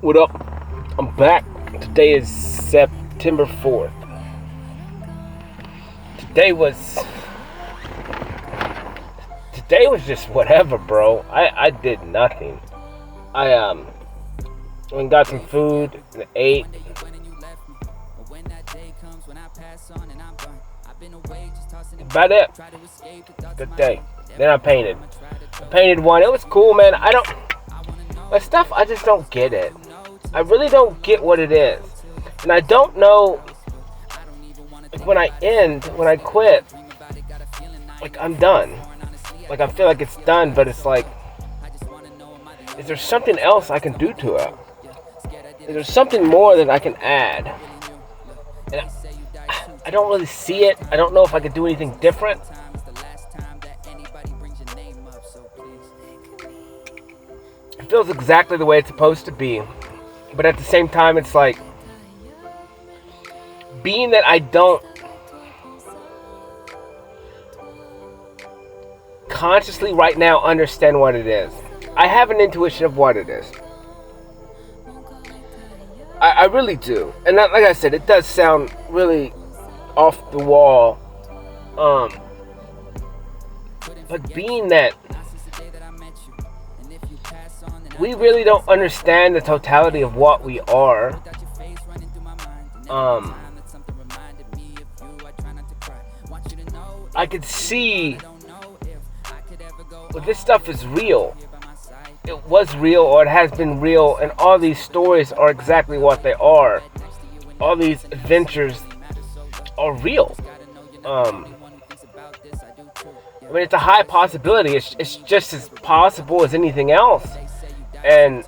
What up? I'm back. Today is September 4th. Today was today was just whatever, bro. I did nothing. I went and got some food and ate. About it. Good day. Then I painted. I painted one. It was cool, man. My stuff, I just don't get it. I really don't get what it is. And I don't know, like, when I quit, like, I'm done. Like, I feel like it's done, but it's like, is there something else I can do to it? Is there something more that I can add? And I don't really see it. I don't know if I could do anything different. It feels exactly the way it's supposed to be. But at the same time, it's like, being that I don't consciously right now understand what it is. I have an intuition of what it is. I really do. And that, like I said, it does sound really off the wall. But being that we really don't understand the totality of what we are, I could see, well, this stuff is real. It was real, or it has been real, and all these stories are exactly what they are. All these adventures are real. I mean, it's a high possibility. It's just as possible as anything else. And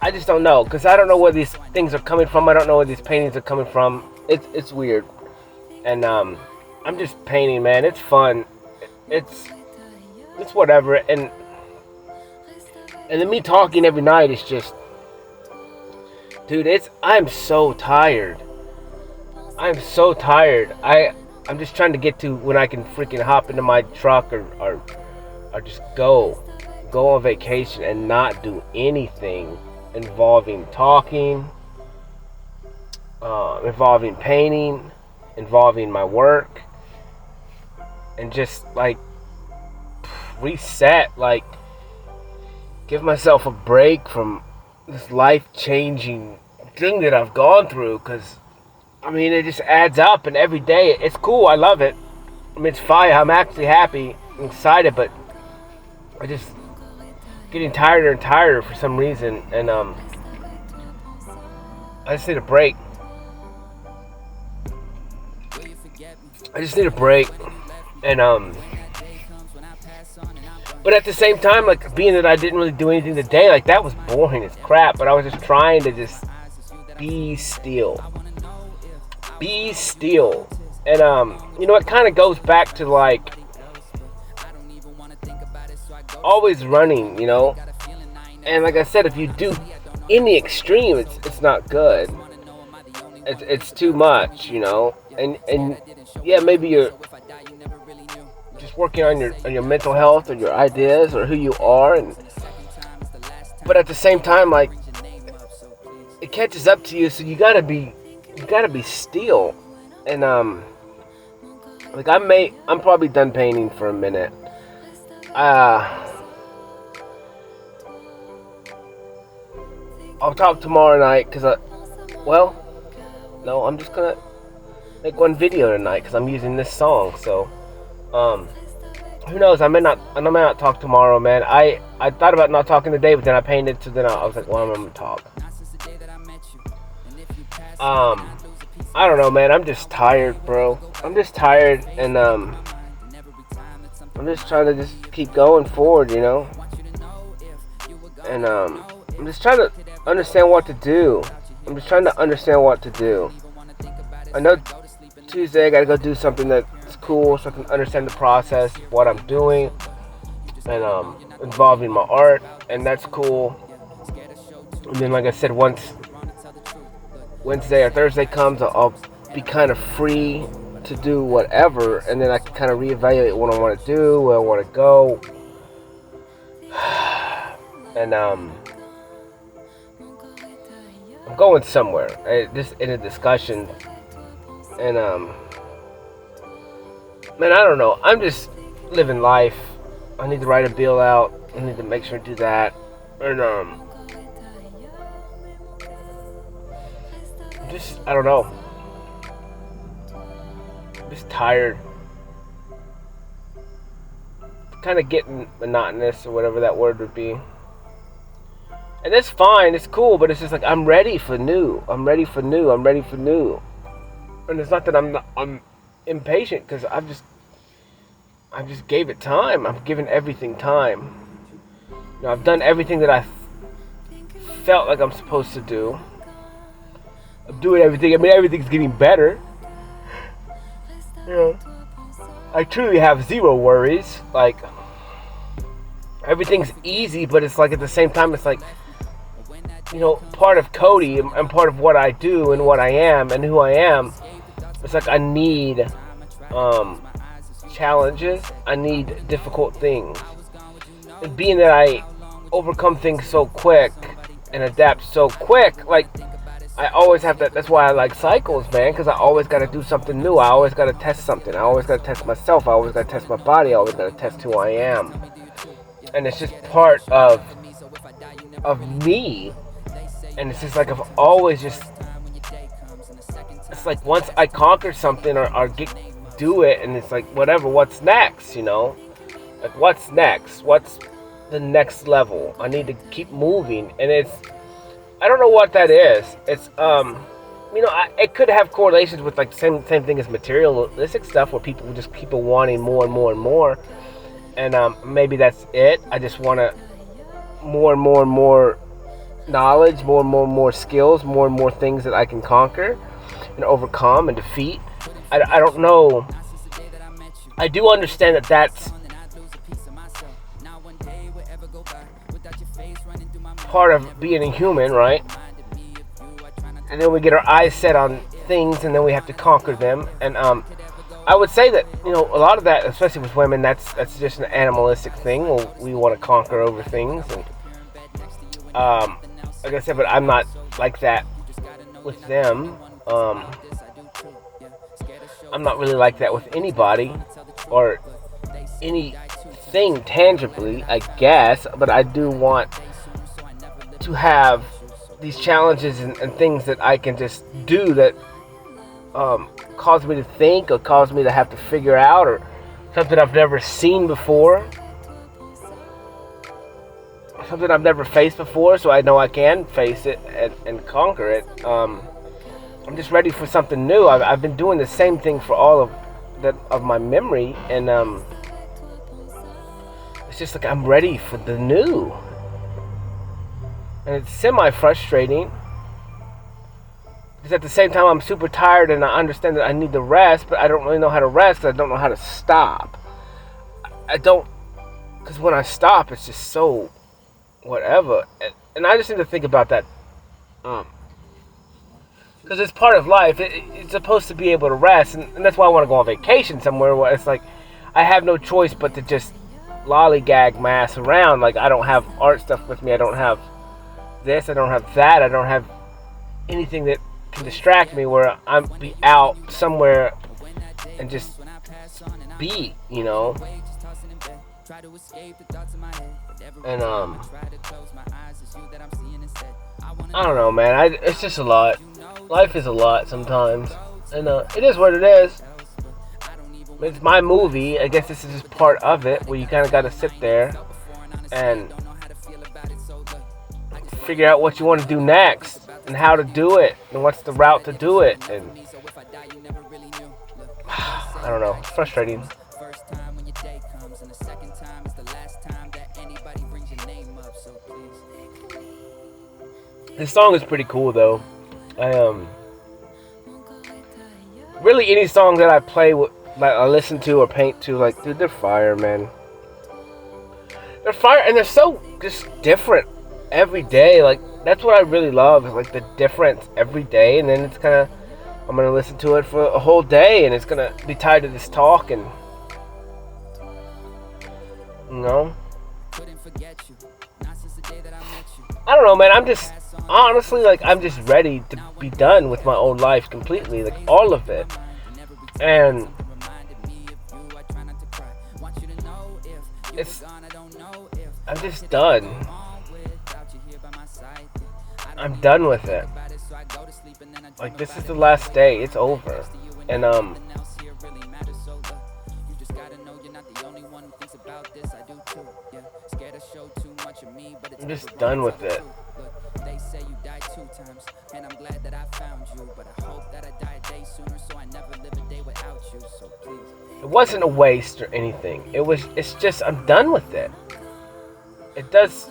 I just don't know, because I don't know where these things are coming from. I don't know where these paintings are coming from. It's weird. And I'm just painting, man. It's fun. It's whatever. And then me talking every night is just, dude, I'm so tired. I'm so tired. I'm just trying to get to when I can freaking hop into my truck or just go on vacation and not do anything involving talking, involving painting, involving my work, and just like reset, like give myself a break from this life-changing thing that I've gone through, because I mean, it just adds up, and every day it's cool. I love it. I mean, it's fine. I'm actually happy and excited, but I just getting tired and tired for some reason, and I just need a break. I just need a break, and but at the same time, like, being that I didn't really do anything today, like, that was boring as crap. But I was just trying to just be still, and you know, it kind of goes back to like always running, you know. And like I said, if you do in the extreme, it's not good. It's too much, you know. And yeah, maybe you're just working on your mental health or your ideas or who you are, but at the same time, like, it catches up to you, so you gotta be still. And like, I'm probably done painting for a minute. I'll talk tomorrow night, because I'm just gonna make one video tonight because I'm using this song. So who knows, I may not talk tomorrow, man. I thought about not talking today, but then I painted, so then I was like, well, I'm gonna talk. I don't know, man. I'm just tired, bro. I'm just tired, and I'm just trying to just keep going forward, you know. And I'm just trying to understand what to do. I know Tuesday I gotta go do something that's cool, so I can understand the process, what I'm doing, and involving my art, and that's cool. And then, like I said, once Wednesday or Thursday comes, I'll be kind of free to do whatever, and then I can kind of reevaluate what I want to do, where I want to go, and going somewhere. Just in a discussion. And, man, I don't know. I'm just living life. I need to write a bill out. I need to make sure to do that. And, just, I don't know. I'm just tired. Kind of getting monotonous or whatever that word would be. And that's fine, it's cool, but it's just like I'm ready for new. I'm ready for new. I'm ready for new. And it's not that I'm impatient, because I just gave it time. I'm giving everything time. You know, I've done everything that I felt like I'm supposed to do. I'm doing everything. I mean, everything's getting better. You know, I truly have zero worries. Like, everything's easy, but it's like at the same time, it's like, you know, part of Cody and part of what I do and what I am and who I am, it's like I need challenges. I need difficult things. And being that I overcome things so quick and adapt so quick, like, I always have that. That's why I like cycles, man, because I always got to do something new. I always got to test something. I always got to test myself. I always got to test my body. I always got to test who I am. And it's just part of me. And it's just like I've always just, it's like once I conquer something or do it, and it's like whatever, what's next, you know? Like, what's next? What's the next level? I need to keep moving. And it's, I don't know what that is. It's, you know, it could have correlations with like same thing as materialistic stuff, where people just keep wanting more and more and more. And maybe that's it. I just want to more and more and more knowledge, more and more skills, more and more things that I can conquer and overcome and defeat. I don't know. I do understand that that's part of being a human, right? And then we get our eyes set on things, and then we have to conquer them. And I would say that, you know, a lot of that, especially with women, that's just an animalistic thing. We want to conquer over things, and like I said, but I'm not like that with them. I'm not really like that with anybody or anything tangibly, I guess. But I do want to have these challenges and things that I can just do that cause me to think, or cause me to have to figure out, or something I've never seen before, something I've never faced before, so I know I can face it and conquer it. I'm just ready for something new. I've been doing the same thing for all of my memory, and it's just like I'm ready for the new. And it's semi-frustrating, because at the same time I'm super tired, and I understand that I need to rest, but I don't really know how to rest, because I don't know how to stop. I don't, because when I stop, it's just so whatever. And I just need to think about that, because it's part of life. It's supposed to be able to rest, and that's why I want to go on vacation somewhere where it's like I have no choice but to just lollygag my ass around. Like, I don't have art stuff with me. I don't have this. I don't have that. I don't have anything that can distract me, where I'm be out somewhere and just be, you know. And I don't know, man. It's just a lot. Life is a lot sometimes, and it is what it is. It's my movie. I guess this is just part of it, where you kind of got to sit there and figure out what you want to do next, and how to do it, and what's the route to do it. And I don't know. It's frustrating. This song is pretty cool, though. Really any song that I play with, like I listen to or paint to, like, dude, they're fire, man. They're fire, and they're so just different every day. Like, that's what I really love, is like the difference every day. And then it's kind of, I'm gonna listen to it for a whole day, and it's gonna be tied to this talk, and you know. I don't know, man. I'm just honestly like I'm just ready to be done with my old life completely, like all of it. And it's I'm just done. I'm done with it. Like this is the last day. It's over. And I'm just done with it. They say you died 2 times, and I'm glad that I found you. But I hope that I die a day sooner, so I never live a day without you. So please. It wasn't a waste or anything. It's just I'm done with it. It does.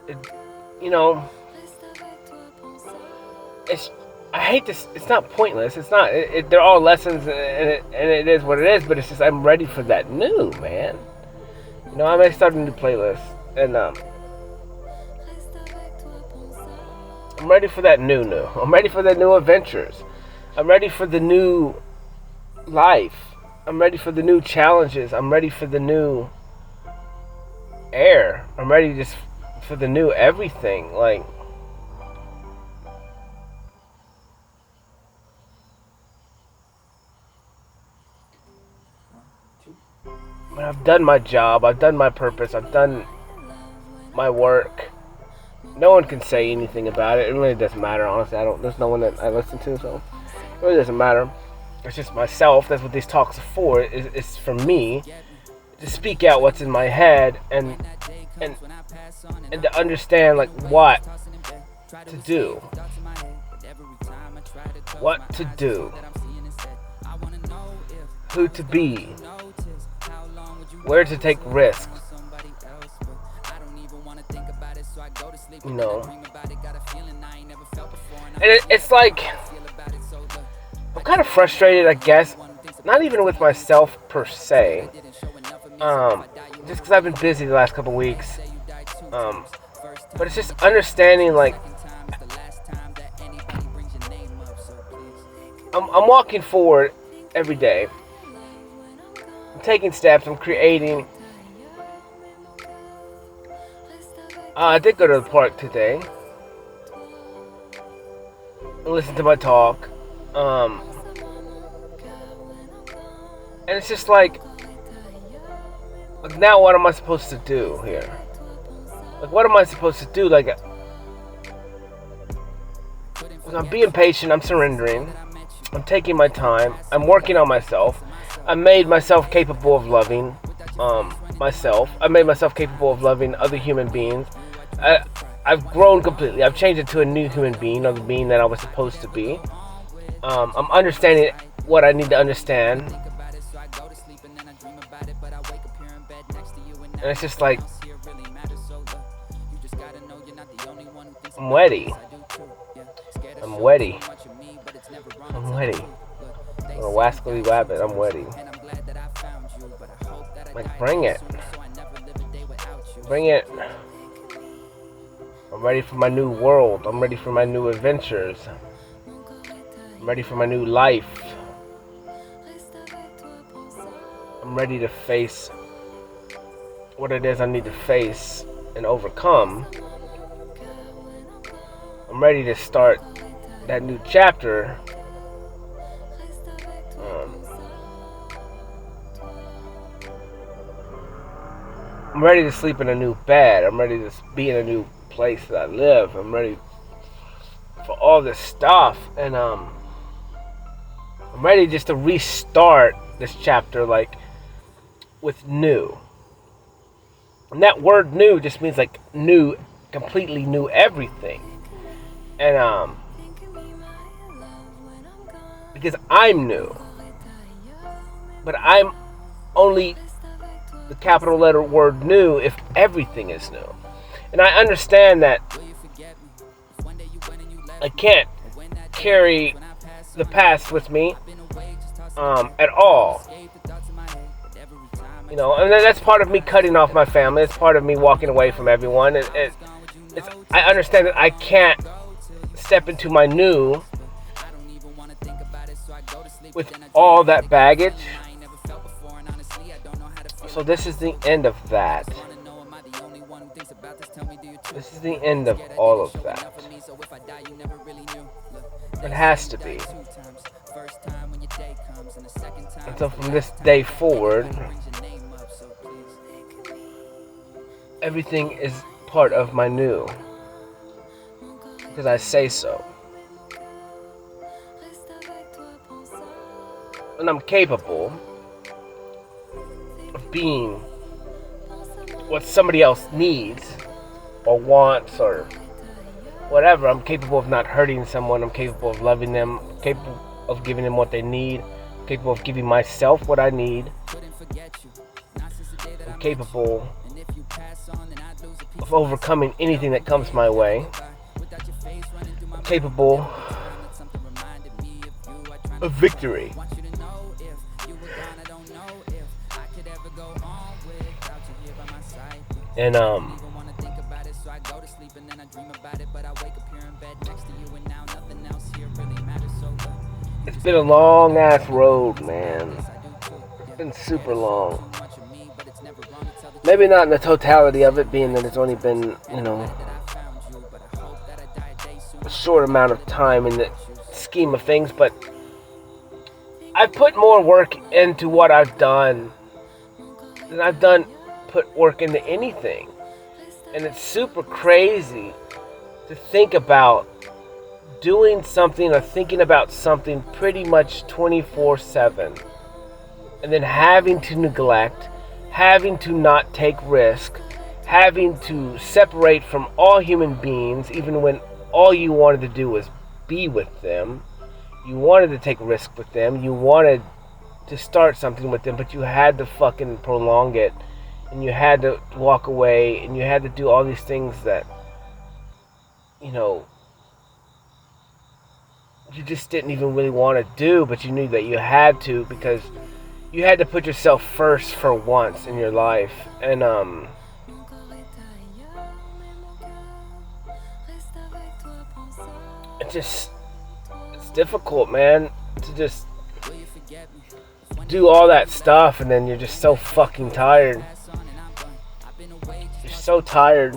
It, you know. I hate this. It's not pointless. It's not. They're all lessons, and it is what it is. But it's just I'm ready for that new, man. You know, I may start a new playlist, and I'm ready for that new. I'm ready for the new adventures. I'm ready for the new life. I'm ready for the new challenges. I'm ready for the new air. I'm ready just for the new everything. Like, I've done my job. I've done my purpose. I've done my work. No one can say anything about it. It really doesn't matter, honestly. There's no one that I listen to, so it really doesn't matter. It's just myself. That's what these talks are for. It's for me to speak out what's in my head and to understand like what to do. What to do. Who to be. Where to take risks. You know. And it's like I'm kind of frustrated, I guess. Not even with myself per se. Just because I've been busy the last couple weeks. But it's just understanding like I'm walking forward every day. I'm taking steps. I'm creating. I did go to the park today and listen to my talk. And it's just like now what am I supposed to do here? Like, what am I supposed to do? Like, I'm being patient. I'm surrendering. I'm taking my time. I'm working on myself. I made myself capable of loving myself. I made myself capable of loving other human beings. I've grown completely. I've changed into a new human being, or the being that I was supposed to be. I'm understanding what I need to understand. And it's just like I'm ready. I'm ready. I'm ready. I'm a wascally rabbit. I'm ready. Like, bring it. Bring it. I'm ready for my new world. I'm ready for my new adventures. I'm ready for my new life. I'm ready to face what it is I need to face and overcome. I'm ready to start that new chapter. I'm ready to sleep in a new bed. I'm ready to be in a new place that I live. I'm ready for all this stuff, and I'm ready just to restart this chapter, like with new. And that word "new" just means like new, completely new everything. And because I'm new, but I'm only the capital letter word "new" if everything is new. And I understand that I can't carry the past with me at all. You know, and that's part of me cutting off my family. It's part of me walking away from everyone. I understand that I can't step into my new with all that baggage. So this is the end of that. This is the end of all of that. It has to be. And so from this day forward, everything is part of my new. Because I say so. And I'm capable of being what somebody else needs or wants or whatever. I'm capable of not hurting someone. I'm capable of loving them. I'm capable of giving them what they need. I'm capable of giving myself what I need. I'm capable of overcoming anything that comes my way. I'm capable of victory. And it's been a long ass road, man. It's been super long. Maybe not in the totality of it, being that it's only been, a short amount of time in the scheme of things, but I've put more work into what I've done than I've put work into anything. And it's super crazy to think about doing something or thinking about something pretty much 24/7 and then having to neglect, having to not take risk, having to separate from all human beings even when all you wanted to do was be with them. You wanted to take risk with them, you wanted to start something with them, but you had to fucking prolong it, and you had to walk away, and you had to do all these things that you just didn't even really want to do, but you knew that you had to because you had to put yourself first for once in your life. And it's difficult, man, to just do all that stuff and then you're just so fucking tired. You're so tired.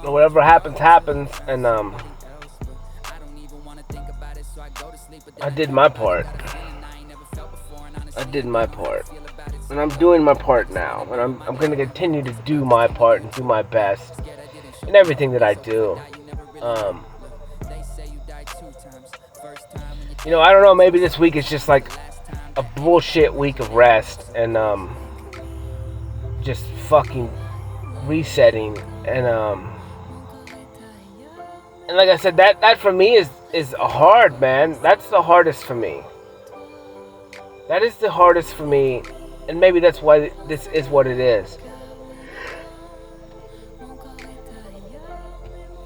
Whatever happens, happens, and I did my part. And I'm doing my part now, and I'm going to continue to do my part and do my best in everything that I do. I don't know, maybe this week is just like a bullshit week of rest and just fucking resetting, and like I said, that for me is hard, man. That's the hardest for me. That is the hardest for me, and maybe that's why this is what it is.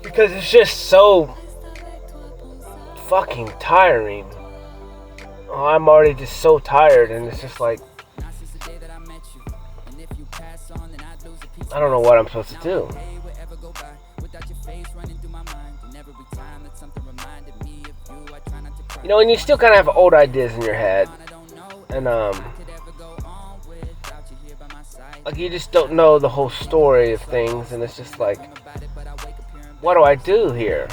Because it's just so fucking tiring. Oh, I'm already just so tired, and it's just like, I don't know what I'm supposed to do. And you still kind of have old ideas in your head, and like you just don't know the whole story of things, and it's just like, what do I do here?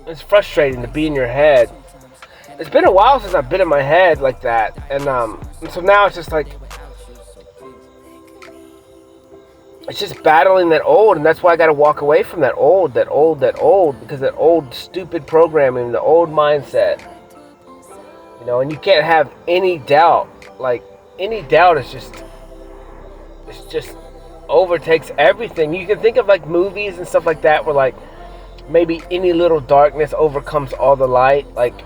It's frustrating to be in your head. It's been a while since I've been in my head like that, and so now it's just like, it's just battling that old, and that's why I gotta walk away from that old, because that old stupid programming, the old mindset, and you can't have any doubt. Like, any doubt is just overtakes everything. You can think of like movies and stuff like that where like maybe any little darkness overcomes all the light. Like,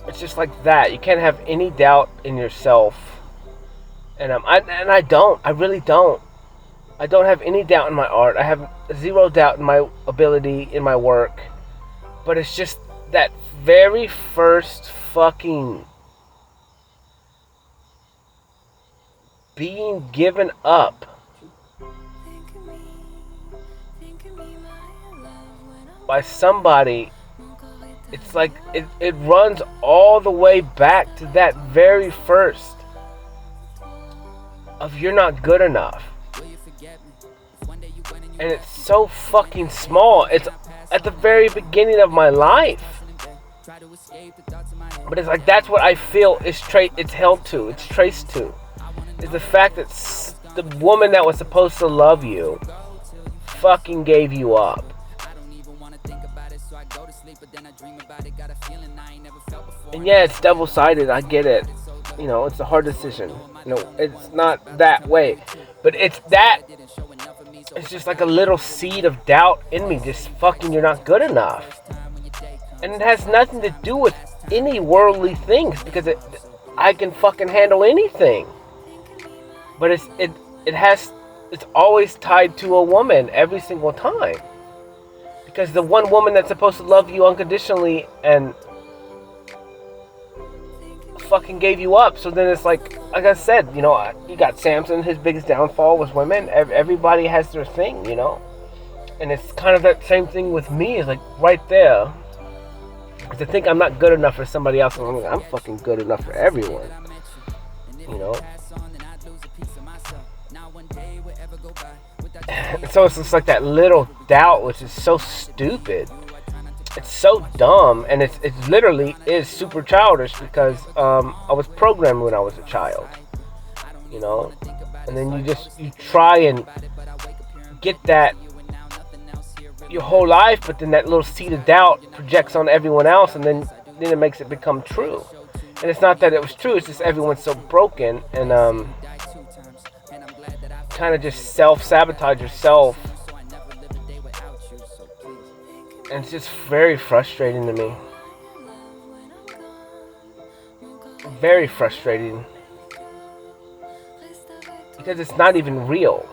it's just like that. You can't have any doubt in yourself, and I really don't. I don't have any doubt in my art. I have zero doubt in my ability in my work. But it's just that very first fucking being given up by somebody, it's like it runs all the way back to that very first of you're not good enough. And it's so fucking small. It's at the very beginning of my life. But it's like that's what I feel it's held to, it's traced to. Is the fact that the woman that was supposed to love you fucking gave you up. And yeah, it's double-sided, I get it. You know, it's a hard decision. You know, it's not that way. But it's just like a little seed of doubt in me. Just fucking, you're not good enough. And it has nothing to do with any worldly things. Because I can fucking handle anything. But it's always tied to a woman every single time. Because the one woman that's supposed to love you unconditionally and fucking gave you up. So then it's like I said, you know, you got Samson, his biggest downfall was women. Everybody has their thing, you know. And it's kind of that same thing with me. It's like right there. Because I think I'm not good enough for somebody else. I'm fucking good enough for everyone. You know. And so it's just like that little doubt, which is so stupid. It's so dumb, and it literally is super childish because I was programmed when I was a child, you know. And then you try and get that your whole life, but then that little seed of doubt projects on everyone else, and then it makes it become true. And it's not that it was true; it's just everyone's so broken and kind of just self-sabotage yourself. And it's just very frustrating to me. Very frustrating. Because it's not even real.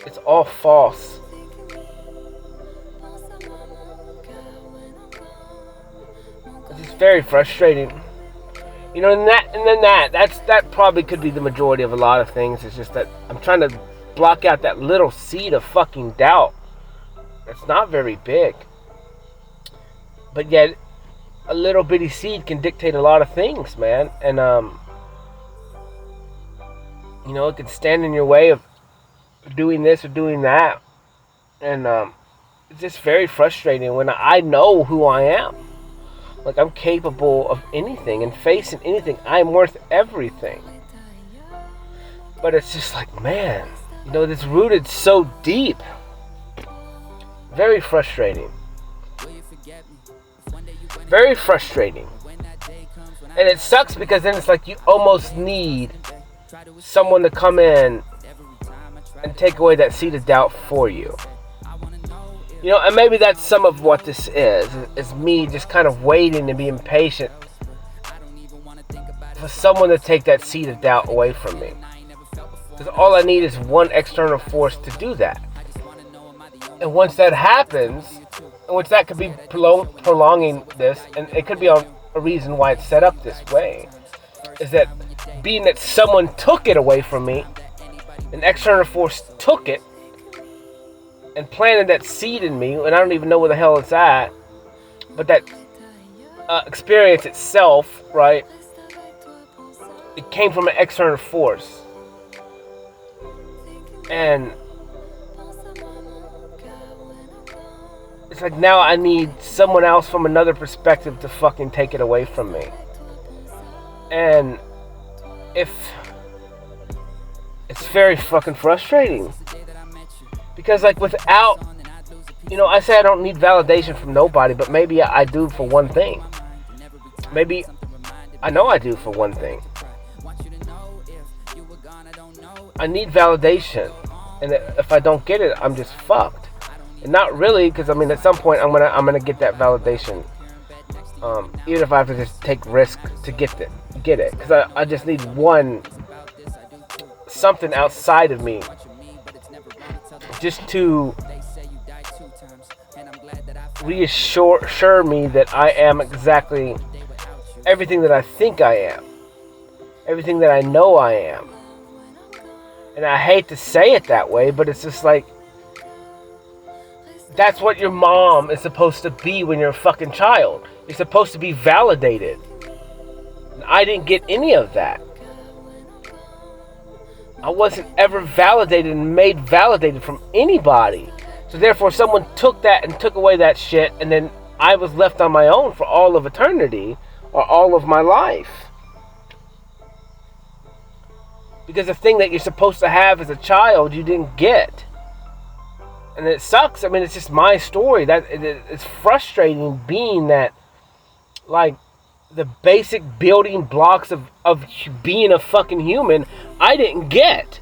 It's all false. It's just very frustrating. You know, that probably could be the majority of a lot of things. It's just that I'm trying to block out that little seed of fucking doubt. It's not very big. But yet, a little bitty seed can dictate a lot of things, man. And, you know, it can stand in your way of doing this or doing that. And, it's just very frustrating when I know who I am. Like, I'm capable of anything and facing anything. I'm worth everything. But it's just like, man, you know, it's rooted so deep. Very frustrating. Very frustrating. And it sucks because then it's like you almost need someone to come in and take away that seed of doubt for you. You know, and maybe that's some of what this is me just kind of waiting and being patient for someone to take that seed of doubt away from me. Because all I need is one external force to do that. And once that happens, which that could be prolonging this, and it could be a reason why it's set up this way, is that being that someone took it away from me, an external force took it, and planted that seed in me, and I don't even know where the hell it's at, but that experience itself, right, it came from an external force. And it's like now I need someone else from another perspective to fucking take it away from me. And it's very fucking frustrating. Because like without, you know, I say I don't need validation from nobody, but maybe I do for one thing. Maybe I know I do for one thing. I need validation, and if I don't get it, I'm just fucked. And not really, because I mean, at some point, I'm gonna get that validation. Even if I have to just take risk to get it, because I just need something outside of me, just to reassure me that I am exactly everything that I think I am, everything that I know I am. And I hate to say it that way, but it's just like That's what your mom is supposed to be when you're a fucking child. You're supposed to be validated. I didn't get any of that. I wasn't ever validated and made validated from anybody. So therefore someone took that and took away that shit, and then I was left on my own for all of eternity or all of my life. Because the thing that you're supposed to have as a child, you didn't get. And it sucks. I mean, it's just my story. It's frustrating being that, like, the basic building blocks of being a fucking human, I didn't get.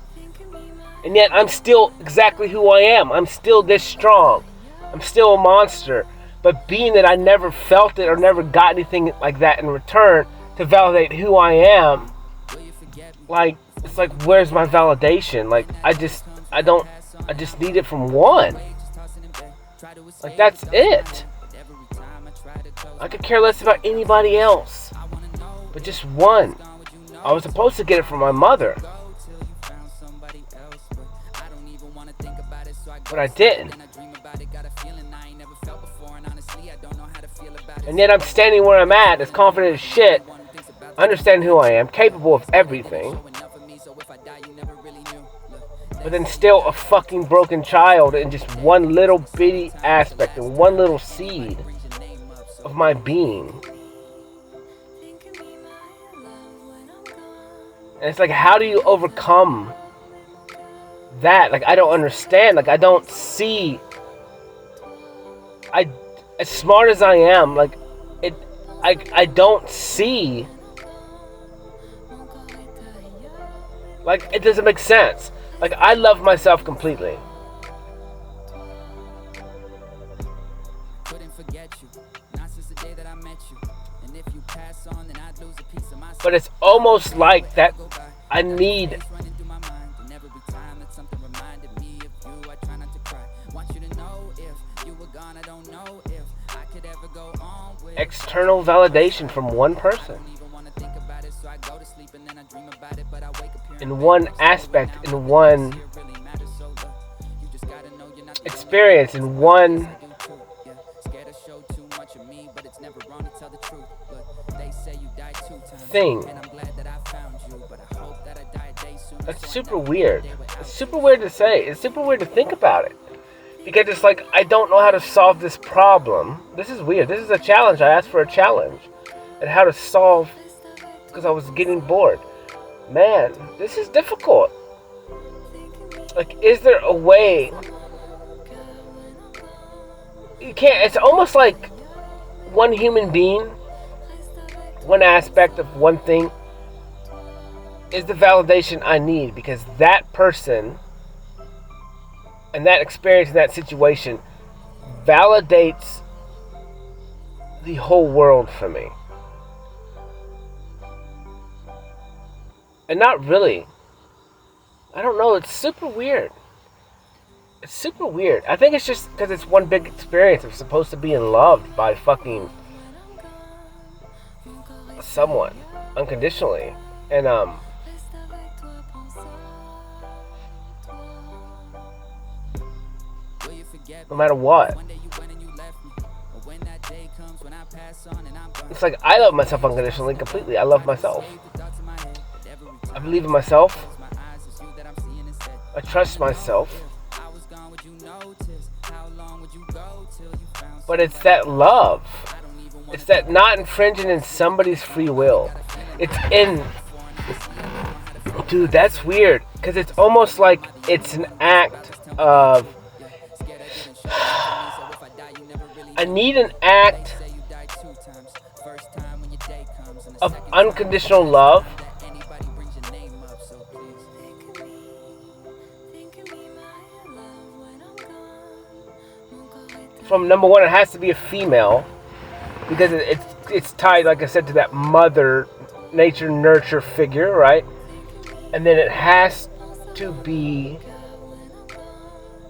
And yet I'm still exactly who I am. I'm still this strong. I'm still a monster. But being that I never felt it or never got anything like that in return to validate who I am, like, it's like, where's my validation? Like, I just need it from one. Like, that's it. I could care less about anybody else. But just one. I was supposed to get it from my mother. But I didn't. And yet I'm standing where I'm at, as confident as shit, understand who I am, capable of everything. But then still a fucking broken child in just one little bitty aspect and one little seed of my being. And it's like, how do you overcome that? Like, I don't understand. Like, I don't see. As smart as I am, like, I don't see. Like, it doesn't make sense. Like, I love myself completely. But it's almost like that I need external validation from one person. In one aspect, in one experience, in one thing. That's super weird. It's super weird to say. It's super weird to think about it. Because it's like, I don't know how to solve this problem. This is weird. This is a challenge. I asked for a challenge. And how to solve, because I was getting bored. Man, this is difficult. Like, is there a way? You can't. It's almost like one human being, one aspect of one thing is the validation I need, because that person and that experience in that situation validates the whole world for me. And not really. I don't know. It's super weird. It's super weird. I think it's just because it's one big experience of supposed to being loved by fucking someone unconditionally. And no matter what. It's like, I love myself unconditionally, completely. I love myself. I believe in myself. I trust myself. But it's that love. It's that not infringing in somebody's free will. It's in... Dude, that's weird. Because it's almost like it's an act of... I need an act of unconditional love. From number one, it has to be a female, because it's tied, like I said, to that mother nature nurture figure, right? And then it has to be,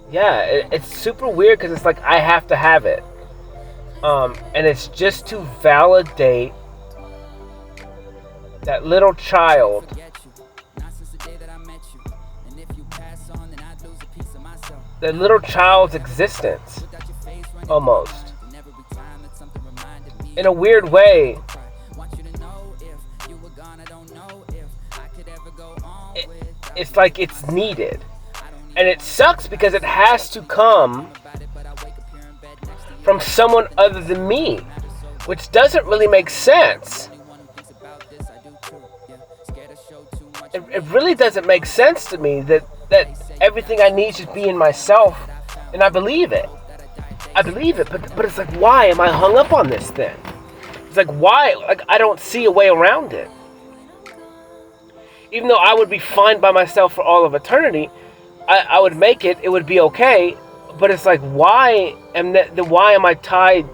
yeah, it's super weird because it's like I have to have it, and it's just to validate that little child that little child's existence. almost. In a weird way, it's like it's needed. And it sucks because it has to come from someone other than me, which doesn't really make sense. It really doesn't make sense to me that everything I need should be in myself, and I believe it. But it's like, why am I hung up on this then? It's like, why? Like, I don't see a way around it. Even though I would be fine by myself for all of eternity, I would make it. It would be okay. But it's like, why am I tied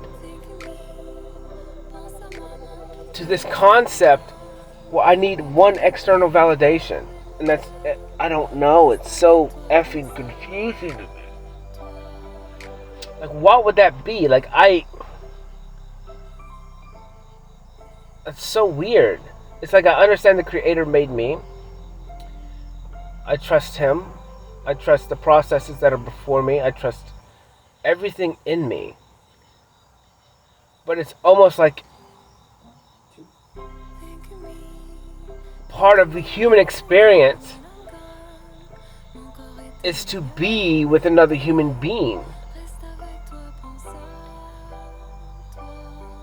to this concept where I need one external validation? And that's, I don't know. It's so effing confusing to me. Like, what would that be? Like, that's so weird. It's like, I understand the Creator made me. I trust Him. I trust the processes that are before me. I trust everything in me. But it's almost like part of the human experience is to be with another human being.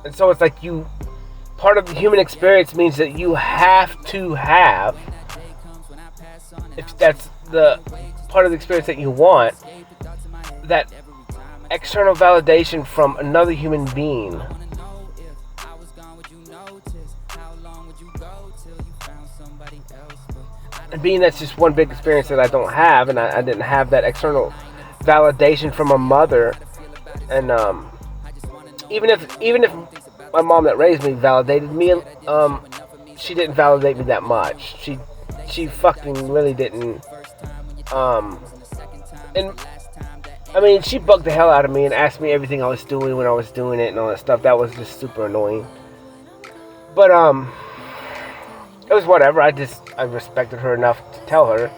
And so it's like part of the human experience means that you have to have, if that's the part of the experience that you want, that external validation from another human being. And being that's just one big experience that I don't have, and I didn't have that external validation from a mother, and even if my mom that raised me validated me, she didn't validate me that much. She fucking really didn't. And I mean, she bugged the hell out of me and asked me everything I was doing when I was doing it and all that stuff. That was just super annoying. But it was whatever. I respected her enough to tell her.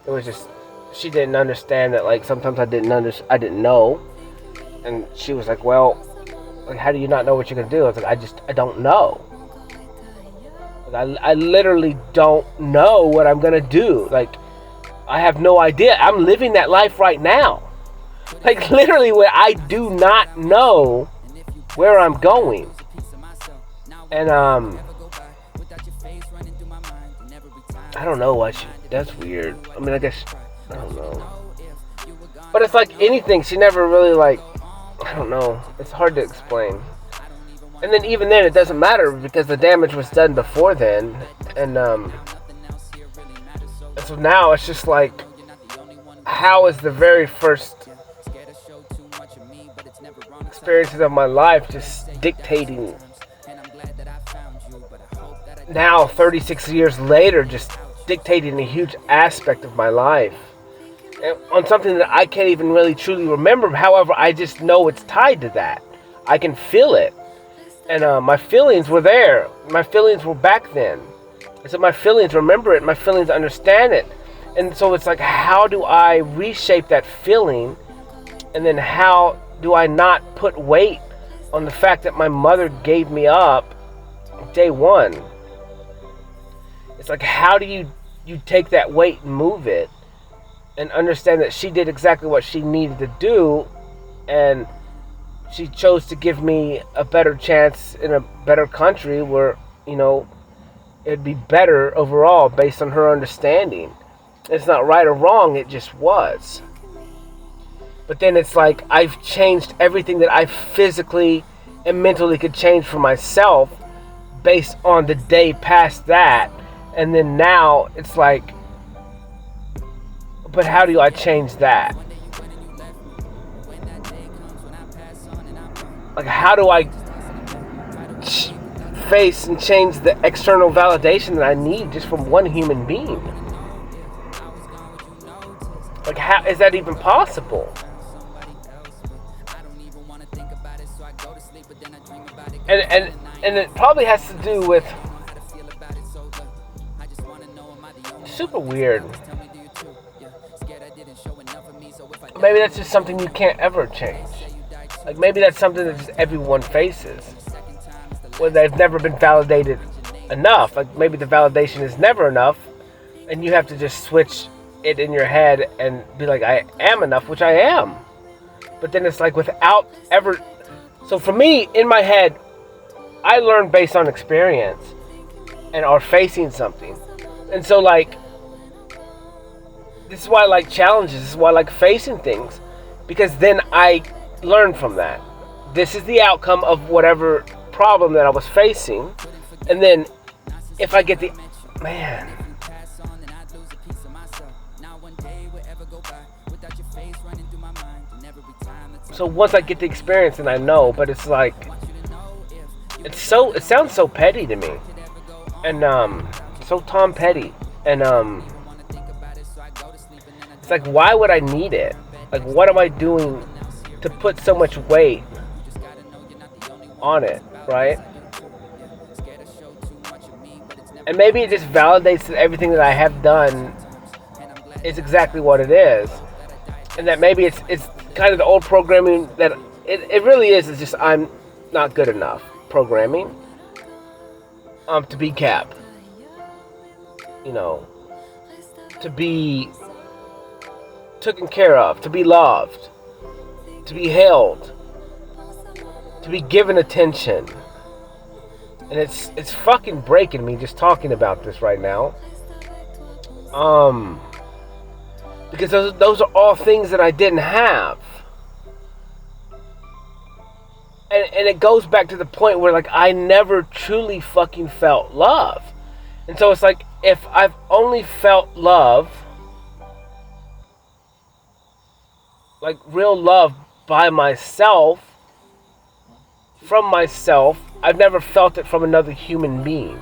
It was just, she didn't understand that, like, sometimes I didn't know. And she was like, well, like, how do you not know what you're gonna do? I was like, I don't know. Like, I literally don't know what I'm gonna do. Like, I have no idea. I'm living that life right now. Like, literally, where I do not know where I'm going. And I don't know why that's weird. I mean, I guess, I don't know. But it's like anything, she never really, like, I don't know. It's hard to explain. And then even then, it doesn't matter because the damage was done before then. And so now it's just like, how is the very first experiences of my life just dictating, now 36 years later, just dictating a huge aspect of my life, and on something that I can't even really truly remember. However, I just know it's tied to that. I can feel it, and my feelings were there. My feelings were back then, and so my feelings remember it. My feelings understand it, and so it's like, how do I reshape that feeling, and then how do I not put weight on the fact that my mother gave me up day one? It's like, how do you take that weight and move it and understand that she did exactly what she needed to do, and she chose to give me a better chance in a better country where, you know, it'd be better overall based on her understanding. It's not right or wrong, it just was. But then it's like, I've changed everything that I physically and mentally could change for myself based on the day past that. And then now it's like, but how do I change that? Like, how do I face and change the external validation that I need just from one human being? Like, how is that even possible? And it probably has to do with, super weird. Maybe that's just something you can't ever change. Like maybe that's something that just everyone faces, where they've never been validated enough. Like maybe the validation is never enough, and you have to just switch it in your head and be like, I am enough, which I am. But then it's like without ever. So for me, in my head, I learn based on experience and are facing something. And so like, this is why I like challenges. This is why I like facing things, because then I learn from that. This is the outcome of whatever problem that I was facing, and then if I get the man. So once I get the experience, and I know, but it's like it sounds so petty to me, and so Tom Petty, and it's like, why would I need it? Like, what am I doing to put so much weight on it, right? And maybe it just validates that everything that I have done is exactly what it is, and that maybe it's kind of the old programming that it really is. It's just I'm not good enough programming to be capped, you know, to be taken care of, to be loved, to be held, to be given attention. And it's fucking breaking me just talking about this right now. Because those are all things that I didn't have. And it goes back to the point where like I never truly fucking felt love. And so it's like, if I've only felt love, like real love by myself, from myself, I've never felt it from another human being,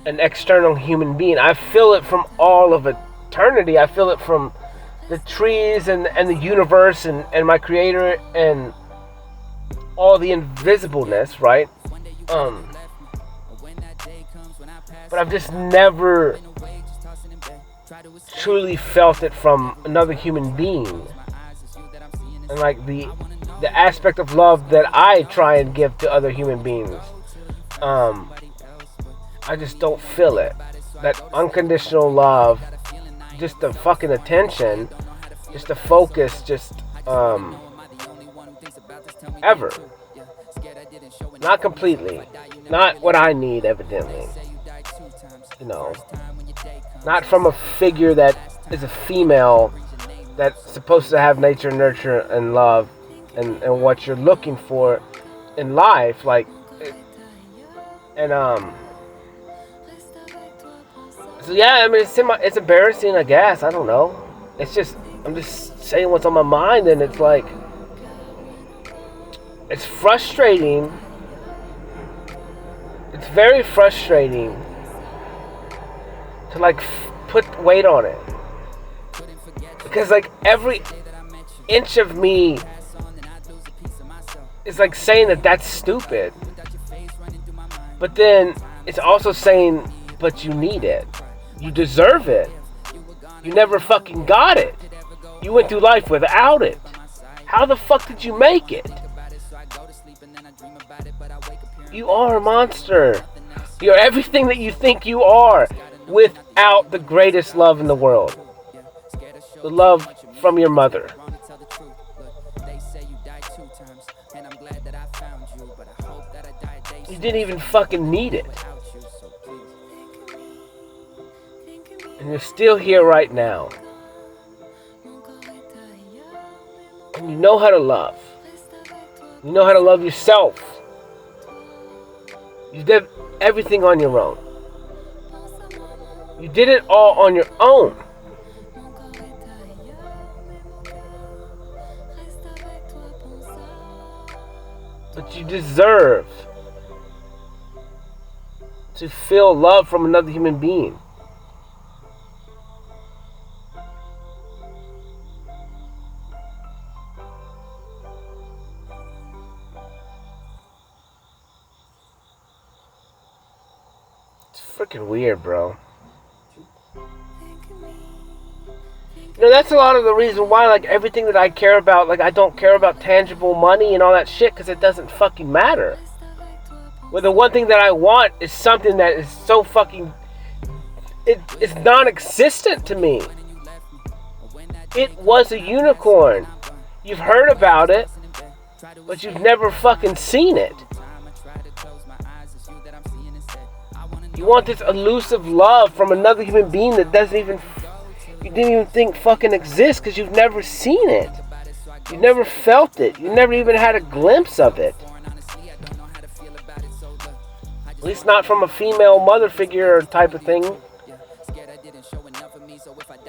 an external human being. I feel it from all of eternity. I feel it from the trees and the universe and my creator and all the invisibleness, right? But I've just never truly felt it from another human being. And like the aspect of love that I try and give to other human beings, I just don't feel it. That unconditional love, just the fucking attention, just the focus, just ever. Not completely. Not what I need, evidently. You know. Not from a figure that is a female that's supposed to have nature, nurture, and love, and what you're looking for in life, like, and so yeah, I mean, it's embarrassing, I guess. I don't know. It's just, I'm just saying what's on my mind, and it's like, it's frustrating. It's very frustrating to like put weight on it, because like every inch of me is like saying that that's stupid, but then it's also saying, but you need it, you deserve it, you never fucking got it, you went through life without it, how the fuck did you make it? You are a monster. You're everything that you think you are without the greatest love in the world, the love from your mother. You didn't even fucking need it. And you're still here right now. And you know how to love. You know how to love yourself. You did everything on your own. You did it all on your own. But you deserve to feel love from another human being. It's freaking weird, bro. That's a lot of the reason why, like, everything that I care about, like, I don't care about tangible money and all that shit, because it doesn't fucking matter. Well, the one thing that I want is something that is so fucking... It's non-existent to me. It was a unicorn. You've heard about it, but you've never fucking seen it. You want this elusive love from another human being that you didn't even think fucking exists, because you've never seen it. You've never felt it. You've never even had a glimpse of it. At least not from a female mother figure type of thing.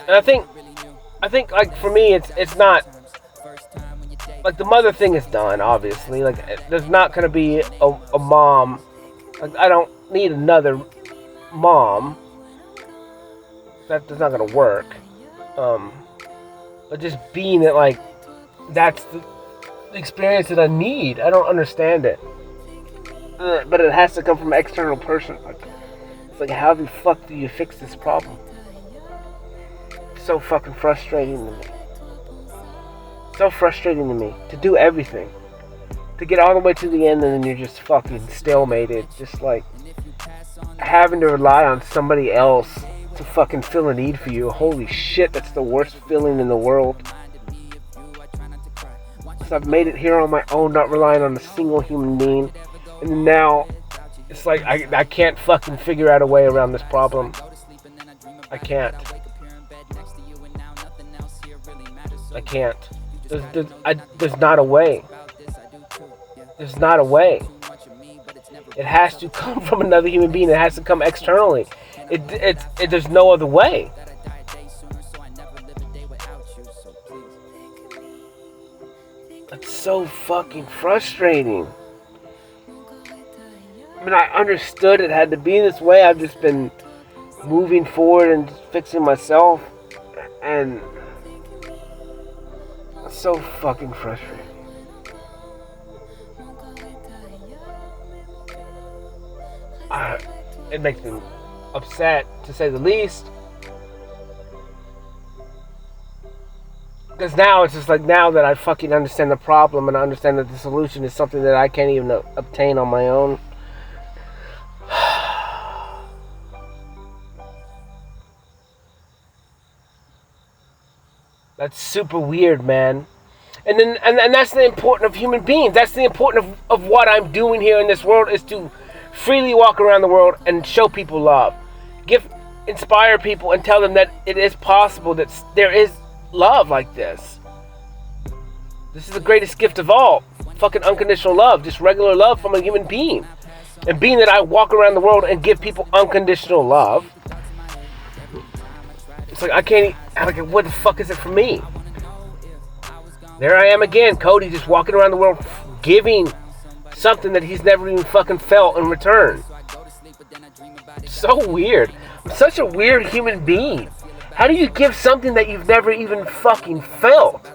And I think like, for me, it's not, like, the mother thing is done, obviously. Like, there's not going to be a mom. Like, I don't need another mom. That's not going to work. But just being it, like, that's the experience that I need. I don't understand it. But it has to come from an external person. It's like, how the fuck do you fix this problem? It's so fucking frustrating to me. So frustrating to me. To do everything. To get all the way to the end and then you're just fucking stalemated. Just like having to rely on somebody else to fucking fill a need for you. Holy shit, that's the worst feeling in the world. So I've made it here on my own, not relying on a single human being. And now, it's like, I can't fucking figure out a way around this problem. I can't. I can't. There's not a way. There's not a way. It has to come from another human being. It has to come externally. There's no other way. It's so fucking frustrating. I mean, I understood it had to be this way. I've just been moving forward and fixing myself. And it's so fucking frustrating. It makes me upset, to say the least. Because now it's just like, now that I fucking understand the problem and I understand that the solution is something that I can't even obtain on my own. That's super weird, man. And that's the importance of human beings. That's the importance of what I'm doing here in this world, is to freely walk around the world and show people love. Inspire people and tell them that it is possible, that there is love like this. This is the greatest gift of all. Fucking unconditional love. Just regular love from a human being. And being that I walk around the world and give people unconditional love, it's like, I can't, like, what the fuck is it for me? There I am again, Cody, just walking around the world giving something that he's never even fucking felt in return. So weird. I'm such a weird human being. How do you give something that you've never even fucking felt?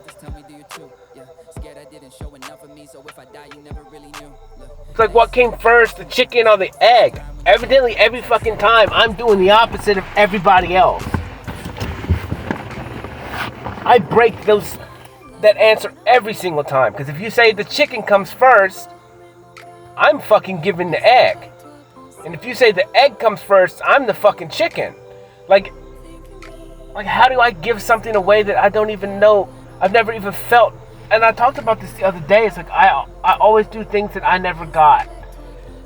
It's like, what came first, the chicken or the egg? Evidently, every fucking time, I'm doing the opposite of everybody else. I break that answer every single time. Because if you say the chicken comes first, I'm fucking giving the egg. And if you say the egg comes first, I'm the fucking chicken. Like, how do I give something away that I don't even know, I've never even felt? And I talked about this the other day. It's like, I always do things that I never got.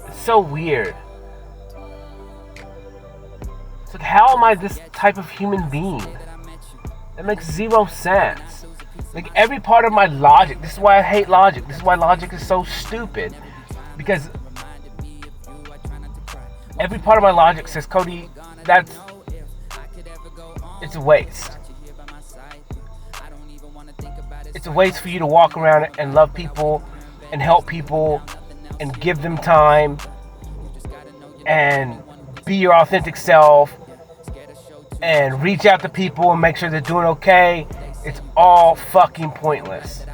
It's so weird. It's like, how am I this type of human being? That makes zero sense. Like, every part of my logic, this is why I hate logic. This is why logic is so stupid. Because every part of my logic says, Cody, it's a waste. It's a waste for you to walk around and love people and help people and give them time and be your authentic self and reach out to people and make sure they're doing okay. It's all fucking pointless.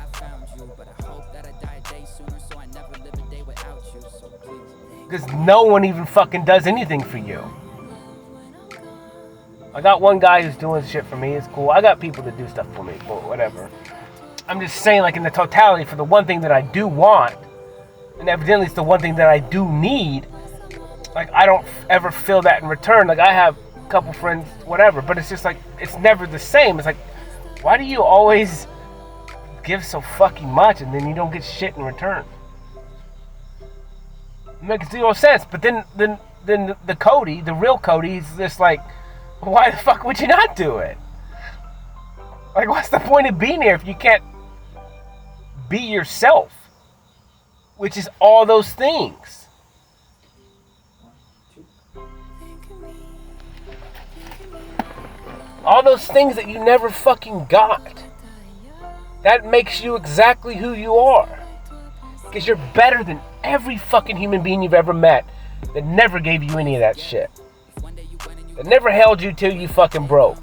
Because no one even fucking does anything for you. I got one guy who's doing shit for me. It's cool. I got people that do stuff for me, but whatever. I'm just saying, like, in the totality, for the one thing that I do want, and evidently it's the one thing that I do need, like, I don't ever feel that in return. Like, I have a couple friends, whatever, but it's just like, it's never the same. It's like, why do you always give so fucking much and then you don't get shit in return? It makes zero sense. But then the Cody, the real Cody, is just like, why the fuck would you not do it? Like, what's the point of being here if you can't be yourself? Which is all those things. All those things that you never fucking got. That makes you exactly who you are. Because you're better than every fucking human being you've ever met that never gave you any of that shit. That never held you till you fucking broke.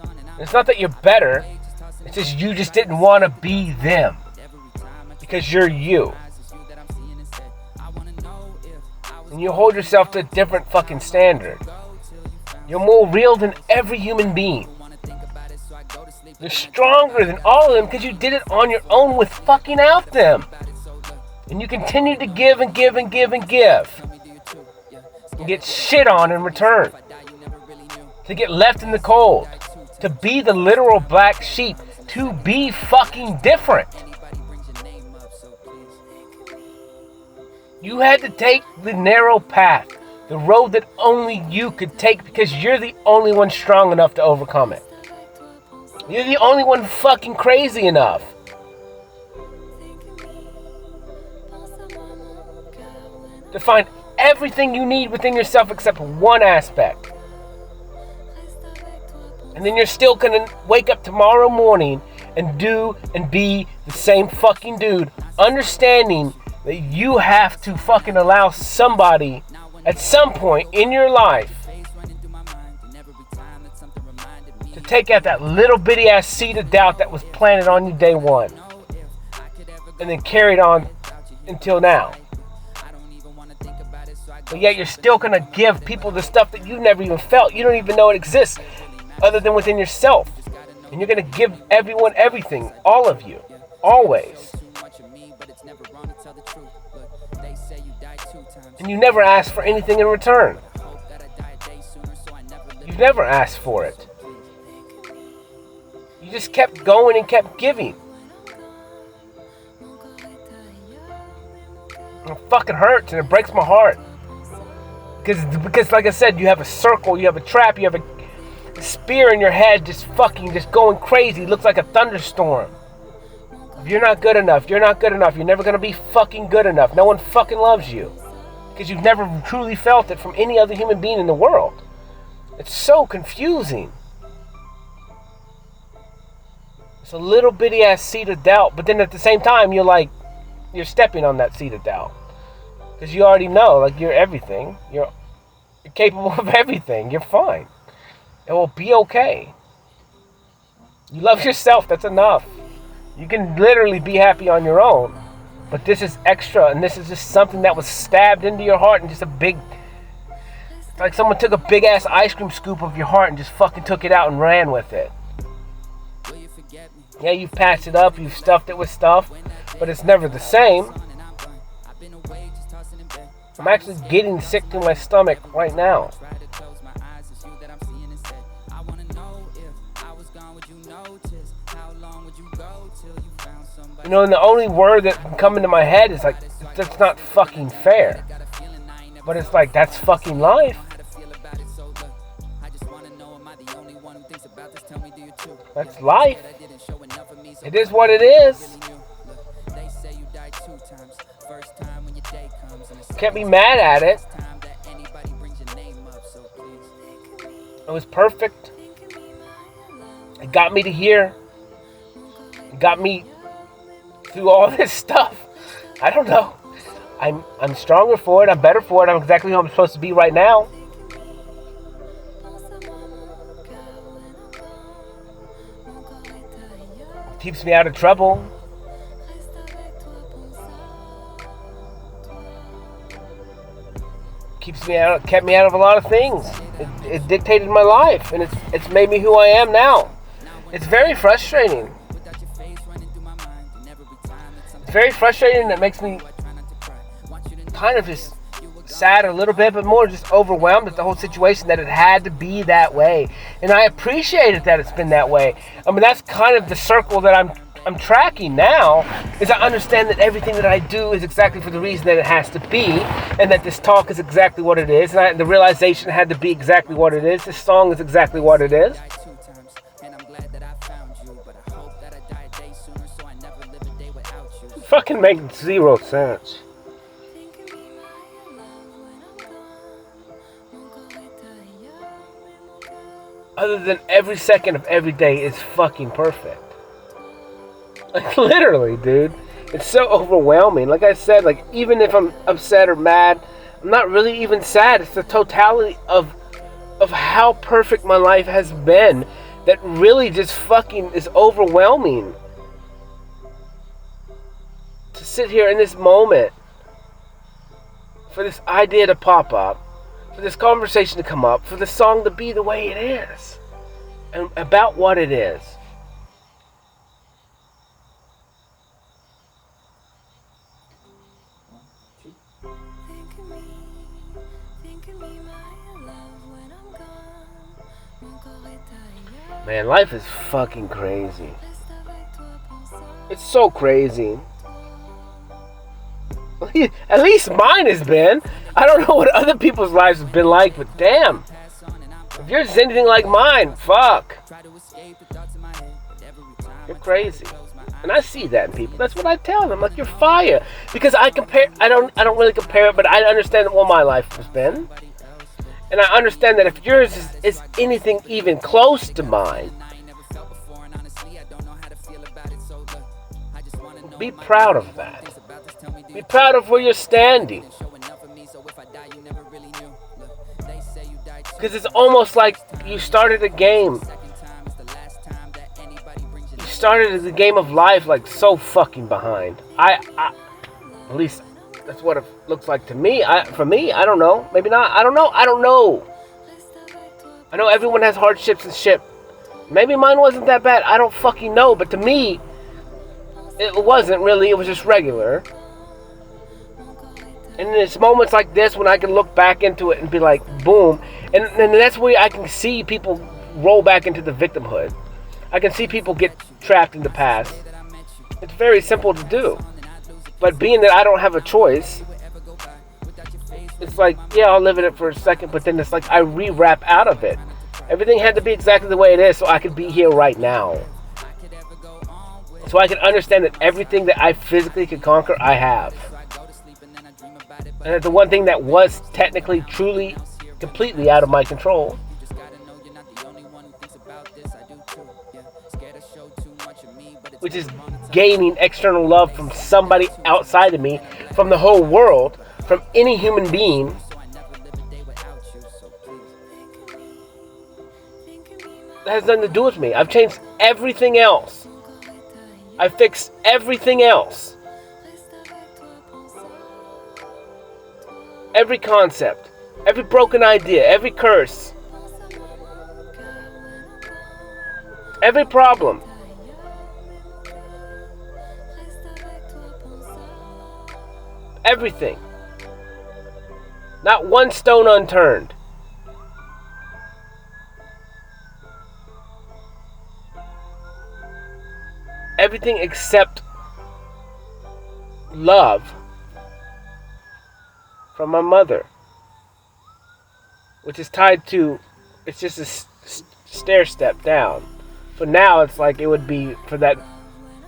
And it's not that you're better. It's just you just didn't want to be them. Because you're you. And you hold yourself to a different fucking standard. You're more real than every human being. You're stronger than all of them because you did it on your own with fucking out them. And you continue to give and give and give and give. And get shit on in return. To get left in the cold. To be the literal black sheep. To be fucking different. You had to take the narrow path. The road that only you could take because you're the only one strong enough to overcome it. You're the only one fucking crazy enough. To find everything you need within yourself except one aspect. And then you're still gonna wake up tomorrow morning and do and be the same fucking dude. Understanding that you have to fucking allow somebody at some point in your life to take out that little bitty ass seed of doubt that was planted on you day one. And then carried on until now. But yet you're still gonna give people the stuff that you never even felt. You don't even know it exists other than within yourself. And you're gonna give everyone everything. All of you. Always. And you never ask for anything in return. You've never asked for it. You just kept going and kept giving. And it fucking hurts and it breaks my heart. Because like I said, you have a circle, you have a trap, you have a spear in your head just going crazy. It looks like a thunderstorm. If you're not good enough, you're not good enough. You're never going to be fucking good enough. No one fucking loves you. Because you've never truly felt it from any other human being in the world. It's so confusing. It's a little bitty ass seed of doubt, but then at the same time, you're stepping on that seed of doubt. Because you already know, like, you're everything. You're capable of everything. You're fine. It will be okay. You love yourself, that's enough. You can literally be happy on your own. But this is extra, and this is just something that was stabbed into your heart and just it's like someone took a big ass ice cream scoop of your heart and just fucking took it out and ran with it. Yeah, you've patched it up, you've stuffed it with stuff, but it's never the same. I'm actually getting sick to my stomach right now. You know, and the only word that can come into my head is like, that's not fucking fair. But it's like, that's fucking life. That's life. It is what it is. Can't be mad at it. It was perfect. It got me to here. It got me through all this stuff. I don't know. I'm stronger for it. I'm better for it. I'm exactly who I'm supposed to be right now. It keeps me out of trouble. kept me out of a lot of things. It dictated my life, and it's made me who I am now. It's very frustrating. It's very frustrating, and it makes me kind of just sad a little bit, but more just overwhelmed at the whole situation, that it had to be that way. And I appreciate it that it's been that way. I mean, that's kind of the circle that I'm tracking now, is I understand that everything that I do is exactly for the reason that it has to be, and that this talk is exactly what it is, and the realization had to be exactly what it is. This song is exactly what it is. Fucking makes zero sense. Other than every second of every day is fucking perfect. Like, literally, dude. It's so overwhelming. Like I said, like, even if I'm upset or mad, I'm not really even sad. It's the totality of how perfect my life has been that really just fucking is overwhelming. To sit here in this moment, for this idea to pop up, for this conversation to come up, for the song to be the way it is, and about what it is. Man, life is fucking crazy. It's so crazy. At least mine has been. I don't know what other people's lives have been like, but damn. If yours is anything like mine, fuck. You're crazy. And I see that in people. That's what I tell them. Like, you're fire. Because I don't really compare it, but I understand what my life has been. And I understand that if yours is anything even close to mine, be proud of that. Be proud of where you're standing. Because it's almost like you started a game. You started the game of life like so fucking behind. At least that's what it looks like to me. For me, I don't know. Maybe not. I don't know. I know everyone has hardships and shit. Maybe mine wasn't that bad. I don't fucking know. But to me, it wasn't really. It was just regular. And it's moments like this when I can look back into it and be like, boom. And that's where I can see people roll back into the victimhood. I can see people get trapped in the past. It's very simple to do. But being that I don't have a choice, it's like, yeah, I'll live in it for a second, but then it's like I re-wrap out of it. Everything had to be exactly the way it is so I could be here right now. So I can understand that everything that I physically could conquer, I have. And that the one thing that was technically, truly, completely out of my control, which is gaining external love from somebody outside of me, from the whole world, from any human being. That has nothing to do with me. I've changed everything else. I've fixed everything else. Every concept, every broken idea, every curse, every problem. Everything. Not one stone unturned. Everything except love from my mother, which is tied to, it's just a stair step down. So now it's like it would be for that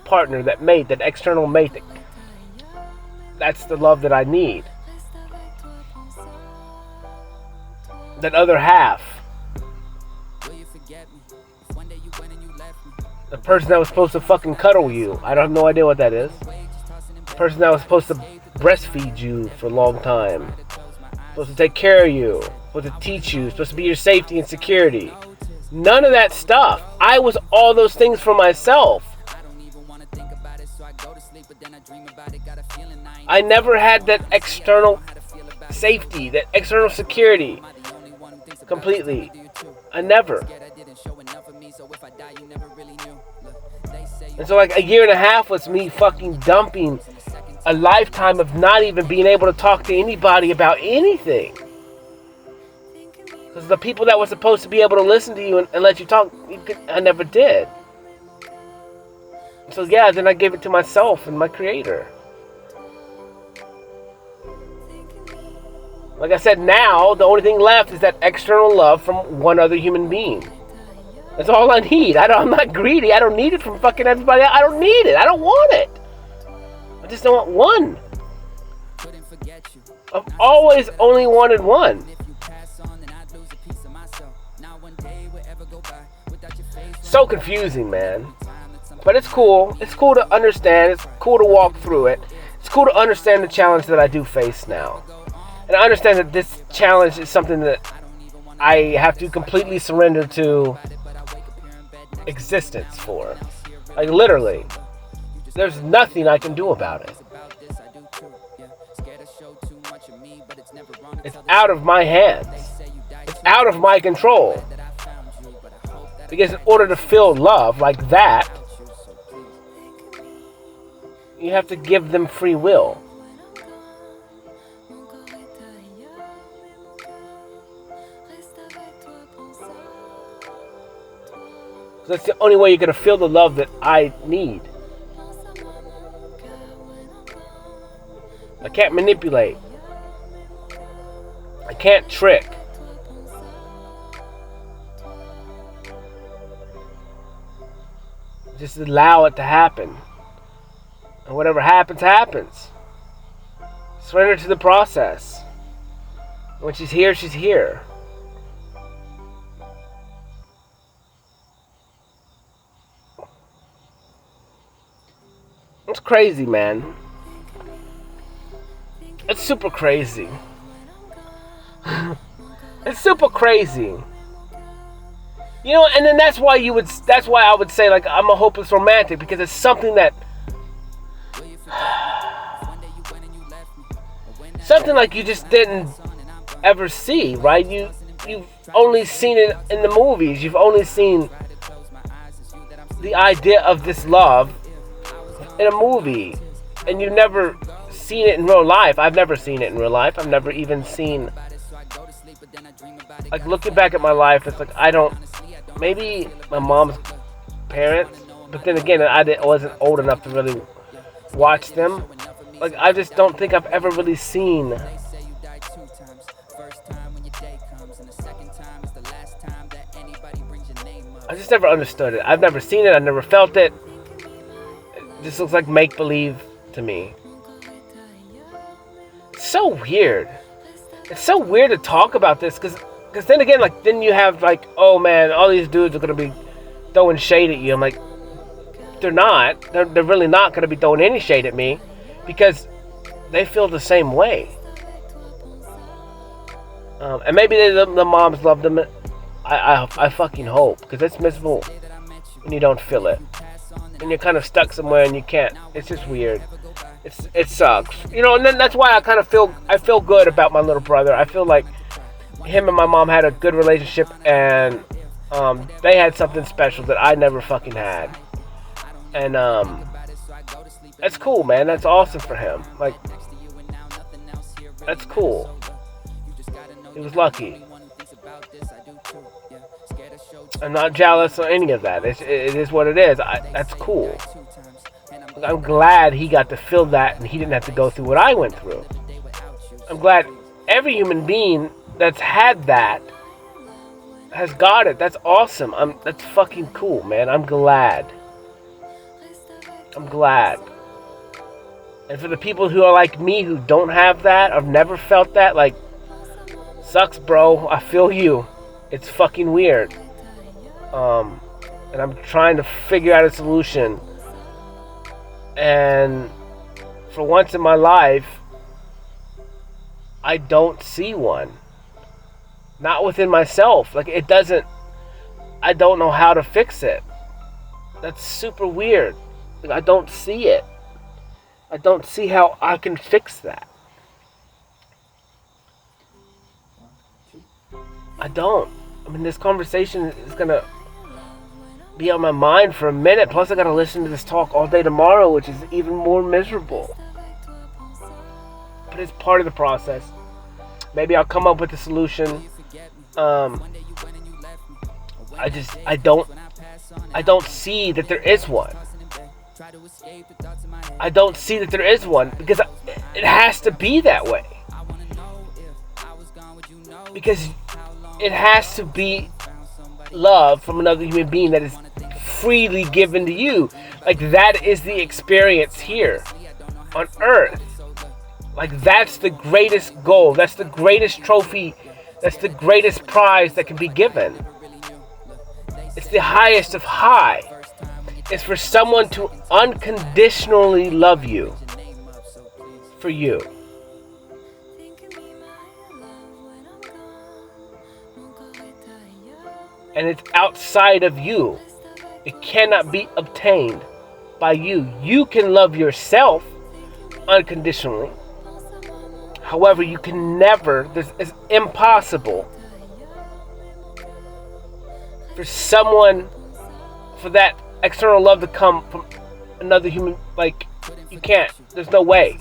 partner, that mate, that external mate. That's the love that I need. That other half. The person that was supposed to fucking cuddle you. I don't have no idea what that is. The person that was supposed to breastfeed you for a long time. Supposed to take care of you. Supposed to teach you. Supposed to be your safety and security. None of that stuff. I was all those things for myself. I never had that external safety, that external security. Completely. I never. And so like a year and a half was me fucking dumping a lifetime of not even being able to talk to anybody about anything. Because the people that were supposed to be able to listen to you and let you talk, I never did. So yeah, then I gave it to myself and my creator. Like I said, now the only thing left is that external love from one other human being. That's all I need. I'm not greedy. I don't need it from fucking everybody. I don't need it. I don't want it. I just don't want one. I've always only wanted one. So confusing, man. But it's cool. It's cool to understand. It's cool to walk through it. It's cool to understand the challenge that I do face now. And I understand that this challenge is something that I have to completely surrender to existence for. Like literally. There's nothing I can do about it. It's out of my hands. It's out of my control. Because in order to feel love like that, you have to give them free will. That's the only way you're going to feel the love that I need. I can't manipulate. I can't trick. Just allow it to happen. And whatever happens, happens. Surrender to the process. When she's here, she's here. It's crazy, man. It's super crazy. It's super crazy. You know, and then that's why I would say like I'm a hopeless romantic, because it's something that something like you just didn't ever see, right? You've only seen it in the movies. You've only seen the idea of this love in a movie, and you've never seen it in real life. I've never seen it in real life. I've never even seen, like, looking back at my life, it's like maybe my mom's parents, but then again, I wasn't old enough to really watch them. Like, I just don't think I've ever really seen I just never understood it. I've never seen it. I've never felt it. It just looks like make-believe to me. It's so weird. It's so weird to talk about this, because then again, like, then you have, like, oh man, all these dudes are going to be throwing shade at you. I'm like, they're not. They're really not going to be throwing any shade at me, because they feel the same way. And maybe the moms love them. I fucking hope, because it's miserable when you don't feel it. And you're kind of stuck somewhere and you can't. It's just weird. It sucks. You know, and then that's why I feel good about my little brother. I feel like him and my mom had a good relationship, and they had something special that I never fucking had. And that's cool, man. That's awesome for him. Like, that's cool. He was lucky. I'm not jealous or any of that. It is what it is. That's cool. I'm glad he got to feel that and he didn't have to go through what I went through. I'm glad every human being that's had that has got it. That's awesome. That's fucking cool, man. I'm glad. I'm glad. And for the people who are like me, who don't have that, I've never felt that, like, sucks, bro. I feel you. It's fucking weird. And I'm trying to figure out a solution. And for once in my life, I don't see one. Not within myself. Like, I don't know how to fix it. That's super weird. Like, I don't see it. I don't see how I can fix that. I don't. I mean, this conversation is gonna be on my mind for a minute. Plus, I gotta listen to this talk all day tomorrow, which is even more miserable. But it's part of the process. Maybe I'll come up with a solution. I don't see that there is one. I don't see that there is one because it has to be that way. Because it has to be love from another human being that is freely given to you. Like, that is the experience here on earth. Like, that's the greatest goal. That's the greatest trophy. That's the greatest prize that can be given. It's the highest of high. It's for someone to unconditionally love you. For you. And it's outside of you. It cannot be obtained by you. You can love yourself unconditionally. However, you can never, it's impossible for someone, for that external love to come from another human. Like, you can't. There's no way.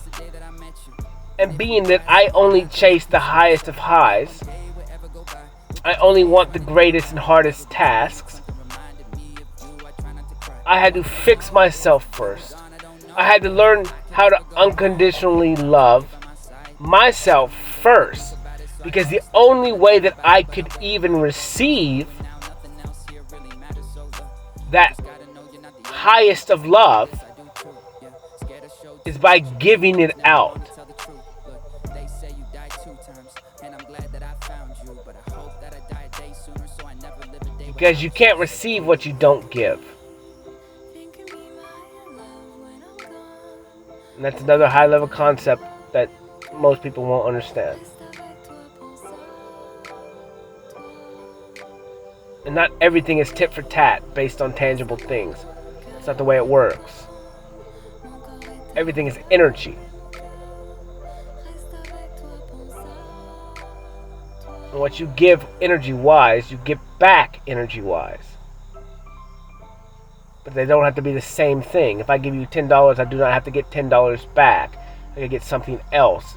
And being that I only chase the highest of highs, I only want the greatest and hardest tasks, I had to fix myself first. I had to learn how to unconditionally love myself first. Because the only way that I could even receive that highest of love is by giving it out. Because you can't receive what you don't give. And that's another high level concept that most people won't understand. And not everything is tit for tat based on tangible things. It's not the way it works. Everything is energy. And what you give energy-wise, you give back energy-wise. But they don't have to be the same thing. If I give you $10, I do not have to get $10 back. I can get something else.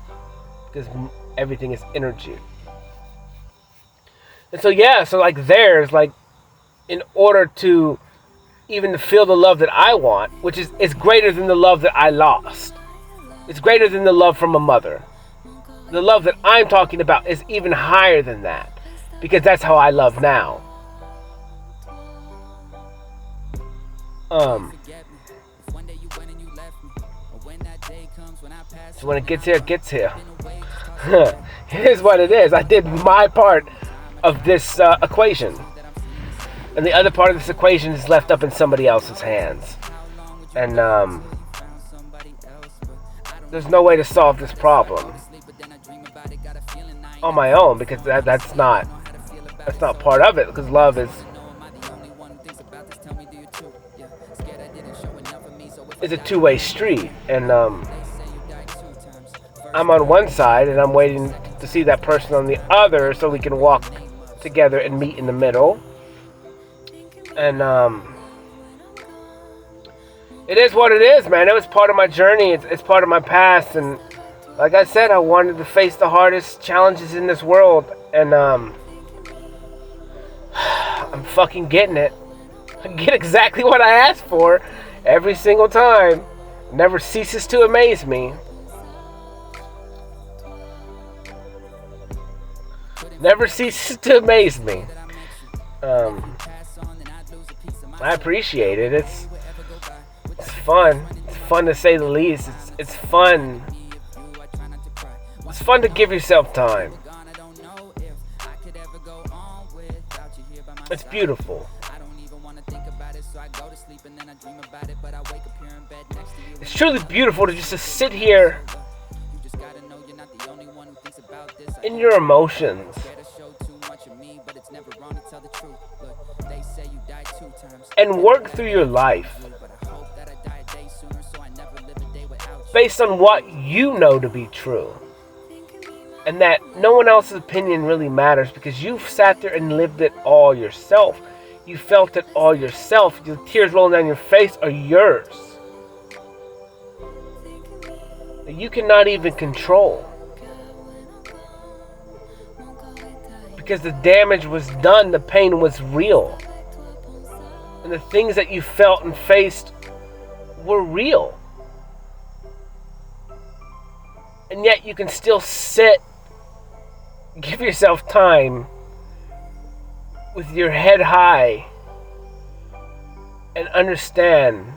Because everything is energy. And so, yeah, so like there's like, in order to even feel the love that I want, which is greater than the love that I lost. It's greater than the love from a mother. The love that I'm talking about is even higher than that. Because that's how I love now. So when it gets here, it gets here. It is what it is. I did my part of this equation. And the other part of this equation is left up in somebody else's hands. And there's no way to solve this problem on my own, because that's not part of it, because love is a two-way street, and I'm on one side and I'm waiting to see that person on the other so we can walk together and meet in the middle. And it is what it is, man. It was part of my journey. It's part of my past, and like I said, I wanted to face the hardest challenges in this world, and I'm fucking getting it. I get exactly what I asked for every single time. It never ceases to amaze me. Never ceases to amaze me. I appreciate it. It's fun. It's fun to say the least. It's fun. It's fun to give yourself time. It's beautiful. It's truly beautiful to just to sit here in your emotions and work through your life based on what you know to be true. And that no one else's opinion really matters because you've sat there and lived it all yourself. You felt it all yourself. The tears rolling down your face are yours. That you cannot even control. Because the damage was done, the pain was real. And the things that you felt and faced were real. And yet you can still sit, give yourself time with your head high and understand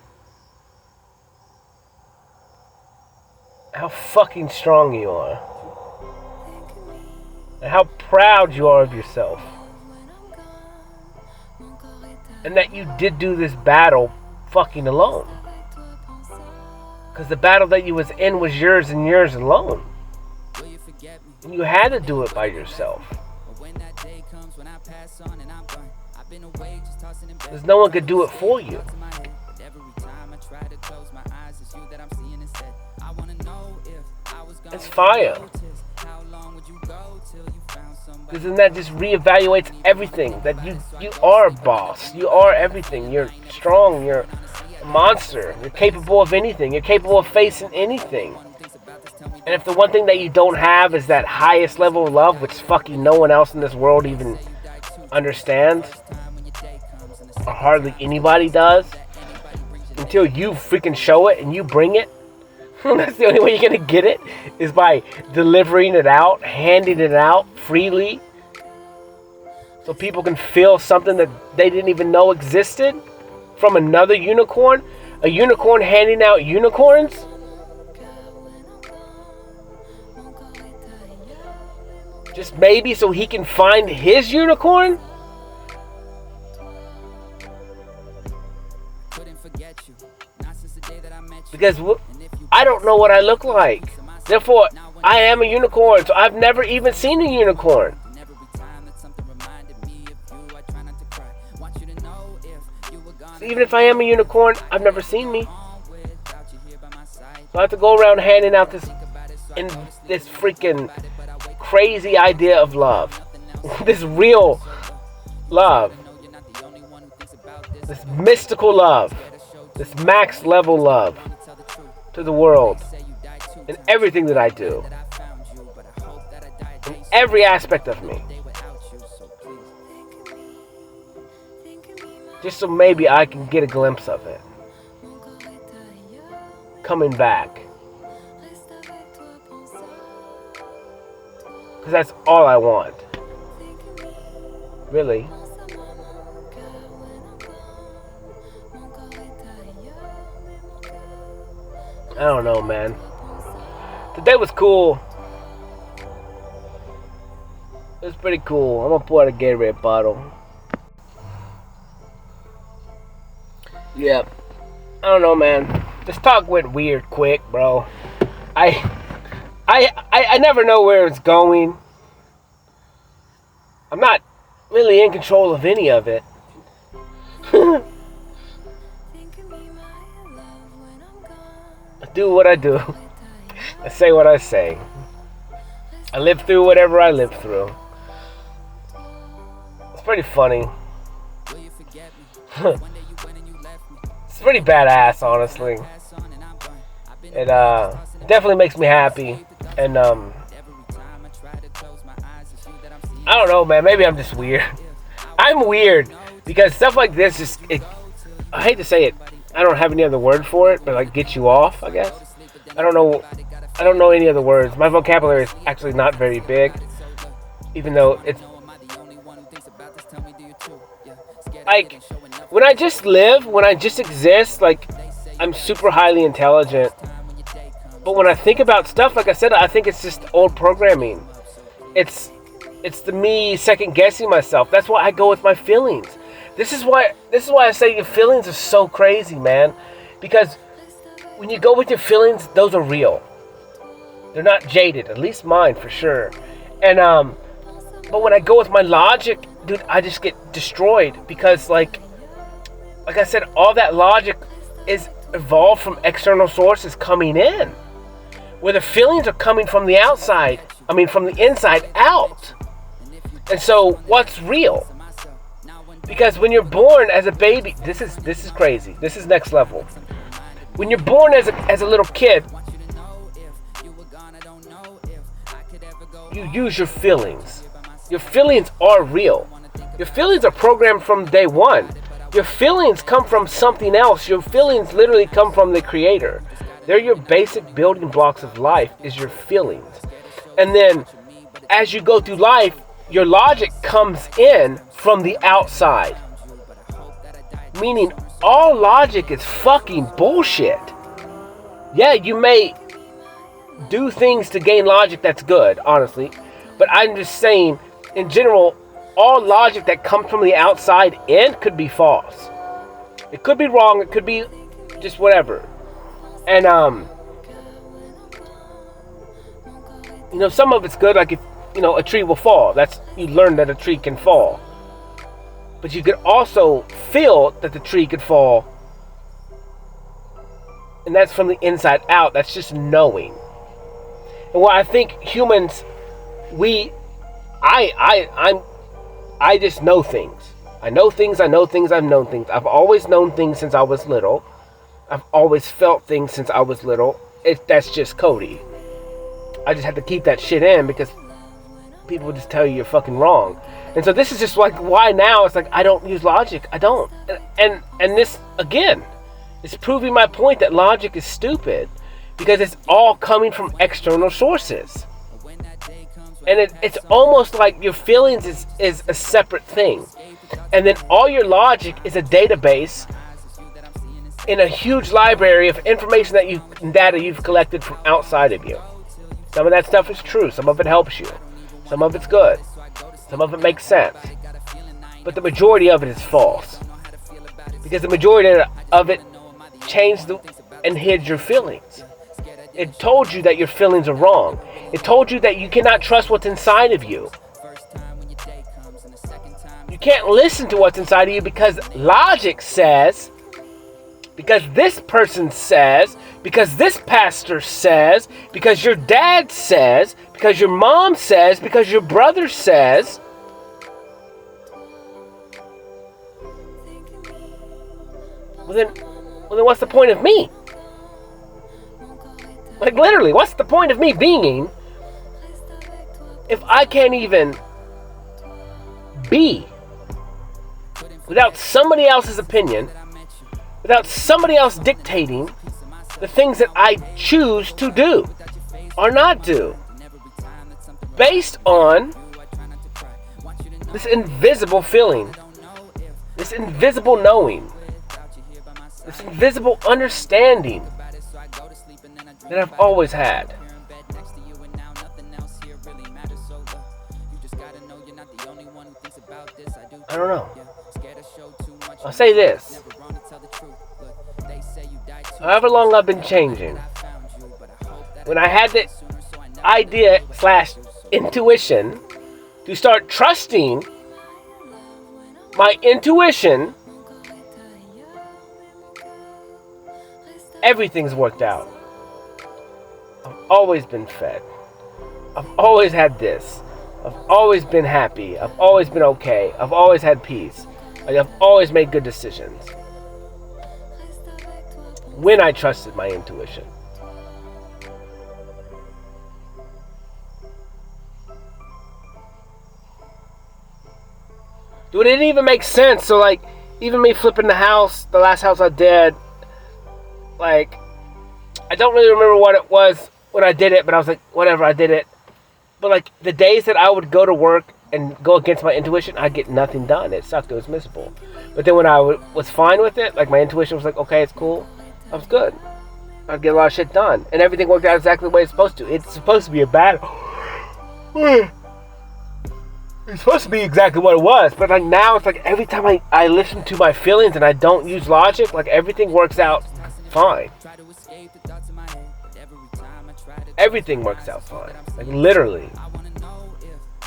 how fucking strong you are and how proud you are of yourself, and that you did do this battle fucking alone, because the battle that you was in was yours and yours alone, and you had to do it by yourself. Because no one could do it for you. It's fire. Because then that just reevaluates everything. That you are a boss. You are everything. You're strong. You're a monster. You're capable of anything. You're capable of facing anything. And if the one thing that you don't have is that highest level of love, which fucking no one else in this world even understands, or hardly anybody does, until you freaking show it and you bring it, that's the only way you're going to get it, is by delivering it out, handing it out freely, so people can feel something that they didn't even know existed from another unicorn. A unicorn handing out unicorns. Just maybe so he can find his unicorn? Because I don't know what I look like. Therefore, I am a unicorn. So I've never even seen a unicorn. So even if I am a unicorn, I've never seen me. So I have to go around handing out this freaking crazy idea of love. This real love. This mystical love. This max level love to the world. In everything that I do. In every aspect of me. Just so maybe I can get a glimpse of it. Coming back. Because that's all I want. Really. I don't know, man. The day was cool. It was pretty cool. I'm gonna pour out a Gatorade bottle. Yeah. I don't know, man. This talk went weird quick, bro. I never know where it's going. I'm not really in control of any of it. I do what I do. I say what I say. I live through whatever I live through. It's pretty funny. It's pretty badass, honestly. It definitely makes me happy. And I don't know, man. Maybe I'm just weird. I'm weird because stuff like this just, I hate to say it. I don't have any other word for it, but like get you off, I guess. I don't know any other words. My vocabulary is actually not very big, even though it's like when I just live, when I just exist, like I'm super highly intelligent. But when I think about stuff, like I said, I think it's just old programming. It's the me second guessing myself. That's why I go with my feelings. This is why I say your feelings are so crazy, man. Because when you go with your feelings, those are real. They're not jaded, at least mine for sure. And but when I go with my logic, dude, I just get destroyed because like I said, all that logic is evolved from external sources coming in. Where the feelings are coming from the outside. I mean, from the inside out. And so, what's real? Because when you're born as a baby, this is crazy. This is next level. When you're born as a little kid, you use your feelings. Your feelings are real. Your feelings are programmed from day one. Your feelings come from something else. Your feelings literally come from the Creator. They're your basic building blocks of life, is your feelings. And then as you go through life, your logic comes in from the outside. Meaning all logic is fucking bullshit. Yeah, you may do things to gain logic that's good, honestly. But I'm just saying, in general, all logic that comes from the outside in could be false. It could be wrong, it could be just whatever. And, some of it's good, like if, a tree will fall. You learn that a tree can fall. But you could also feel that the tree could fall. And that's from the inside out. That's just knowing. And what I think humans, I just know things. I know things, I've known things. I've always known things since I was little. I've always felt things since I was little. That's just Cody. I just have to keep that shit in because people just tell you you're fucking wrong. And so this is just like why now it's like I don't use logic. I don't. And this again is proving my point that logic is stupid because it's all coming from external sources. And it's almost like your feelings is a separate thing. And then all your logic is a database in a huge library of information data you've collected from outside of you. Some of that stuff is true. Some of it helps you. Some of it's good. Some of it makes sense. But the majority of it is false. Because the majority of it changed and hid your feelings. It told you that your feelings are wrong. It told you that you cannot trust what's inside of you. You can't listen to what's inside of you because logic says, because this person says, because this pastor says, because your dad says, because your mom says, because your brother says. Well then what's the point of me? Like literally, what's the point of me being if I can't even be without somebody else's opinion, without somebody else dictating the things that I choose to do or not do, based on this invisible feeling, this invisible knowing, this invisible understanding that I've always had. I don't know. I'll say this. However long I've been changing, when I had the idea / intuition to start trusting my intuition, everything's worked out. I've always been fed. I've always had this. I've always been happy. I've always been okay. I've always had peace. I've always made good decisions. When I trusted my intuition. Dude, it didn't even make sense. So like, even me flipping the house, the last house I did, like, I don't really remember what it was when I did it, but I was like, whatever, I did it. But like, the days that I would go to work and go against my intuition, I'd get nothing done. It sucked. It was miserable. But then when I was fine with it, like my intuition was like, okay, it's cool. I was good. I'd get a lot of shit done. And everything worked out exactly the way it's supposed to. It's supposed to be a battle. It's supposed to be exactly what it was. But like now, it's like every time I listen to my feelings and I don't use logic, like everything works out fine. Everything works out fine. Like literally.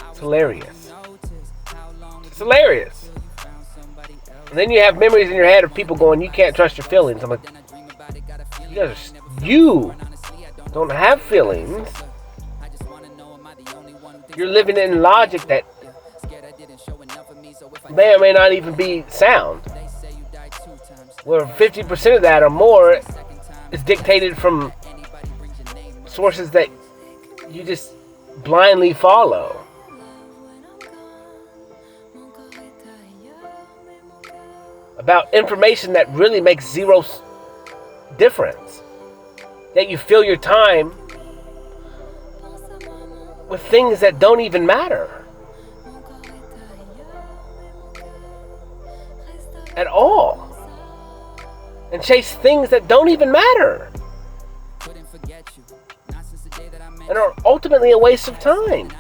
It's hilarious. It's hilarious. And then you have memories in your head of people going, you can't trust your feelings. I'm like, you don't have feelings. You're living in logic that may or may not even be sound. Where 50% of that or more is dictated from sources that you just blindly follow. About information that really makes zero difference. That you fill your time with things that don't even matter. At all. And chase things that don't even matter. And are ultimately a waste of time.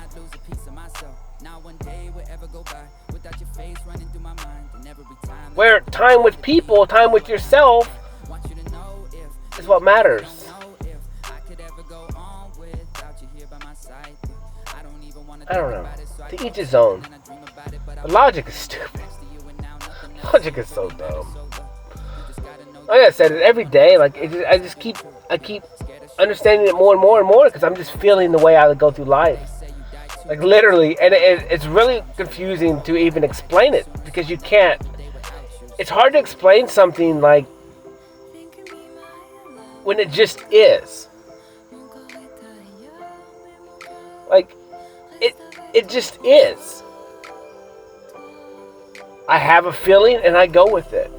Where time with people, time with yourself is what matters. I don't know. To each his own. But logic is stupid. Logic is so dumb. Like I said, every day, I keep understanding it more and more and more because I'm just feeling the way I go through life. Like literally, and it's really confusing to even explain it because you can't. It's hard to explain something like when it just is. Like it just is. I have a feeling and I go with it.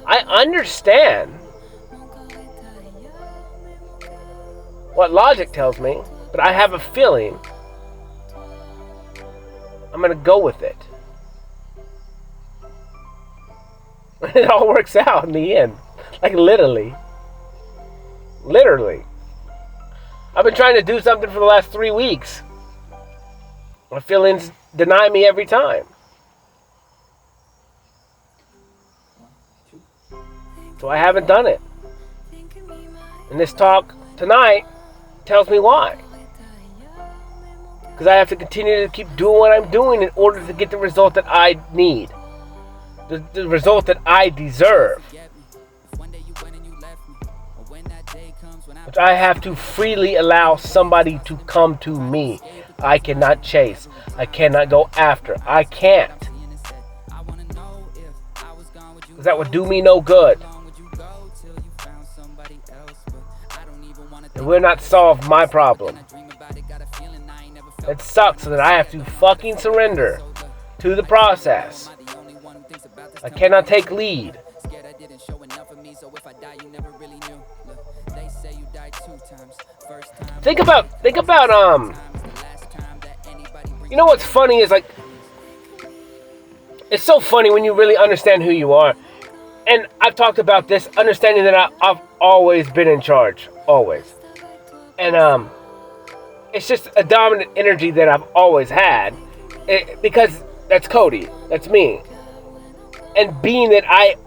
I understand what logic tells me, but I have a feeling I'm going to go with it. It all works out in the end. Like literally. Literally. I've been trying to do something for the last 3 weeks. My feelings deny me every time. So I haven't done it. And this talk tonight tells me why. Because I have to continue to keep doing what I'm doing in order to get the result that I need. The result that I deserve. Which I have to freely allow somebody to come to me. I cannot chase. I cannot go after. I can't. Because that would do me no good. It will not solve my problem. It sucks that I have to fucking surrender to the process. I cannot take lead. Think about you know what's funny is like it's so funny when you really understand who you are. And I've talked about this, understanding that I've always been in charge. Always. And it's just a dominant energy that I've always had. Because that's Cody. That's me. And being that I've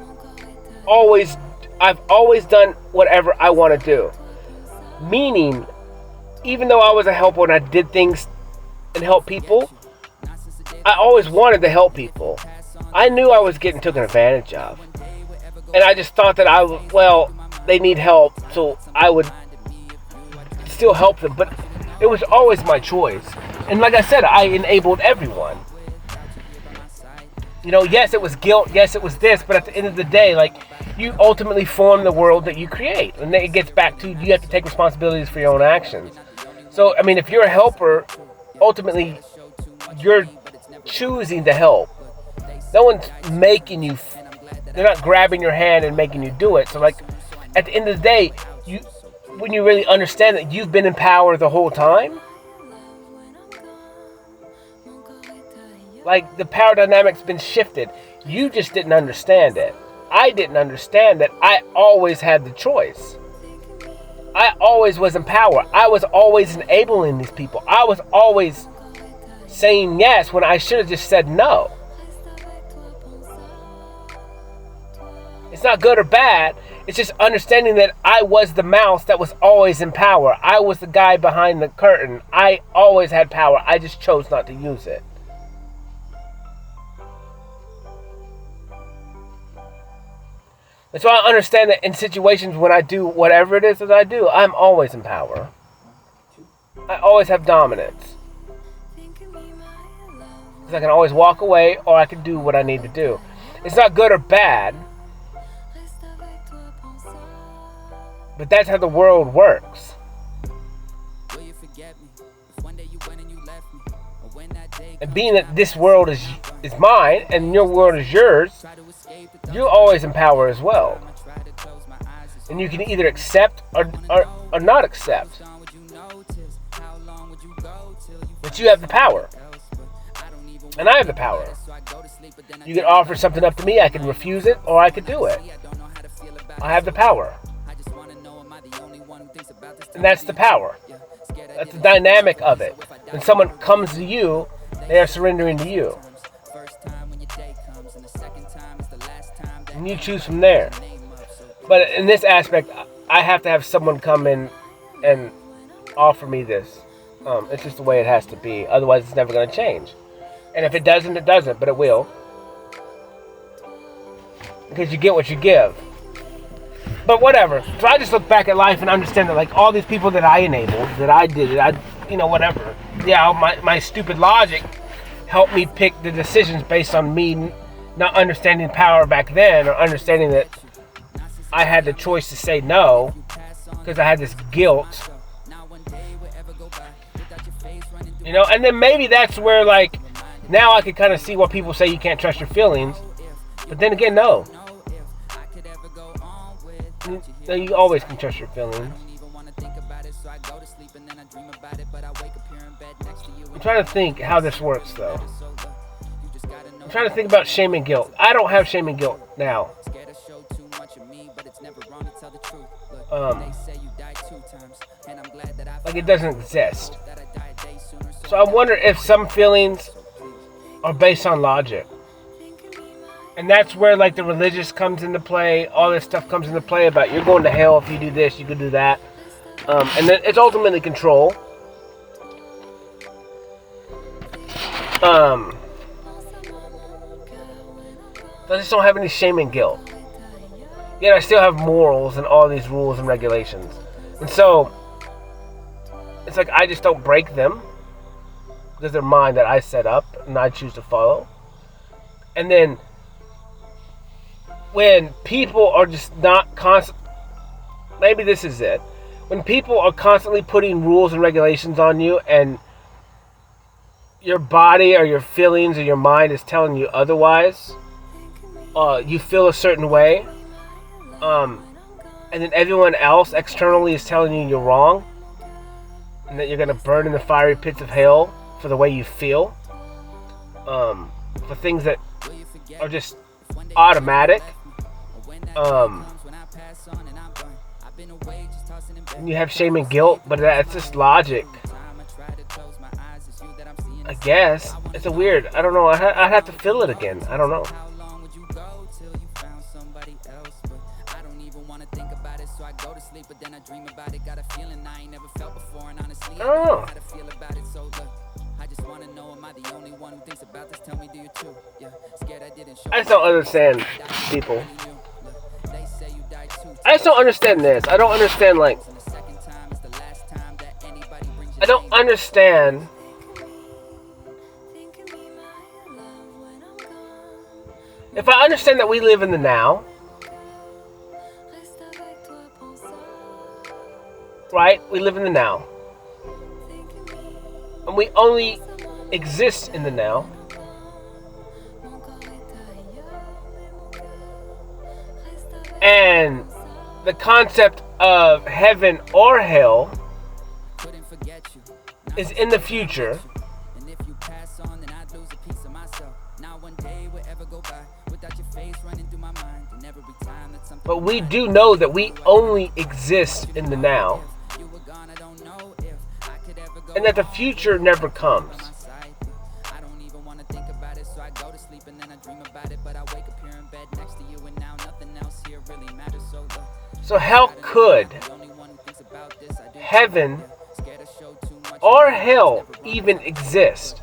always done whatever I want to do. Meaning, even though I was a helper and I did things and helped people, I always wanted to help people. I knew I was getting taken advantage of. And I just thought that they need help, so I would still help them. But it was always my choice. And like I said, I enabled everyone. You know, yes, it was guilt. Yes, it was this. But at the end of the day, like, you ultimately form the world that you create. And then it gets back to you have to take responsibilities for your own actions. So, I mean, if you're a helper, ultimately, you're choosing to help. No one's making you. They're not grabbing your hand and making you do it. So, like, at the end of the day, when you really understand that you've been in power the whole time, like, the power dynamic's been shifted. You just didn't understand it. I didn't understand that I always had the choice. I always was in power. I was always enabling these people. I was always saying yes when I should have just said no. It's not good or bad. It's just understanding that I was the mouse that was always in power. I was the guy behind the curtain. I always had power. I just chose not to use it. And so I understand that in situations when I do whatever it is that I do, I'm always in power. I always have dominance. Because I can always walk away or I can do what I need to do. It's not good or bad. But that's how the world works. And being that this world is mine and your world is yours, you're always in power as well. And you can either accept or not accept. But you have the power. And I have the power. You can offer something up to me, I can refuse it, or I could do it. I have the power. And that's the power. That's the dynamic of it. When someone comes to you, they are surrendering to you. And you choose from there. But in this aspect, I have to have someone come in and offer me this. It's just the way it has to be. Otherwise, it's never going to change. And if it doesn't, it doesn't. But it will. Because you get what you give. But whatever. So I just look back at life and understand that, like, all these people that I enabled, that I did it, whatever. Yeah, my stupid logic helped me pick the decisions based on me not understanding power back then, or understanding that I had the choice to say no because I had this guilt. And then maybe that's where, like, now I could kind of see what people say you can't trust your feelings. But then again, no. You always can trust your feelings. I'm trying to think how this works, though. I'm trying to think about shame and guilt. I don't have shame and guilt now. Like, it doesn't exist. So I wonder if some feelings are based on logic. And that's where, like, the religious comes into play. All this stuff comes into play about you're going to hell if you do this, you could do that. And then it's ultimately control. I just don't have any shame and guilt. Yet I still have morals and all these rules and regulations. And so, it's like I just don't break them. Because they're mine that I set up and I choose to follow. And then, when people are just not maybe this is it. When people are constantly putting rules and regulations on you, and your body or your feelings or your mind is telling you otherwise, you feel a certain way, and then everyone else externally is telling you you're wrong, and that you're going to burn in the fiery pits of hell for the way you feel, for things that are just automatic. And you have shame and guilt, but that's just logic. I guess. It's a weird, I don't know, I'd have to feel it again. I don't know. I don't know. I just don't understand people. I just don't understand this. I don't understand, like, I don't understand if I understand that we live in the now, right? We live in the now. And we only exist in the now. And the concept of heaven or hell is in the future. But we do know that we only exist in the now. And that the future never comes. So how could heaven or hell even exist?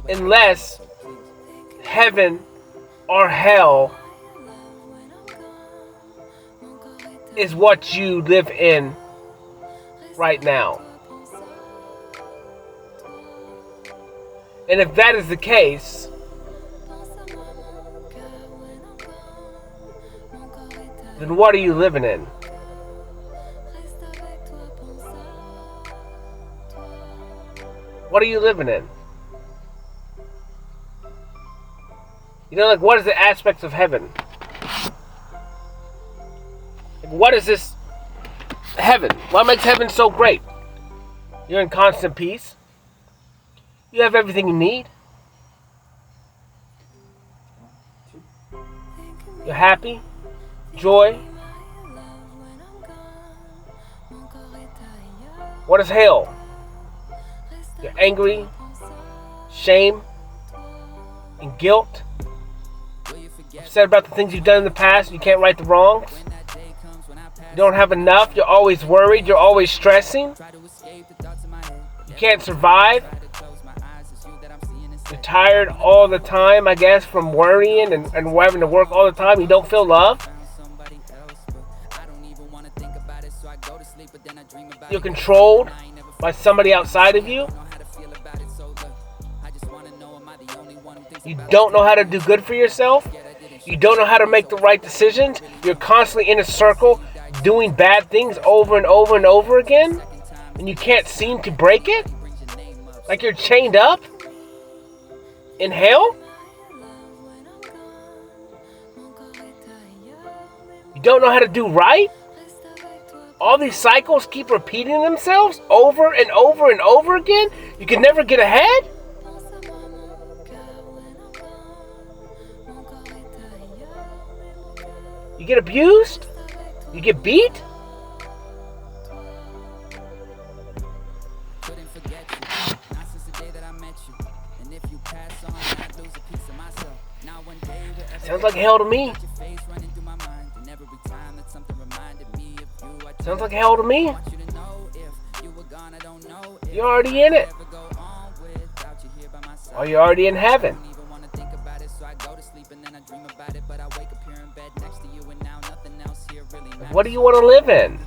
Unless heaven or hell is what you live in right now. And if that is the case, then what are you living in? What are you living in? You know, like, what is the aspects of heaven? Like, what is this heaven? What makes heaven so great? You're in constant peace. You have everything you need. You're happy. Joy. What is hell? You're angry, shame, and guilt. Upset about the things you've done in the past. You can't right the wrongs. You don't have enough. You're always worried. You're always stressing. You can't survive. You're tired all the time, I guess, from worrying and having to work all the time. You don't feel love. You're controlled by somebody outside of you. You don't know how to do good for yourself. You don't know how to make the right decisions. You're constantly in a circle doing bad things over and over and over again. And you can't seem to break it. Like you're chained up in hell. You don't know how to do right. All these cycles keep repeating themselves over and over and over again. You can never get ahead. You get abused? You get beat? Sounds like hell to me. Sounds like hell to me. You're already in it. Or you're already in heaven. What do you want to live in?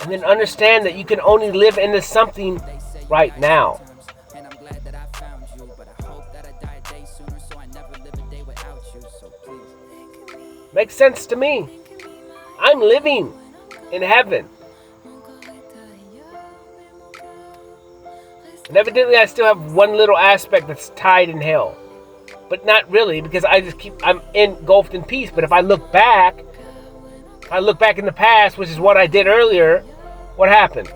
And then understand that you can only live into something right now. Makes sense to me. I'm living in heaven. And evidently I still have one little aspect that's tied in hell. But not really, because I'm engulfed in peace. But if I look back in the past, which is what I did earlier, what happened?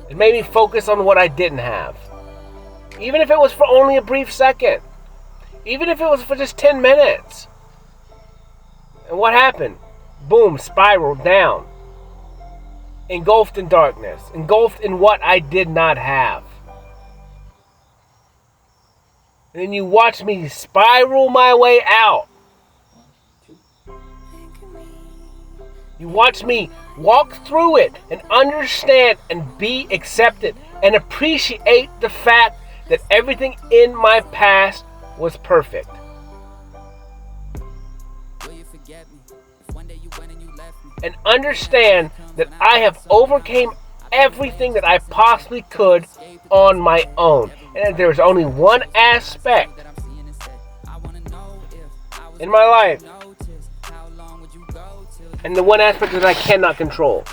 It made me focus on what I didn't have. Even if it was for only a brief second. Even if it was for just 10 minutes. And what happened? Boom, spiraled down. Engulfed in darkness. Engulfed in what I did not have. And then you watch me spiral my way out. You watch me walk through it and understand and be accepted and appreciate the fact that everything in my past was perfect. And understand that I have overcame everything that I possibly could on my own. And there's only one aspect in my life, and the one aspect that I cannot control.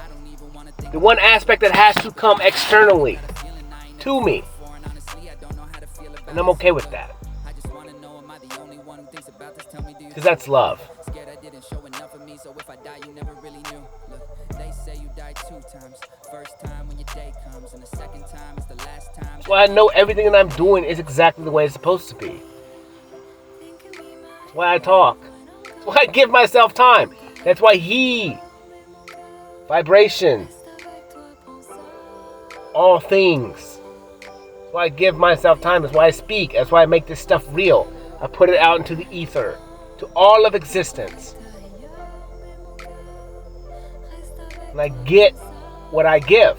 The one aspect that has to come externally to me. And I'm okay with that. Because that's love. That's why I know everything that I'm doing is exactly the way it's supposed to be. That's why I talk. That's why I give myself time. That's why vibration, all things. That's why I give myself time. That's why I speak. That's why I make this stuff real. I put it out into the ether, to all of existence. And I get what I give.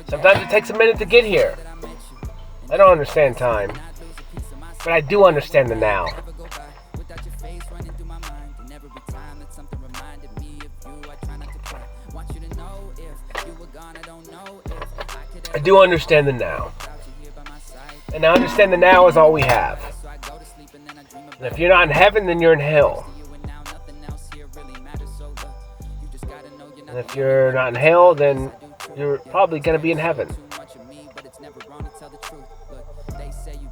Sometimes it takes a minute to get here. I don't understand time. But I do understand the now. I do understand the now. And I understand the now is all we have. And if you're not in heaven, then you're in hell. And if you're not in hell, then you're probably going to be in heaven.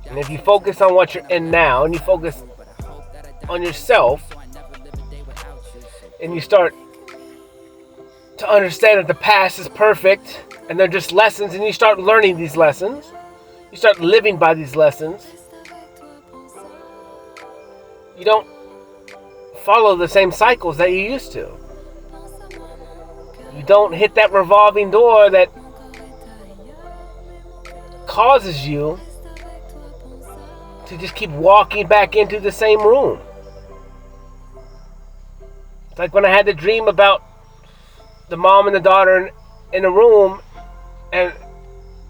And if you focus on what you're in now, and you focus on yourself, and you start to understand that the past is perfect, and they're just lessons, and you start learning these lessons, you start living by these lessons, you don't follow the same cycles that you used to. You don't hit that revolving door that causes you to just keep walking back into the same room. It's like when I had the dream about the mom and the daughter in a room, and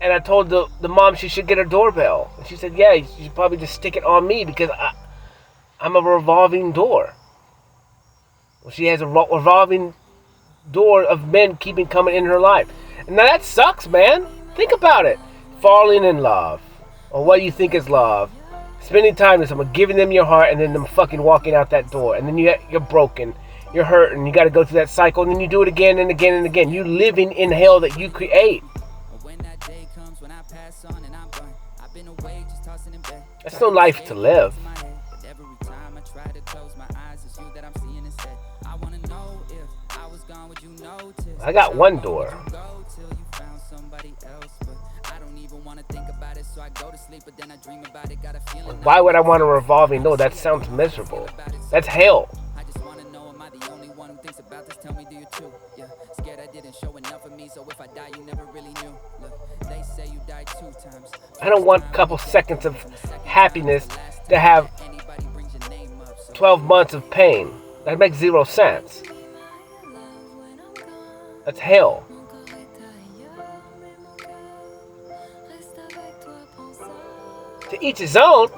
I told the mom she should get her doorbell. And she said, yeah, you should probably just stick it on me because I'm a revolving door. Well, she has a revolving door of men keeping coming in her life. And now that sucks, man. Think about it. Falling in love, or what you think is love. Spending time with someone, giving them your heart, and then them fucking walking out that door. And then you're broken. You're hurt, and you got to go through that cycle, and then you do it again and again and again. You living in hell that you create. That's no life to live. I got one door. Why would I want a revolving door? That sounds miserable. That's hell. I don't want a couple seconds of happiness to have 12 months of pain. That makes 0 sense. That's hell. To each his own.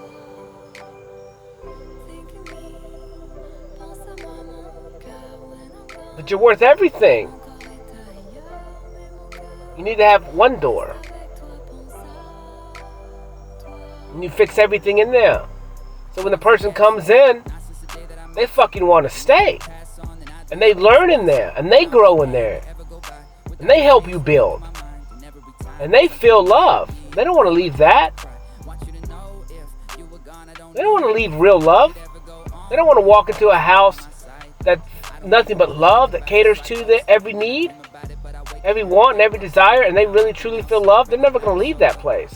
But you're worth everything. You need to have one door. And you fix everything in there. So when the person comes in, they fucking want to stay. And they learn in there. And they grow in there. And they help you build. And they feel love. They don't want to leave that. They don't want to leave real love. They don't want to walk into a house that's nothing but love, that caters to their every need, every want, and every desire, and they really truly feel love. They're never going to leave that place.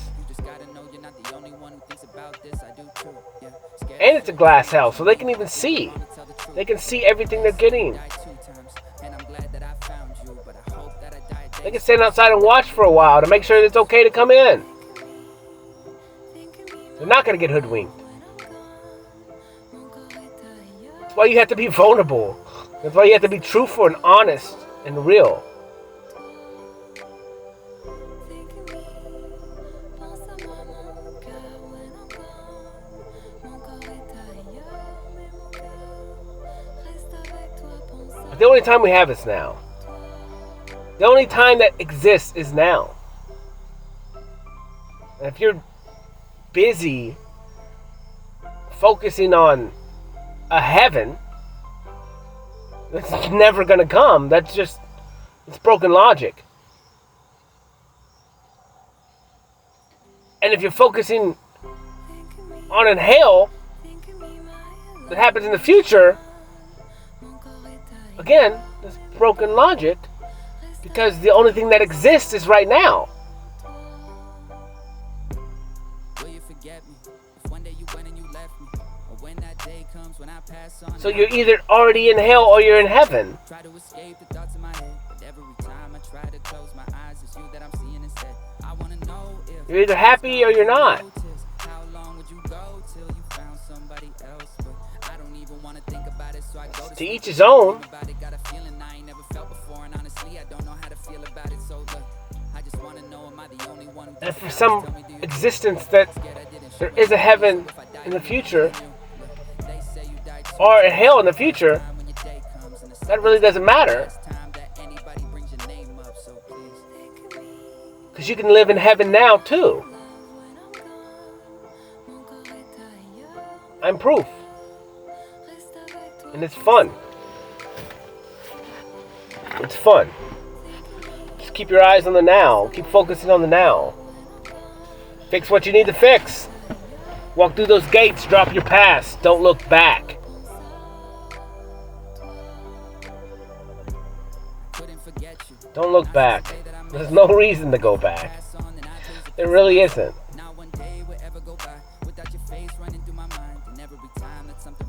And it's a glass house, so they can even see. They can see everything they're getting. They can stand outside and watch for a while to make sure that it's okay to come in. They're not going to get hoodwinked. That's why you have to be vulnerable. That's why you have to be truthful and honest and real. But the only time we have is now. The only time that exists is now. And if you're busy focusing on a heaven that's never going to come, it's broken logic. And if you're focusing on a hell that happens in the future, again, it's broken logic. Because the only thing that exists is right now. So you're either already in hell or you're in heaven. You're either happy or you're not. To each his own. And for some existence that there is a heaven in the future, or hell in the future, that really doesn't matter. Because you can live in heaven now too. I'm proof. And it's fun. It's fun. Just keep your eyes on the now. Keep focusing on the now. Fix what you need to fix. Walk through those gates. Drop your past. Don't look back. Don't look back. There's no reason to go back. There really isn't.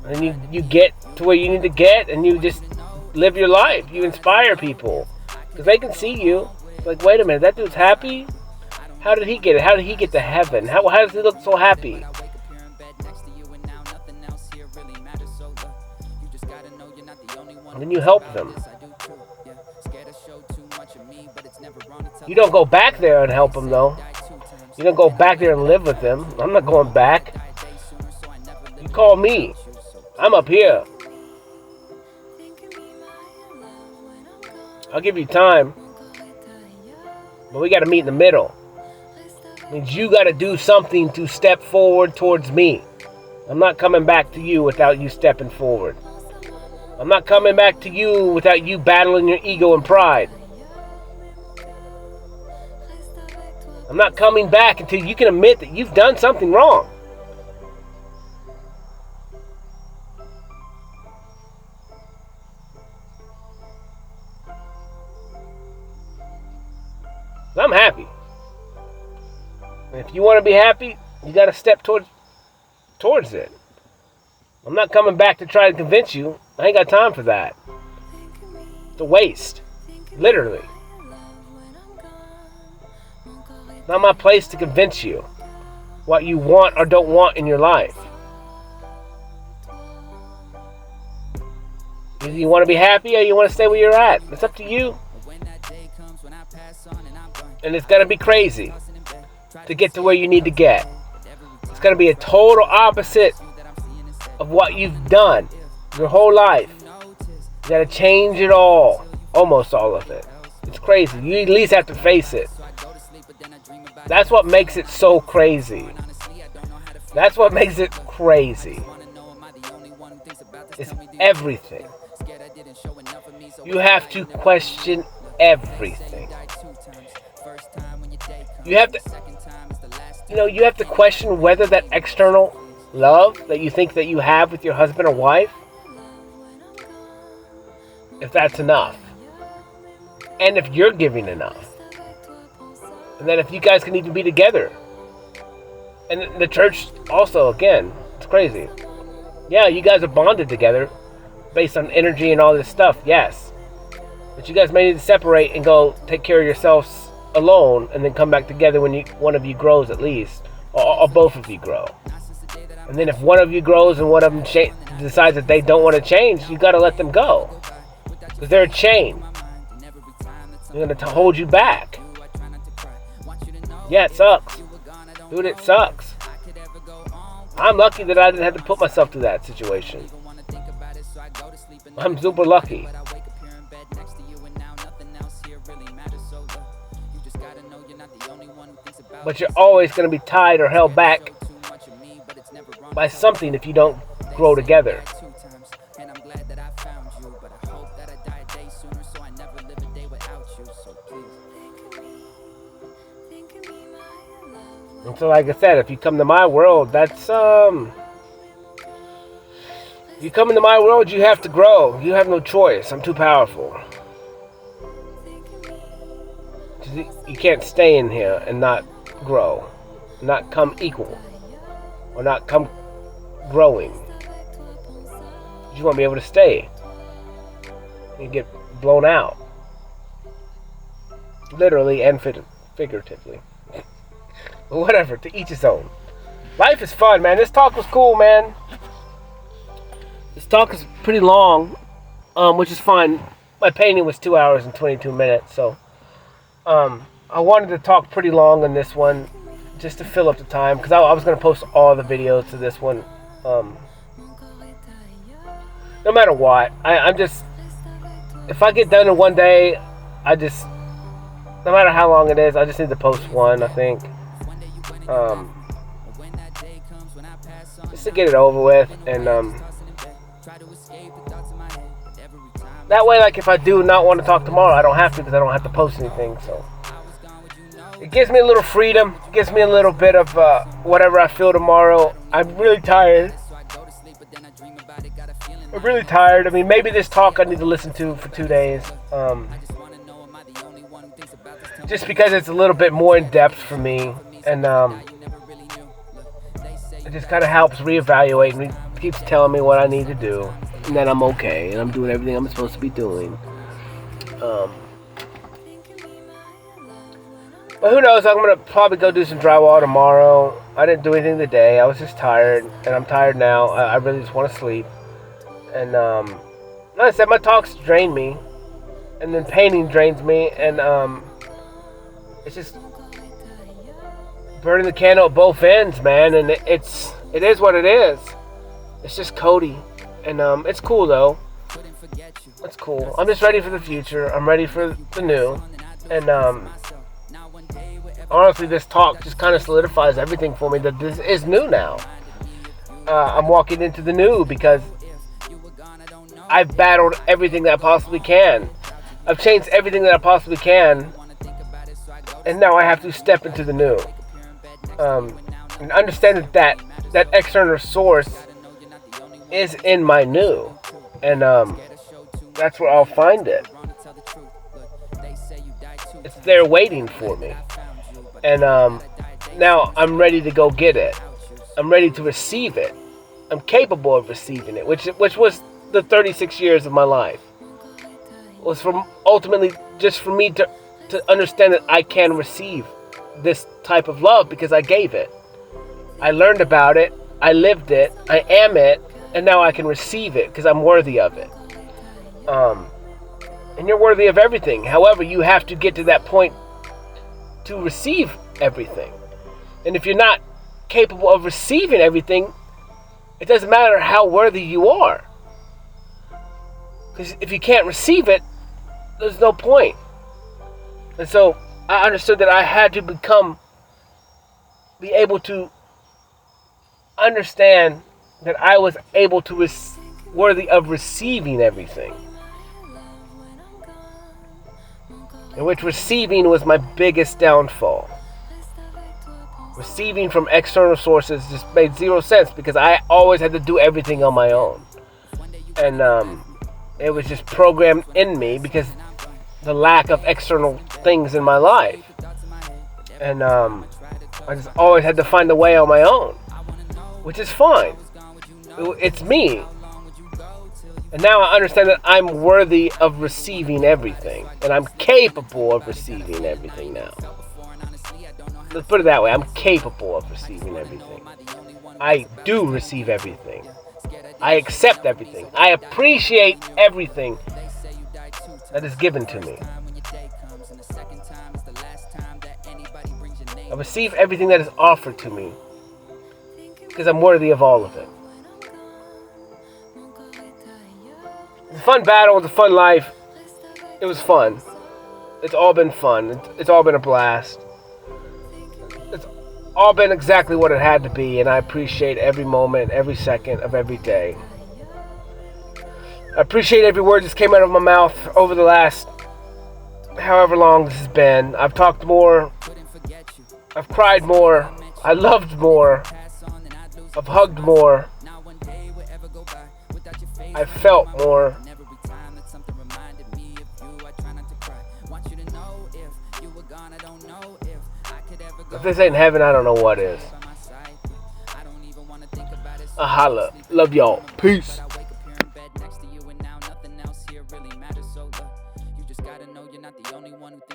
And you get to where you need to get, and you just live your life. You inspire people. Because they can see you. It's like, wait a minute, that dude's happy? How did he get it? How did he get to heaven? How does he look so happy? And then you help them. You don't go back there and help them, though. You don't go back there and live with them. I'm not going back. You call me. I'm up here. I'll give you time. But we got to meet in the middle. It means you got to do something to step forward towards me. I'm not coming back to you without you stepping forward. I'm not coming back to you without you battling your ego and pride. I'm not coming back until you can admit that you've done something wrong. I'm happy. And if you want to be happy, you got to step towards it. I'm not coming back to try to convince you. I ain't got time for that. It's a waste. Literally. It's not my place to convince you what you want or don't want in your life. Either you want to be happy or you want to stay where you're at. It's up to you. And it's going to be crazy to get to where you need to get. It's going to be a total opposite of what you've done your whole life. You got to change it all. Almost all of it. It's crazy. You at least have to face it. That's what makes it so crazy. That's what makes it crazy. It's everything. You have to question everything. You have to question whether that external love that you think that you have with your husband or wife, if that's enough. And if you're giving enough. And then if you guys can even be together. And the church also, again, it's crazy. Yeah, you guys are bonded together based on energy and all this stuff, yes. But you guys may need to separate and go take care of yourselves alone and then come back together when one of you grows at least. Or both of you grow. And then if one of you grows and one of them decides that they don't want to change, you got to let them go. Because they're a chain. They're going to hold you back. Yeah, it sucks. Dude, it sucks. I'm lucky that I didn't have to put myself through that situation. I'm super lucky. But you're always going to be tied or held back by something if you don't grow together. And so like I said, if you come to my world, that's you come into my world, you have to grow. You have no choice. I'm too powerful. You can't stay in here and not grow, not come equal, or not come growing. You want to be able to stay. You get blown out, literally and figuratively. But whatever, to each his own. Life is fun, man. This talk was cool, man. This talk is pretty long, which is fine. My painting was 2 hours and 22 minutes, so I wanted to talk pretty long on this one, just to fill up the time, because I was going to post all the videos to this one. No matter what, I'm just, if I get done in one day, no matter how long it is, I just need to post one, I think. Just to get it over with, and that way, like, if I do not want to talk tomorrow, I don't have to, because I don't have to post anything. So it gives me a little freedom. It gives me a little bit of whatever I feel tomorrow. I'm really tired. I mean, maybe this talk I need to listen to for 2 days. Just because it's a little bit more in depth for me, and it just kind of helps reevaluate and keeps telling me what I need to do, and that I'm okay, and I'm doing everything I'm supposed to be doing. But who knows? I'm gonna probably go do some drywall tomorrow. I didn't do anything today. I was just tired, and I'm tired now. I really just want to sleep. And like I said, my talks drain me, and then painting drains me, and it's just burning the candle at both ends, man. And it is what it is. It's just Cody, and it's cool though. It's cool. I'm just ready for the future. I'm ready for the new, and honestly, this talk just kind of solidifies everything for me that this is new now. I'm walking into the new because I've battled everything that I possibly can. I've changed everything that I possibly can, and now I have to step into the new. And understand that external source is in my new, and that's where I'll find it. It's there waiting for me, and now I'm ready to go get it. I'm ready to receive it. I'm capable of receiving it, which was the 36 years of my life. Was from ultimately just for me to understand that I can receive this type of love because I gave it. I learned about it, I lived it, I am it, and now I can receive it because I'm worthy of it. And you're worthy of everything. However, you have to get to that point to receive everything. And if you're not capable of receiving everything, it doesn't matter how worthy you are. Because if you can't receive it, there's no point. And so I understood that I had to be able to understand that I was able to worthy of receiving everything. In which receiving was my biggest downfall. Receiving from external sources just made zero sense because I always had to do everything on my own. And it was just programmed in me because the lack of external things in my life. And I just always had to find a way on my own, which is fine. It's me. And now I understand that I'm worthy of receiving everything. And I'm capable of receiving everything now. Let's put it that way. I'm capable of receiving everything. I do receive everything. I accept everything. I appreciate everything that is given to me. I receive everything that is offered to me because I'm worthy of all of it. It's a fun battle. It's a fun life. It was fun. It's all been fun. It's all been a blast. It's all been exactly what it had to be, and I appreciate every moment, every second of every day. I appreciate every word that came out of my mouth over the last however long this has been. I've talked more. I've cried more. I loved more. I've hugged more. I felt more. If this ain't heaven, I don't know what is. Holla. Love y'all. Peace.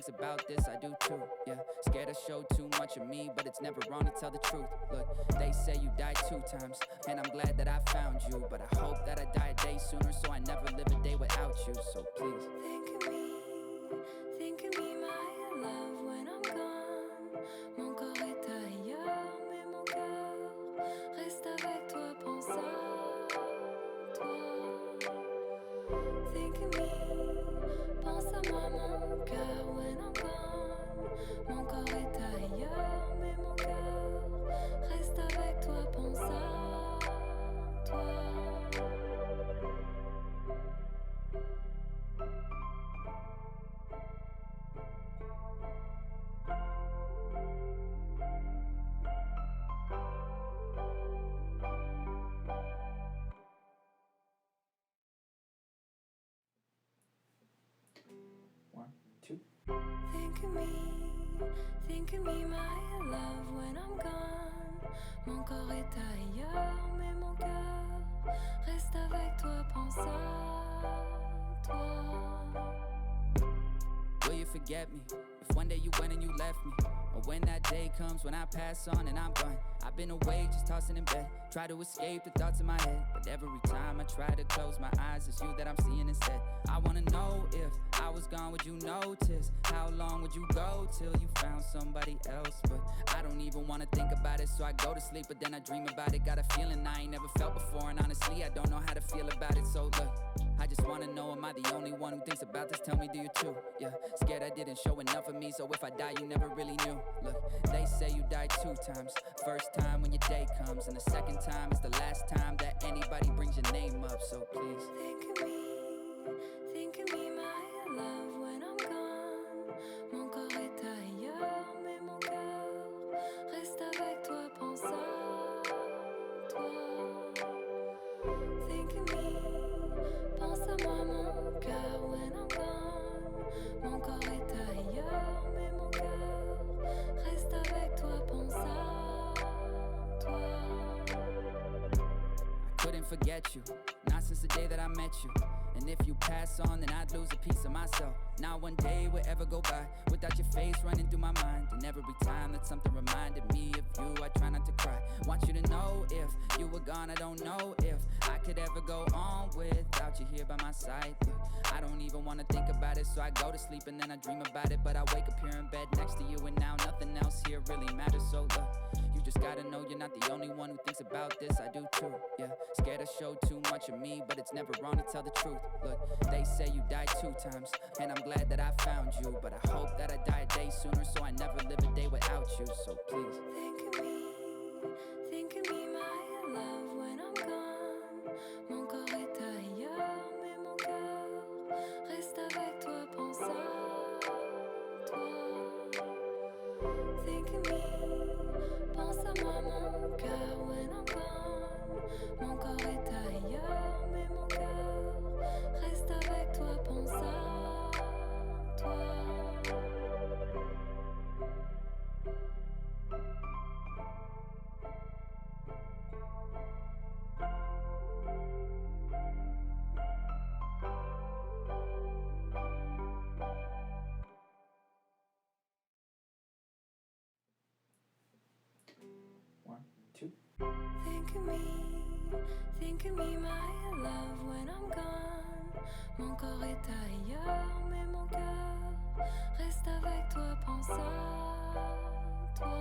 About this, I do too, yeah. Scared to show too much of me, but it's never wrong to tell the truth. Look, they say you died 2 times, and I'm glad that I found you. But I hope that I die a day sooner, so I never live a day without you. So please, think of me, my love, when I'm gone. Mon corps est ailleurs. Mon corps est ailleurs, mais mon cœur reste avec toi, pense à toi. Think of me, my love, when I'm gone. Mon corps est ailleurs, mais mon cœur reste avec toi, pense à toi. Will you forget me? If one day you went and you left me, or when that day comes when I pass on and I'm gone. I've been awake just tossing in bed, try to escape the thoughts in my head, but every time I try to close my eyes, it's you that I'm seeing instead. I wanna know if I was gone, would you notice? How long would you go till you found somebody else? But I don't even wanna think about it, so I go to sleep, but then I dream about it. Got a feeling I ain't never felt before, and honestly I don't know how to feel about it. So look, I just wanna know, am I the only one who thinks about this? Tell me, do you too? Yeah, scared I didn't show enough of me, so if I die you never really knew. Look, they say you die 2 times. First time when your day comes, and the second time is the last time that anybody brings your name up. So please think of me, my love, when I'm gone. Mon corps est ailleurs, mais mon cœur reste avec toi, pense à toi. Think of me, pense à moi, mon cœur, when I'm gone. Mon corps est ailleurs, mais mon cœur reste avec toi, pense à toi. I couldn't forget you, not since the day that I met you. And if you pass on, then I'd lose a piece of myself. Not one day would ever go by without your face running through my mind. And every time that something reminded me of you, I try not to cry. Want you to know, if you were gone, I don't know if I could ever go on without you here by my side. But I don't even wanna think about it, so I go to sleep and then I dream about it. But I wake up here in bed next to you, and now nothing else here really matters. So look, you just gotta know you're not the only one who thinks about this. I do too, yeah. Scared I show too much of me, but it's never wrong to tell the truth. Look, they say you died 2 times, and I'm glad that I found you, but I hope that I die a day sooner, so I never live a day without you. So please think of me, my love, when I'm gone. Mon corps est ailleurs, mais mon cœur reste avec toi, pense à toi. Think of me, pense à moi, mon cœur, when I'm gone. Mon corps est ailleurs, mais mon cœur reste avec toi, pense à toi. Think of me, my love, when I'm gone. Mon corps est ailleurs, mais mon cœur reste avec toi, pense à toi.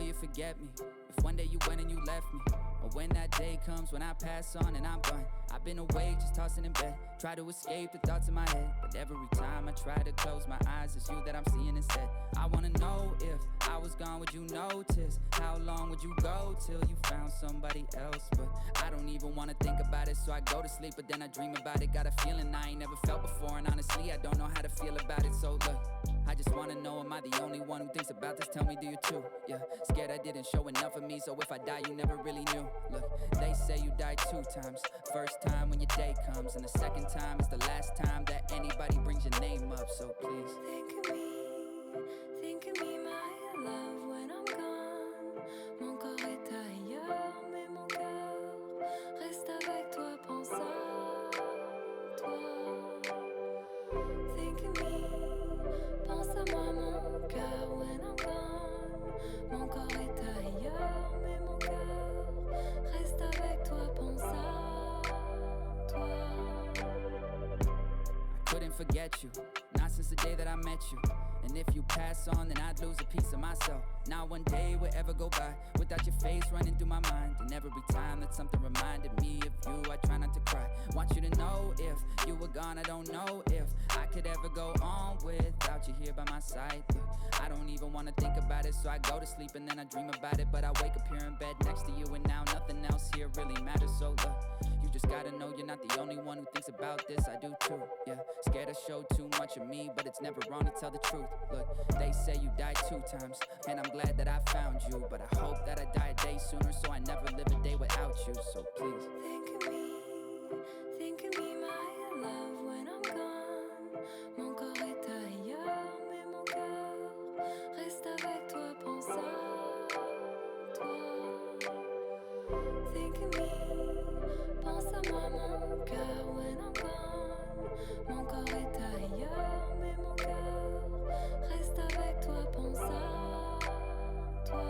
will you forget me? If one day you went and you left me, or when that day comes when I pass on and I'm gone. I've been awake just tossing in bed, try to escape the thoughts in my head, but every time I try to close my eyes, it's you that I'm seeing instead. I wanna know, if I was gone, would you notice? How long would you go till you found somebody else? But I don't even wanna think about it, so I go to sleep, but then I dream about it. Got a feeling I ain't never felt before, and honestly I don't know how to feel about it. So look, I just wanna know, am I the only one who thinks about this? Tell me, do you too? Yeah, scared I didn't show enough of me, so if I die you never really knew. Look, they say you die 2 times. First time when your day comes, and the second time is the last time that anybody brings your name up. So please think of me, my love, when I'm gone. Mon corps est ailleurs, mais mon cœur reste avec toi, pense à toi. Think of me, pense à moi, mon cœur, when I'm gone. Mon corps est ailleurs, mais mon cœur reste avec toi, pense à toi. I couldn't forget you, not since the day that I met you. And if you pass on, then I'd lose a piece of myself. Not one day will ever go by without your face running through my mind. And every time that something reminded me of you, I try not to cry. Want you to know if you were gone, I don't know if I could ever go on without you here by my side. I don't even wanna think about it, so I go to sleep and then I dream about it. But I wake up here in bed next to you, and now nothing else here really matters. So look, you just gotta know you're not the only one who thinks about this. I do too, yeah. Scared I show too much of me, but it's never wrong to tell the truth. Look, they say you died 2 times, and I'm glad that I found you. But I hope that I die a day sooner, so I never live a day without you. So please think of me, my love, when I'm gone. Mon corps est ailleurs, mais mon cœur reste avec toi, pense à toi. Think of me, pense à moi, mon cœur, when I'm gone. Mon corps est ailleurs, mais mon cœur reste avec toi, pense à toi.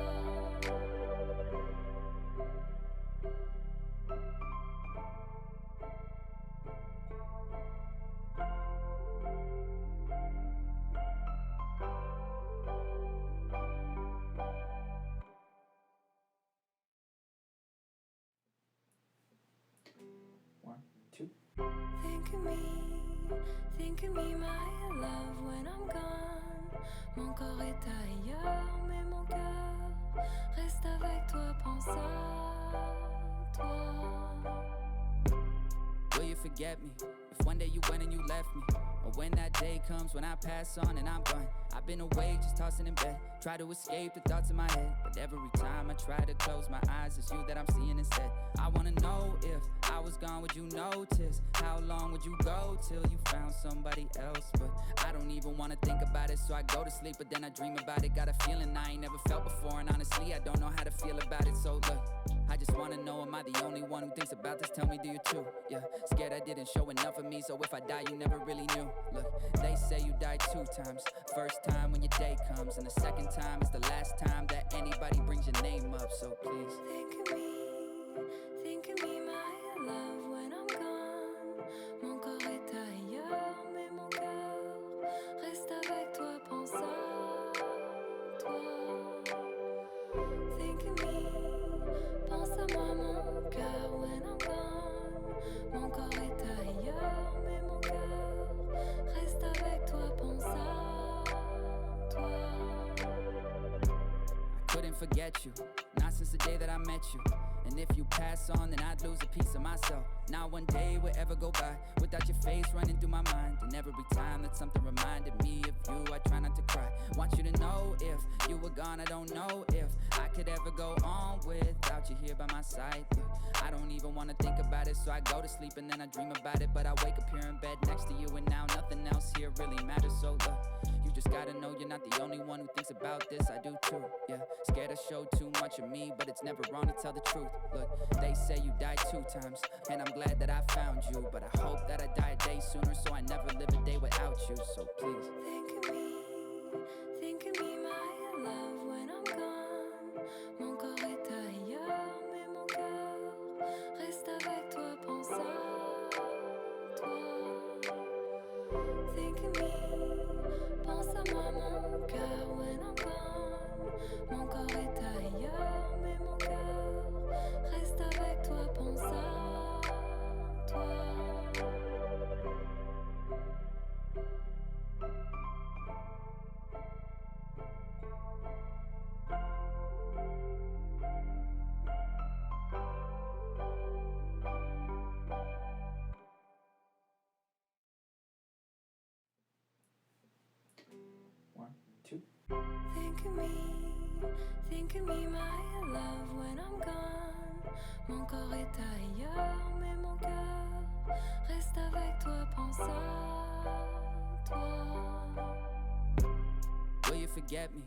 Think of me, my love, when I'm gone. Mon corps est ailleurs, mais mon cœur reste avec toi, pense à toi. will you forget me? If one day you went and you left me, or when that day comes when I pass on and I'm gone. I've been awake just tossing in bed, try to escape the thoughts in my head, but every time I try to close my eyes, it's you that I'm seeing instead. I wanna know if I was gone, would you notice? How long would you go till you found somebody else? But I don't even wanna think about it, so I go to sleep, but then I dream about it. Got a feeling I ain't never felt before, and honestly I don't know how to feel about it. So look, I just wanna know, am I the only one who thinks about this? Tell me, do you too? Yeah, scared I didn't show enough of me, so if I die you never really knew. Look, they say you died 2 times. First time when your day comes, and the second time is the last time that anybody brings your name up. So please think of me, my love, when I'm gone. Mon corps est ailleurs, mais mon cœur reste avec toi, pense à toi. Think of me, pense à moi, mon cœur, when I'm gone. Mon corps est ailleurs, mais mon cœur reste avec toi, pense à toi. I couldn't forget you, not since the day that I met you. And if you pass on, then I'd lose a piece of myself. Not one day would ever go by without your face running through my mind. And every time that something reminded me of you, I try not to cry. Want you to know, if you were gone, I don't know if I could ever go on without you here by my side. I don't even wanna think about it, so I go to sleep and then I dream about it. But I wake up here in bed next to you, and now nothing else here really matters. So look, you just gotta know you're not the only one who thinks about this. I do too, yeah. Scared to show too much of me, but it's never wrong to tell the truth. Look, they say you died 2 times, and I'm glad that I found you. But I hope that I die a day sooner, so I never live a day without you. So please think of me, my love, when I'm gone. Mon corps est ailleurs, mais mon cœur reste avec toi, pense à toi. Think of me, pense à moi, mon cœur, when I'm gone. Mon corps est ailleurs, mais mon cœur reste avec toi, pense à toi. Think of me, my love, when I'm gone. Mon corps est ailleurs, mais mon cœur reste avec toi, pense à toi. will you forget me?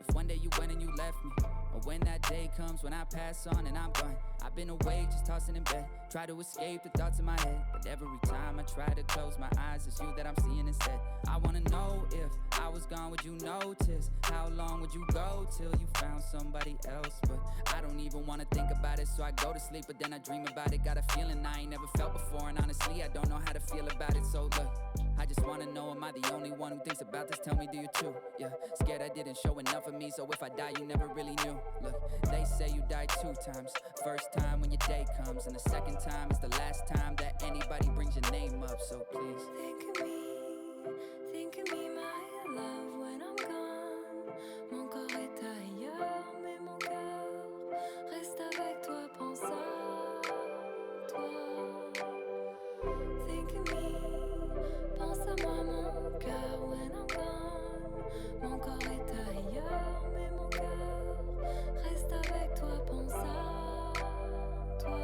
If one day you went and you left me, Or when that day comes when I pass on and I'm gone. I've been awake just tossing in bed, try to escape the thoughts in my head, but every time I try to close my eyes, it's you that I'm seeing instead. I wanna know if I was gone, would you notice? How long would you go till you found somebody else? But I don't even wanna think about it, so I go to sleep, but then I dream about it. Got a feeling I ain't never felt before, and honestly I don't know how to feel about it. So look, I just wanna know, am I the only one who thinks about this? Tell me, do you too? Yeah, scared I didn't show enough of me, so if I die you never really knew. Look, they say you died 2 times. First time when your day comes, and the second time is the last time that anybody brings your name up. So please think of me, my love, when I'm gone. Mon corps est ailleurs, mais mon cœur reste avec toi, pense à toi. Think of me, pense à moi, mon cœur, when I'm gone. Mon corps est ailleurs, mais mon cœur reste avec toi, pense à toi.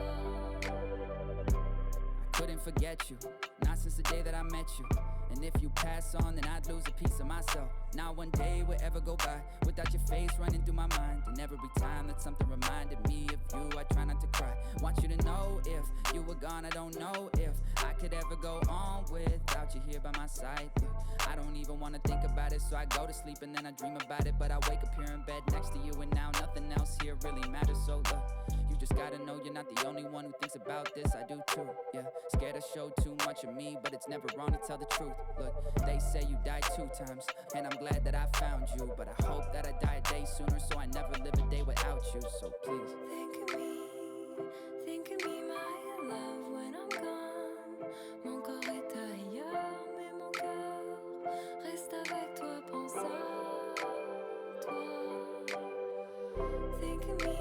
I couldn't forget you, not since the day that I met you. And if you pass on, then I'd lose a piece of myself. Not one day would ever go by without your face running through my mind. And every time that something reminded me of you, I try not to cry. Want you to know if you were gone, I don't know if I could ever go on without you here by my side. I don't even wanna think about it, so I go to sleep and then I dream about it. But I wake up here in bed next to you, and now nothing else here really matters. So look, you just gotta know you're not the only one who thinks about this. I do too, yeah. Scared to show too much of me, but it's never wrong to tell the truth. Look, they say you died 2 times, and I'm glad that I found you. But I hope that I die a day sooner, so I never live a day without you. So please think of me, my love, when I'm gone. Mon corps est ailleurs, mais mon cœur reste avec toi, pense à toi. Think of me,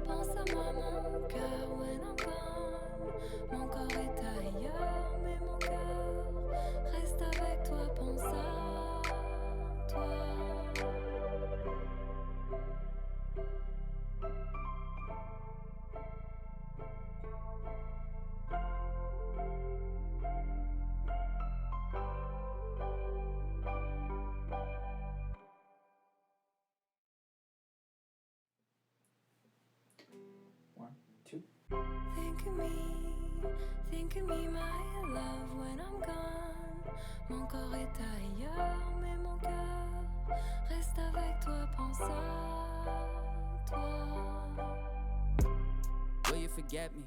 pense à moi, mon cœur, when I'm gone. Mon corps est ailleurs, mais mon cœur reste avec toi, pense à toi. Think of me, my love, when I'm gone. Mon corps est ailleurs, mais mon cœur reste avec toi, pense à toi. will you forget me?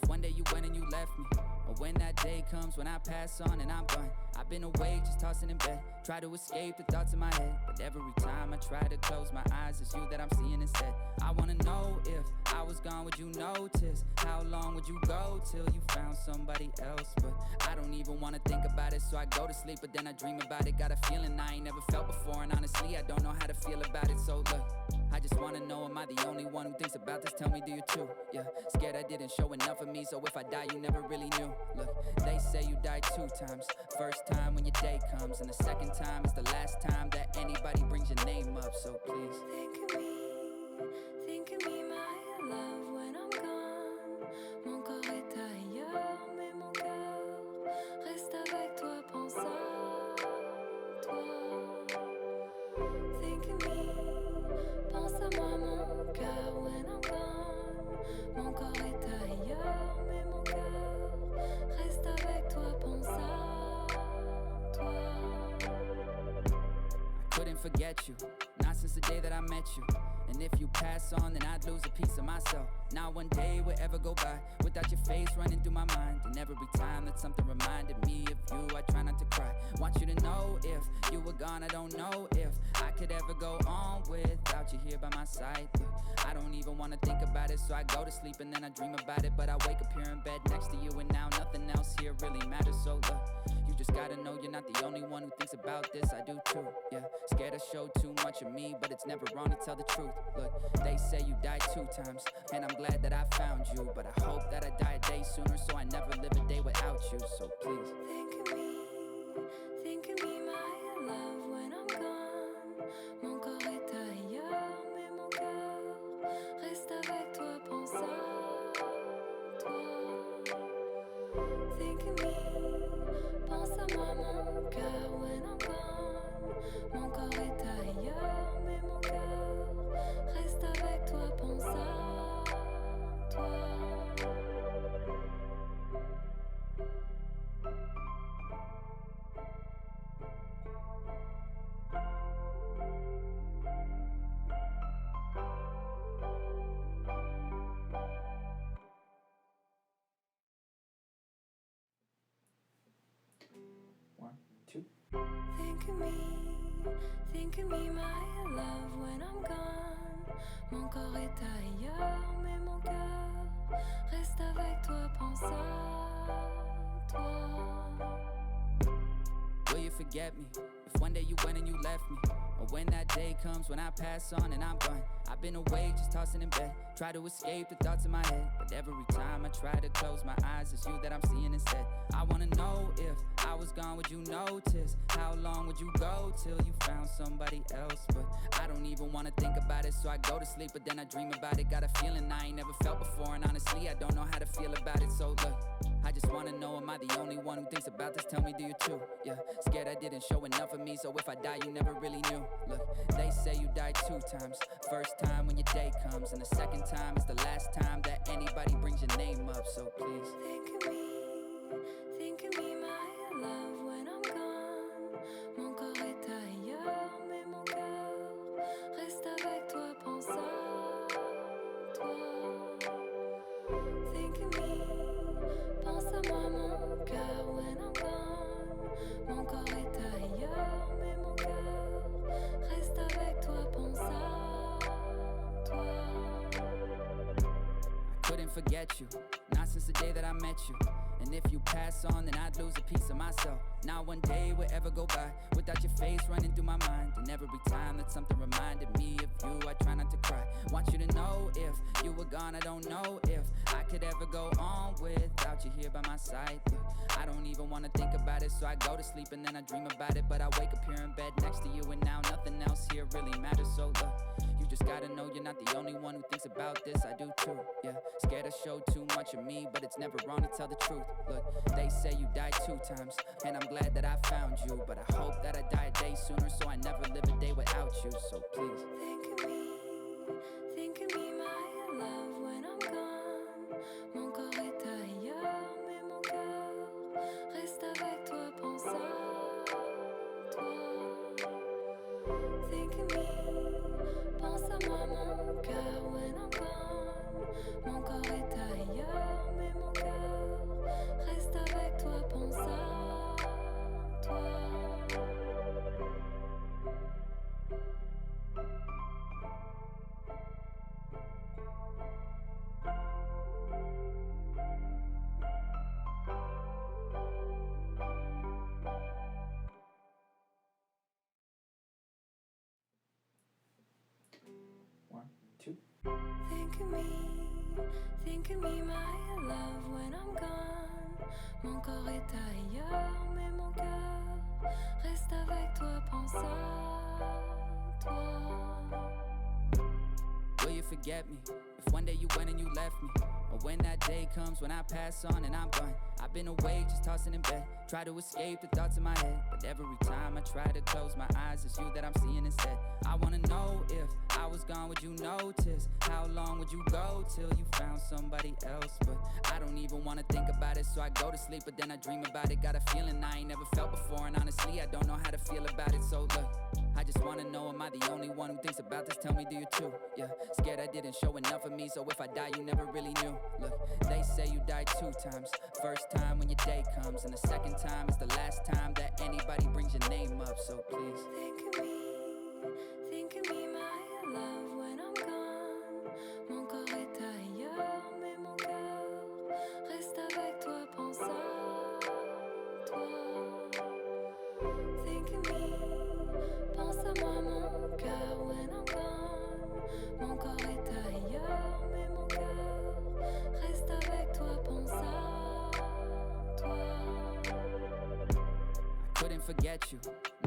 If one day you went and you left me, or when that day comes when I pass on and I'm gone. I've been awake just tossing in bed, try to escape the thoughts in my head, but every time I try to close my eyes, it's you that I'm seeing instead. I wanna know if I was gone, would you notice? How long would you go till you found somebody else? But I don't even wanna think about it, so I go to sleep, but then I dream about it. Got a feeling I ain't never felt before, and honestly I don't know how to feel about it. So look, I just wanna know, am I the only one who thinks about this? Tell me, do you too? Yeah, scared I didn't show enough of me, so if I die you never really knew. Look, they say you died 2 times. First time when your day comes, and the second time is the last time that anybody brings your name up. So please think of me, my love, when I'm gone. Mon corps est ailleurs, mais mon cœur reste avec toi, pense à toi. Think of me, pense à moi, mon cœur, when I'm gone. Mon corps est ailleurs, mais mon cœur reste avec toi, pense à toi. I couldn't forget you, not since the day that I met you. And if you pass on, then I'd lose a piece of myself. Not one day would ever go by without your face running through my mind. And every time that something reminded me of you, I try not to cry. Want you to know, if you were gone, I don't know if I could ever go on without you here by my side. I don't even wanna think about it, so I go to sleep and then I dream about it. But I wake up here in bed next to you, and now nothing else here really matters. So look, you just gotta know you're not the only one who thinks about this. I do too, yeah. Scared to show too much of me, but it's never wrong to tell the truth. Look, they say you died 2 times, and I'm glad that I found you. But I hope that I die a day sooner, so I never live a day without you. So please think of me, my love, when I'm gone. Mon corps est ailleurs, mais mon cœur reste avec toi, pense à toi. Think of me, pense à moi, mon cœur, when I'm gone. Mon corps est ailleurs, mais mon cœur reste avec toi. think of me, my love, when I'm gone. Mon corps est ailleurs, mais mon cœur reste avec toi, pense à toi. Will you forget me? If one day you went and you left me, or when that day comes when I pass on and I'm gone. I've been awake just tossing in bed, try to escape the thoughts in my head, but every time I try to close my eyes, it's you that I'm seeing instead. I wanna know if I was gone, would you notice? How long would you go till you found somebody else? But I don't even wanna think about it, so I go to sleep, but then I dream about it. Got a feeling I ain't never felt before, and honestly I don't know how to feel about it. So look, I just wanna know, am I the only one who thinks about this? Tell me, do you too? Yeah, scared I didn't show enough of me, so if I die you never really knew. Look, they say you died 2 times. First time when your day comes, and the second time is the last time that anybody brings your name up. So please think of me, my love, when I'm gone. Mon corps est ailleurs, mais mon cœur reste avec toi, pense à toi. Think of me, pense à moi, mon cœur, when I'm gone. Mon corps est ailleurs, mais mon cœur reste avec toi, pense à toi. I couldn't forget you, not since the day that I met you. And if you pass on, then I'd lose a piece of myself. Not one day would ever go by without your face running through my mind. And every time that something reminded me of you, I try not to cry. Want you to know, if you were gone, I don't know if I could ever go on without you here by my side. But I don't even want to think about it, so I go to sleep and then I dream about it. But I wake up here in bed next to you, and now nothing else here really matters. So look, you just gotta know you're not the only one who thinks about this. I do too, yeah. Scared to show too much of me, but it's never wrong to tell the truth. Look, they say you died 2 times, and I'm glad that I found you. But I hope that I die a day sooner, so I never live a day without you. So please think of me, my love, when I'm gone. Mon corps est ailleurs, mais mon cœur reste avec toi, pense à toi. Think of me, pense à moi, mon cœur, when I'm gone. Mon corps est ailleurs, mais mon cœur reste avec toi, pense à toi. Think of me, my love, when I'm gone. Mon corps est ailleurs, mais mon cœur reste avec toi, pense à toi. will you forget me? If one day you went and you left me, or when that day comes when I pass on and I'm gone. I've been awake just tossing in bed, try to escape the thoughts in my head, but every time I try to close my eyes, it's you that I'm seeing instead. I wanna know, if I was gone, would you notice? How long would you go till you found somebody else? But I don't even wanna think about it, so I go to sleep, but then I dream about it. Got a feeling I ain't never felt before, and honestly I don't know how to feel about it. So look, I just wanna know, am I the only one who thinks about this? Tell me, do you too? Yeah, scared I didn't show enough of me, so if I die you never really knew. Look, they say you died 2 times. First time when your day comes, and the second time is the last time that anybody brings your name up. So please think of me, my love, when I'm gone. Mon corps est ailleurs, mais mon cœur reste avec toi, pense à toi. Think of me, pense à moi, mon cœur, when I'm gone. Mon corps est ailleurs, mais mon cœur reste avec toi, pense à toi. I couldn't forget you,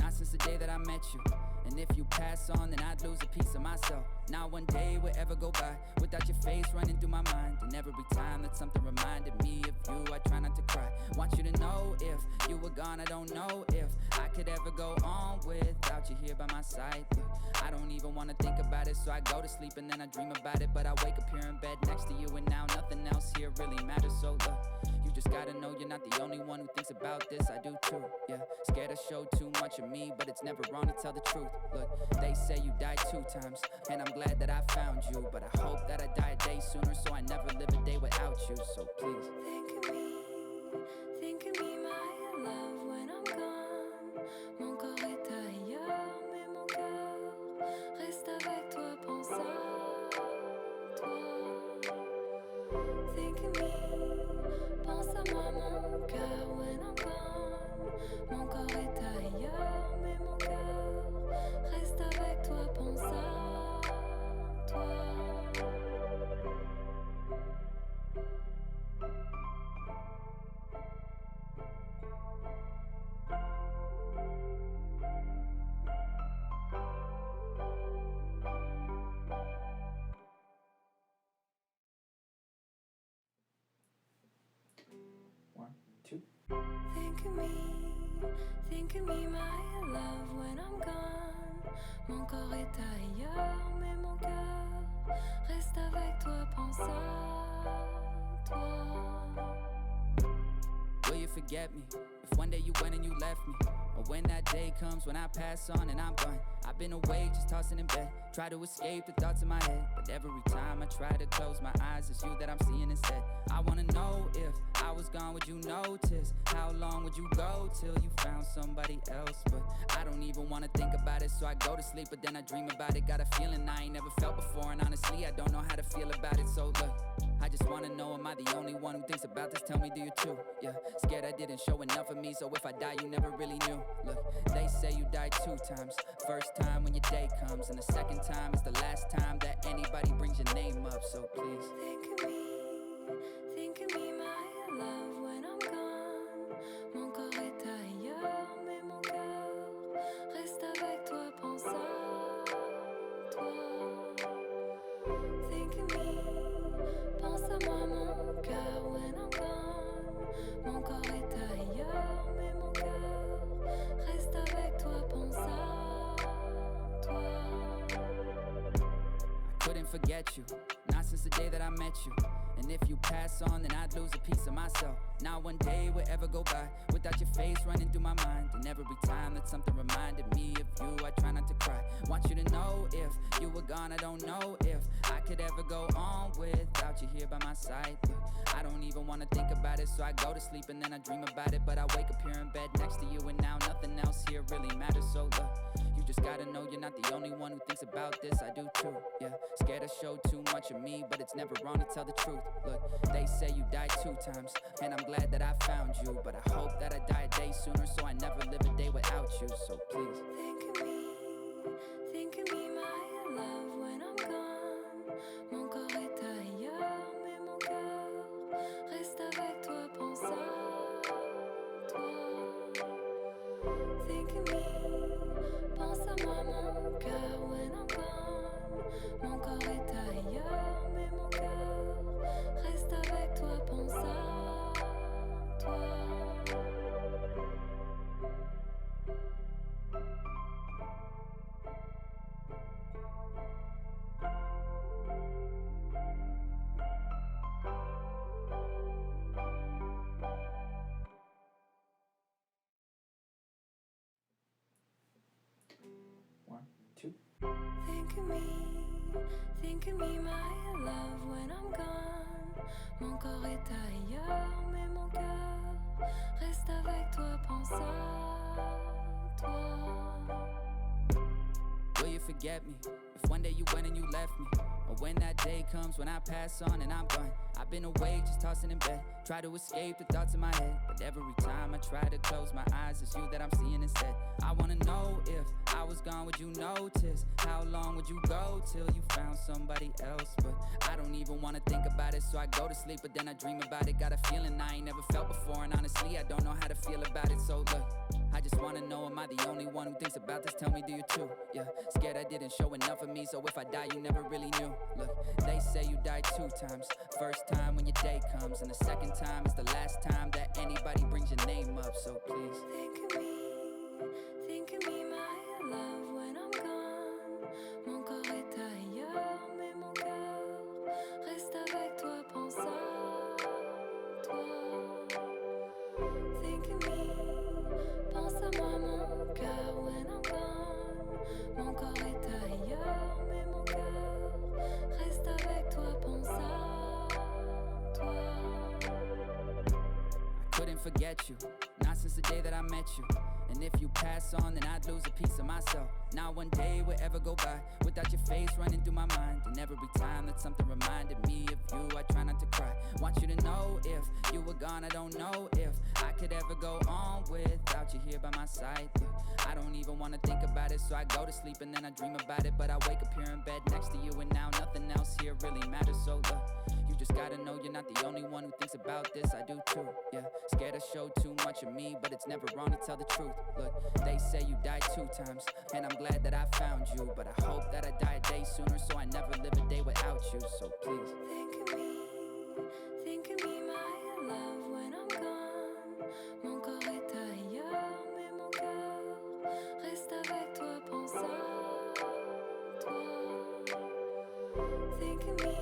not since the day that I met you. And if you pass on, then I'd lose a piece of myself. Not one day would ever go by without your face running through my mind. And every time that something reminded me of you, I try not to cry. Want you to know, if you were gone, I don't know if I could ever go on without you here by my side. But I don't even want to think about it, so I go to sleep and then I dream about it. But I wake up here in bed next to you, and now nothing else here really matters. So look, you just gotta know you're not the only one who thinks about this. I do too, yeah. Scared to show too much of me, but it's never wrong to tell the truth. Look, they say you died 2 times, and I'm glad that I found you. But I hope that I die a day sooner, so I never live a day without you. So please think of me, my love, when I'm gone. Mon corps est ailleurs, mais mon cœur reste avec toi, pense à toi. Think of me, pense à moi, mon cœur, when I'm gone. Mon corps est ailleurs, mais mon cœur reste avec toi, pense à toi. Think of me, my love, when I'm gone. Mon corps est ailleurs, mais mon cœur reste avec toi, pense à toi. Will you forget me? If one day you went and you left me, or when that day comes when I pass on and I'm gone. I've been awake just tossing in bed, try to escape the thoughts in my head, but every time I try to close my eyes, it's you that I'm seeing instead. I wanna know if I was gone, would you notice? How long would you go till you found somebody else? But I don't even wanna think about it, so I go to sleep, but then I dream about it. Got a feeling I ain't never felt before, and honestly I don't know how to feel about it. So look, I just wanna know, am I the only one who thinks about this? Tell me, do you too? Yeah, scared I didn't show enough of me, so if I die you never really knew. Look, they say you die 2 times. First time when your day comes, and the second time is the last time that anybody brings your name up. So please think of me, my love, when I'm gone. Mon corps est ailleurs, mais mon cœur reste avec toi, pense à toi. Think of me, pense à moi, mon cœur, when I'm gone. Mon corps est ailleurs, mais mon cœur reste avec toi, pense à toi. I couldn't forget you, not since the day that I met you. And if you pass on, then I'd lose a piece of myself. Not one day would ever go by without your face running through my mind. And every time that something reminded me of you, I try not to cry. Want you to know if you were gone, I don't know if I could ever go on without you here by my side. Look, I don't even wanna think about it, so I go to sleep and then I dream about it. But I wake up here in bed next to you, and now nothing else here really matters. So look, you just gotta know you're not the only one who thinks about this. I do too, yeah. Scared to show too much of me, but it's never wrong to tell the truth. Look, they say you died 2 times, and I'm glad that I found you. But I hope that I die a day sooner, so I never live a day without you. So please think of me, my love, when I'm gone. Mon corps est ailleurs, mais mon cœur reste avec toi, pense à toi. Think of me, pense à moi, mon cœur, when I'm gone. Mon corps est ailleurs, mais mon cœur reste avec toi, pense à toi. Think of me, my love, when I'm gone. Mon corps est ailleurs, mais mon cœur reste avec toi, pense à toi. will you forget me? If one day you went and you left me, or when that day comes when I pass on and I'm gone. I've been awake just tossing in bed, try to escape the thoughts in my head, but every time I try to close my eyes, it's you that I'm seeing instead. I wanna know if I was gone, would you notice? How long would you go till you found somebody else? But I don't even wanna think about it, so I go to sleep, but then I dream about it. Got a feeling I ain't never felt before, and honestly I don't know how to feel about it. So look, I just wanna know, am I the only one who thinks about this? Tell me, do you too? Yeah, scared I didn't show enough of me, so if I die you never really knew. Look, they say you died 2 times. First time when your day comes, and the second time is the last time that anybody brings your name up. So please think of me, my love, when I'm gone. Mon corps est ailleurs, mais mon cœur reste avec toi, pense à toi. Think of me, pense à moi, mon cœur, when I'm gone. Mon corps est ailleurs, mais mon cœur reste avec toi, pense à toi. I couldn't forget you, not since the day that I met you. And if you pass on, then I'd lose a piece of myself. Not one day would ever go by without your face running through my mind. And every time that something reminded me of you, I try not to cry. Want you to know if you were gone, I don't know if I could ever go on without you here by my side. I don't even wanna think about it, so I go to sleep and then I dream about it. But I wake up here in bed next to you, and now nothing else here really matters. So look, you just gotta know you're not the only one who thinks about this. I do too, yeah. Scared to show too much of me, but it's never wrong to tell the truth. Look, they say you died 2 times, and I'm glad that I found you. But I hope that I die a day sooner, so I never live a day without you. So please think of me, my love, when I'm gone. Mon corps est ailleurs, mais mon cœur reste avec toi, pense à toi. Think of me,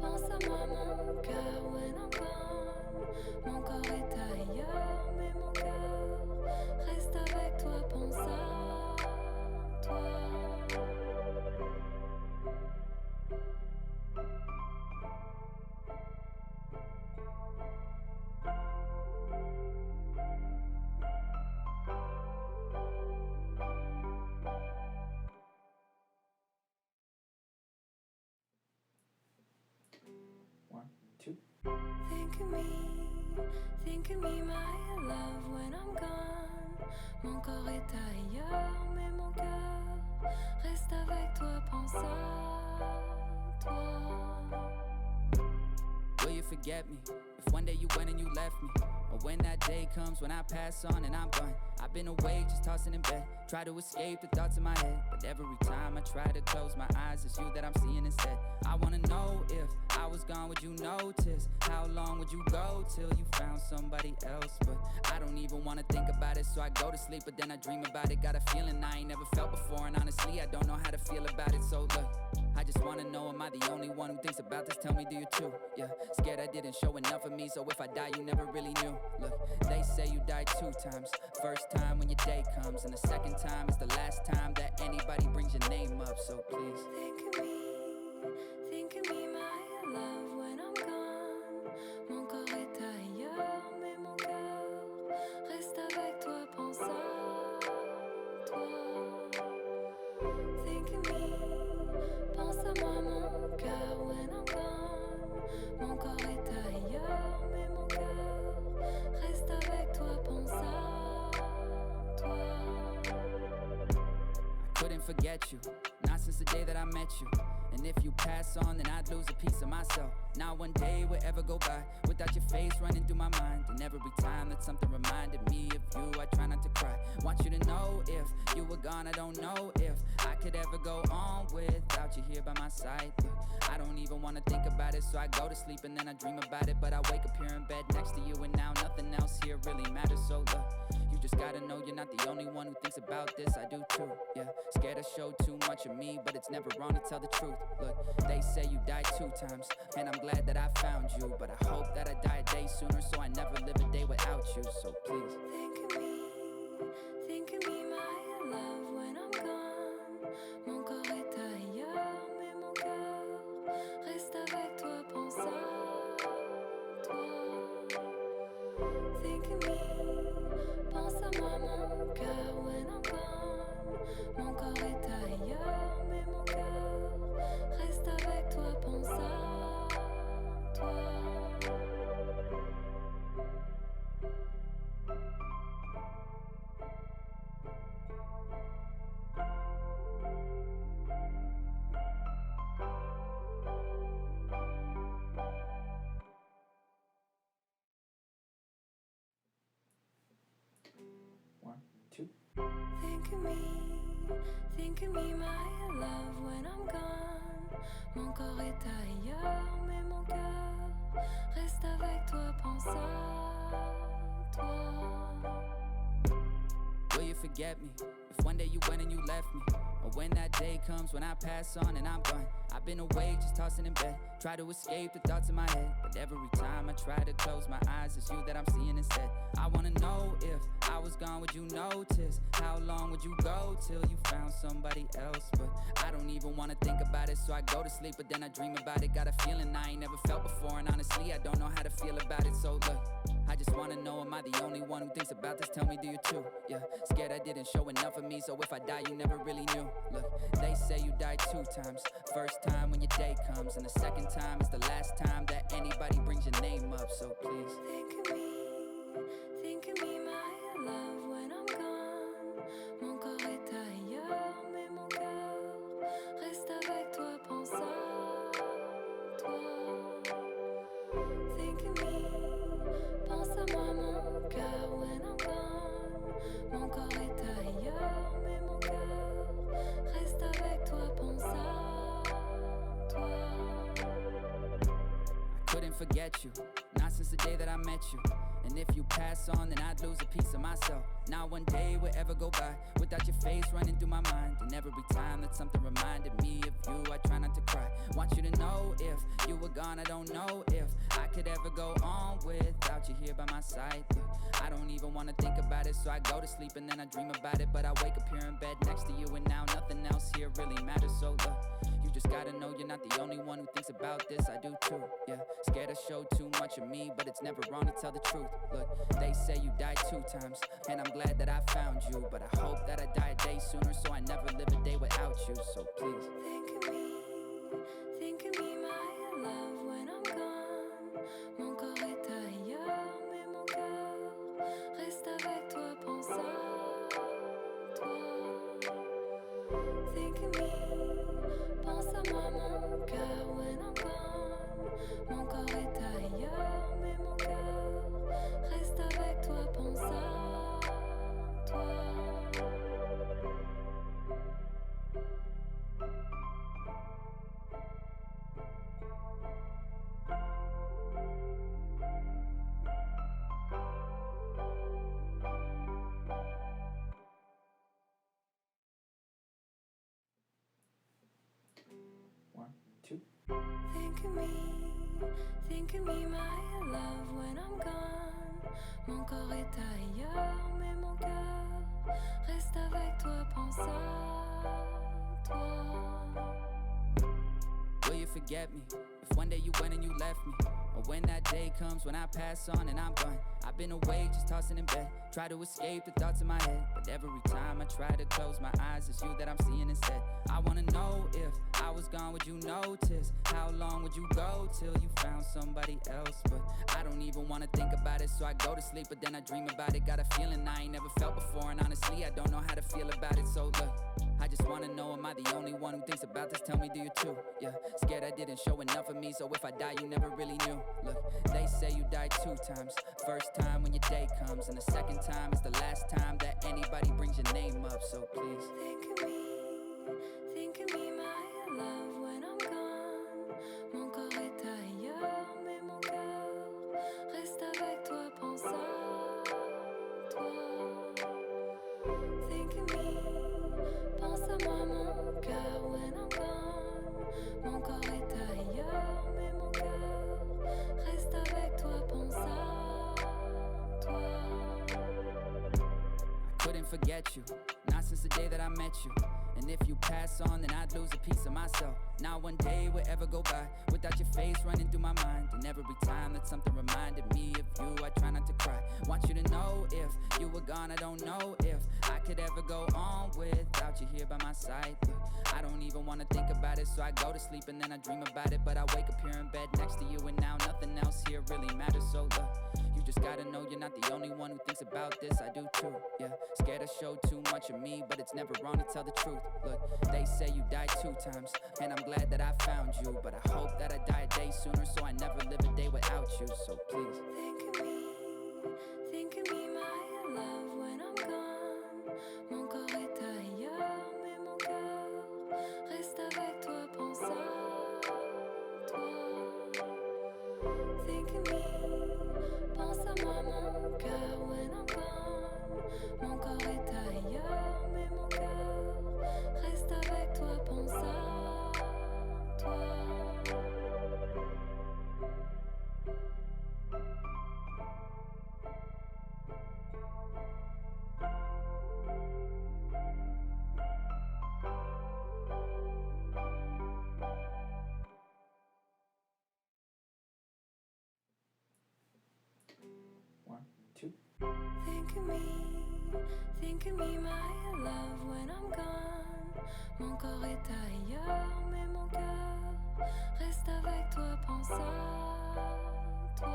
pense à moi, mon cœur, when I'm gone. Mon corps est ailleurs, mais mon cœur reste avec toi, pense à toi. Think of me, my love, when I'm gone. Mon corps est ailleurs, mais mon cœur reste avec toi, pense à toi. will you forget me? If one day you went and you left me, or when that day comes when I pass on and I'm gone. I've been awake just tossing in bed, try to escape the thoughts in my head, but every time I try to close my eyes, it's you that I'm seeing instead. I wanna know if I was gone, would you notice? How long would you go till you found somebody else? But I don't even wanna think about it, so I go to sleep, but then I dream about it. Got a feeling I ain't never felt before, and honestly I don't know how to feel about it. So look, I just wanna know, am I the only one who thinks about this? Tell me, do you too? Yeah, scared I didn't show enough of me, so if I die you never really knew. Look, they say you died 2 times. First time when your day comes, and the second time is the last time that anybody brings your name up. So please think of me, my love, when I'm gone. Mon corps est ailleurs, mais mon cœur reste avec toi, pense à toi. Think of me, pense à moi, mon cœur, when I'm gone. Mon corps est ailleurs, mais mon cœur reste avec toi, pense à toi. I couldn't forget you, not since the day that I met you. And if you pass on, then I'd lose a piece of myself. Not one day would ever go by without your face running through my mind. And every time that something reminded me of you, I try not to cry. Want you to know, if you were gone, I don't know if I could ever go on without you here by my side. I don't even wanna think about it, so I go to sleep and then I dream about it. But I wake up here in bed next to you, and now nothing else here really matters. So look, you just gotta know you're not the only one who thinks about this. I do too, yeah. Scared to show too much of me, but it's never wrong to tell the truth. Look, they say you died 2 times, and I'm glad that I found you. But I hope that I die a day sooner, so I never live a day without you. So please think of me, my love, when I'm gone. Mon corps est ailleurs, mais mon cœur reste avec toi, pense à toi. Think of me, pense à moi, mon cœur, when I'm gone. Mon corps est ailleurs, mais mon cœur reste avec toi, pense à toi. Think of me, my love, when I'm gone. Mon corps est ailleurs, mais mon cœur reste avec toi, pense à toi. will you forget me? If one day you went and you left me, or when that day comes when I pass on and I'm gone. I've been awake just tossing in bed, Try to escape the thoughts in my head, but every time I try to close my eyes, it's you that I'm seeing instead. I wanna know if I was gone, would you notice? How long would you go till you found somebody else? But I don't even wanna think about it, so I go to sleep, but then I dream about it. Got a feeling I ain't never felt before, and honestly, I don't know how to feel about it. So look, I just wanna know, am I the only one who thinks about this? Tell me, do you too? Yeah, scared I didn't show enough of me, so if I die, you never really knew. Look, they say you died 2 times. First time when your day comes, and the second time is the last time that anybody brings your name up. So please, think of me, my love, when I'm gone. Mon corps est ailleurs, mais mon cœur reste avec toi, pense à toi. Think of me, pense à moi, mon cœur, when I'm gone. Mon corps est ailleurs, mais mon cœur reste avec toi, pense à toi. I couldn't forget you, not since the day that I met you. And if you pass on, then I'd lose a piece of myself. Not one day would ever go by without your face running through my mind. And every time that something reminded me of you, I try not to cry. Want you to know if you were gone, I don't know if I could ever go on without you here by my side. But I don't even want to think about it, so I go to sleep and then I dream about it. But I wake up here in bed next to you, and now nothing else here really matters. So look, you just gotta know you're not the only one who thinks about this. I do too, yeah. Scared to show too much of me, but it's never wrong to tell the truth. Look, they say you died 2 times, and I'm glad that I found you. But I hope that I die a day sooner, so I never live a day without you. So please, think of me, my love, when I'm gone. Mon corps est ailleurs, mais mon cœur reste avec toi, pense à toi. Think of me, pense à moi, mon cœur, when I'm gone. Mon corps est ailleurs, mais mon cœur reste avec toi, pense à toi. Think of me, my love, when I'm gone. Mon corps est ailleurs, mais mon cœur reste avec toi, pense à toi. will you forget me? If one day you went and you left me, or when that day comes when I pass on and I'm gone. I've been awake just tossing in bed, try to escape the thoughts in my head, but every time I try to close my eyes, it's you that I'm seeing instead. I wanna know if I was gone, would you notice? How long would you go till you found somebody else? But I don't even wanna think about it, so I go to sleep, but then I dream about it. Got a feeling I ain't never felt before, and honestly I don't know how to feel about it. So look, I just wanna know, am I the only one who thinks about this? Tell me, do you too? Yeah, scared I didn't show enough of me, so if I die you never really knew. Look, they say you died 2 times. First time when your day comes, and the second time is the last time that anybody brings your name up. So please, think of me, my love, when I'm gone. Mon corps est ailleurs, mais mon cœur reste avec toi, pense à toi. Think of me, pense à moi, mon cœur, when I'm gone. Mon corps est ailleurs, mais mon cœur reste avec toi, pense à toi. I couldn't forget you, not since the day that I met you. And if you pass on, then I'd lose a piece of myself. Not one day would ever go by without your face running through my mind. And every time that something reminded me of you, I try not to cry. Want you to know, if you were gone, I don't know if I could ever go on without you here by my side. Look, I don't even want to think about it, so I go to sleep and then I dream about it. But I wake up here in bed next to you, and now nothing else here really matters. So look, you just gotta know you're not the only one who thinks about this. I do too, yeah. Scared to show too much of me, but it's never wrong to tell the truth. Look, they say you died 2 times, and I'm glad that I found you. But I hope that I die a day sooner, so I never live a day without you. So please, think of me, my love, when I'm gone. Mon corps est ailleurs, mais mon cœur reste avec toi, pense à toi. Think of me, pense à moi, mon cœur, when I'm gone. Mon corps est ailleurs, mais mon cœur reste avec toi, pense à toi. Think of me, my love, when I'm gone. Mon corps est ailleurs, mais mon cœur reste avec toi, pense à toi.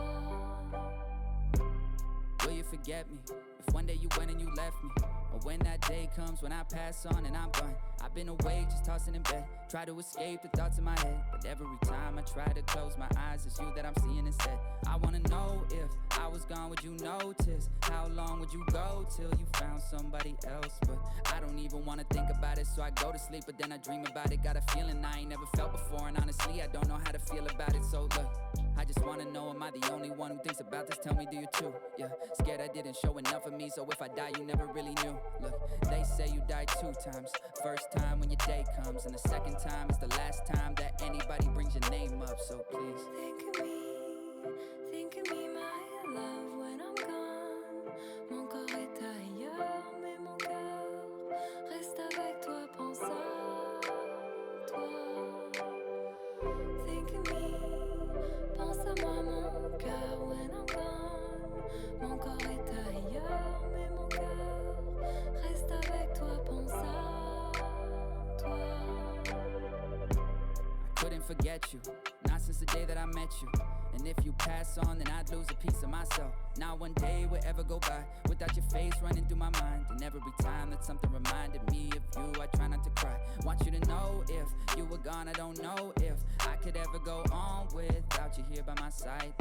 Will you forget me? If one day you went and you left me, or when that day comes when I pass on and I'm gone. I've been awake just tossing in bed, try to escape the thoughts in my head, but every time I try to close my eyes, it's you that I'm seeing instead. I wanna know if I was gone, would you notice? How long would you go till you found somebody else? But I don't even wanna think about it, so I go to sleep, but then I dream about it. Got a feeling I ain't never felt before, and honestly I don't know how to feel about it. So look, I just wanna know, am I the only one who thinks about this? Tell me, do you too? Yeah, scared I didn't show enough of me, so if I die you never really knew. Look, they say you die 2 times. First time when your day comes, and the second time is the last time that anybody brings your name up. So please think of me, my love, when I'm gone. Mon corps est ailleurs, mais mon cœur reste avec toi, pense à toi. Think of me, pense à moi, mon cœur, when I'm gone. Mon corps est ailleurs, mais mon cœur reste avec toi, pense à toi. I couldn't forget you, not since the day that I met you. And if you pass on, then I'd lose a piece of myself. Not one day would ever go by without your face running through my mind. And every time that something reminded me of you, I try not to cry. Want you to know, if you were gone, I don't know if I could ever go on without you here by my side.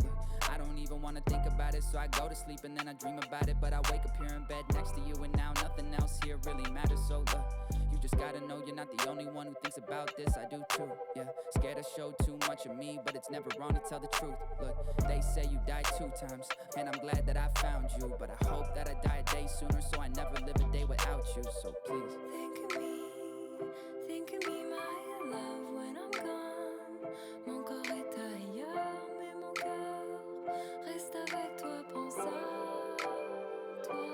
I don't even wanna think about it, so I go to sleep and then I dream about it. But I wake up here in bed next to you, and now nothing else here really matters. So look, you just gotta know you're not the only one who thinks about this. I do too, yeah. Scared to show too much of me, but it's never wrong to tell the truth. Look, they say you died 2 times, and I'm glad that I found you. But I hope that I die a day sooner, so I never live a day without you. So please think of me, my love, when I'm gone. Mon corps est ailleurs, mais mon cœur reste avec toi, pense à toi.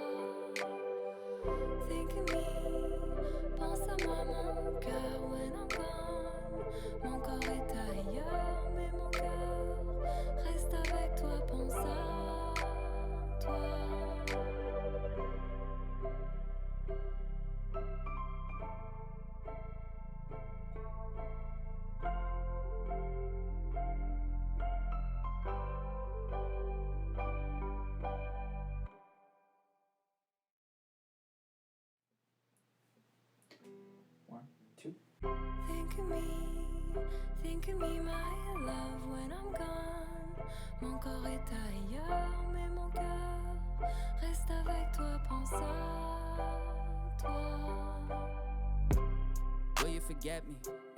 Think of me, pense à moi, mon cœur, when I'm gone. Mon corps est ailleurs, mais mon cœur reste avec toi, pense à toi. Think of me, my love, when I'm gone. Mon corps est ailleurs, mais mon cœur reste avec toi, pense à toi. will you forget me?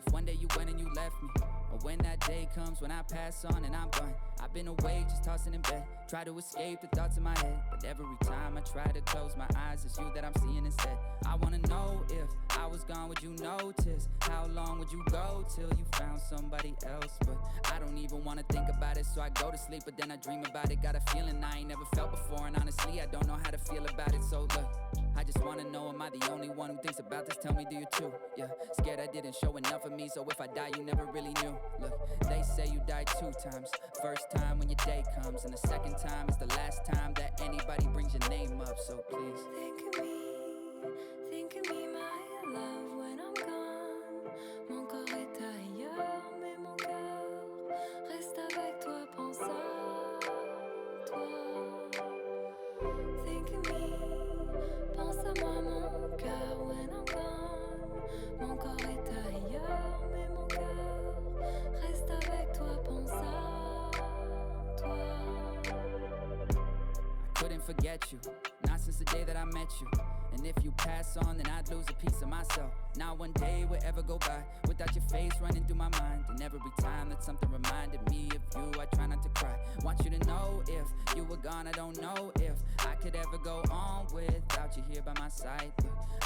If one day you went and you left me, or when that day comes when I pass on and I'm gone. I've been awake just tossing in bed, try to escape the thoughts in my head, but every time I try to close my eyes, it's you that I'm seeing instead. I wanna know, if I was gone, would you notice? How long would you go till you found somebody else? But I don't even wanna think about it, so I go to sleep, but then I dream about it. Got a feeling I ain't never felt before, and honestly I don't know how to feel about it. So look, I just wanna know, am I the only one who thinks about this? Tell me, do you too? Yeah, scared I didn't show enough of me, so if I die you never really knew. Look, they say you died 2 times. First time when your day comes, and the second time is the last time that anybody brings your name up. So please think of me, my love, when I'm gone. Mon corps est ailleurs, mais mon cœur reste avec toi, pense à toi. Think of me, pense à moi, mon cœur, when I'm gone. Mon corps est ailleurs, mais mon cœur reste avec toi, pense à toi. I couldn't forget you, not since the day that I met you. And if you pass on, then I'd lose a piece of myself. Not one day would ever go by without your face running through my mind. And every time that something reminded me of you, I try not to cry. Want you to know, if you were gone, I don't know if I could ever go on without you here by my side.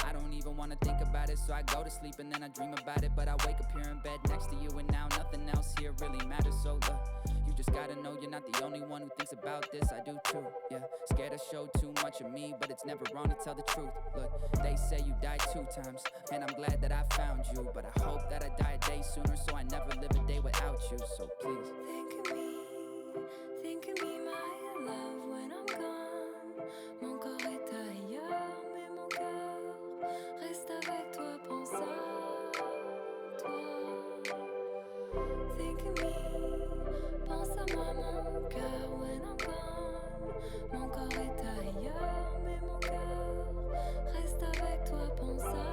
I don't even wanna think about it, so I go to sleep and then I dream about it. But I wake up here in bed next to you, and now nothing else here really matters. So look, you just gotta know you're not the only one who thinks about this. I do too, yeah. Scared to show too much of me, but it's never wrong to tell the truth. Look, they say you died 2 times, and I'm glad that I found you. But I hope that I die a day sooner, so I never live a day without you. So please think of me, my love, when I'm gone. Mon corps est ailleurs, mais mon cœur reste avec toi, pense à toi. Think of me, pense à moi, mon cœur, when I'm gone. Mon corps est ailleurs, mais mon cœur reste avec toi, pense à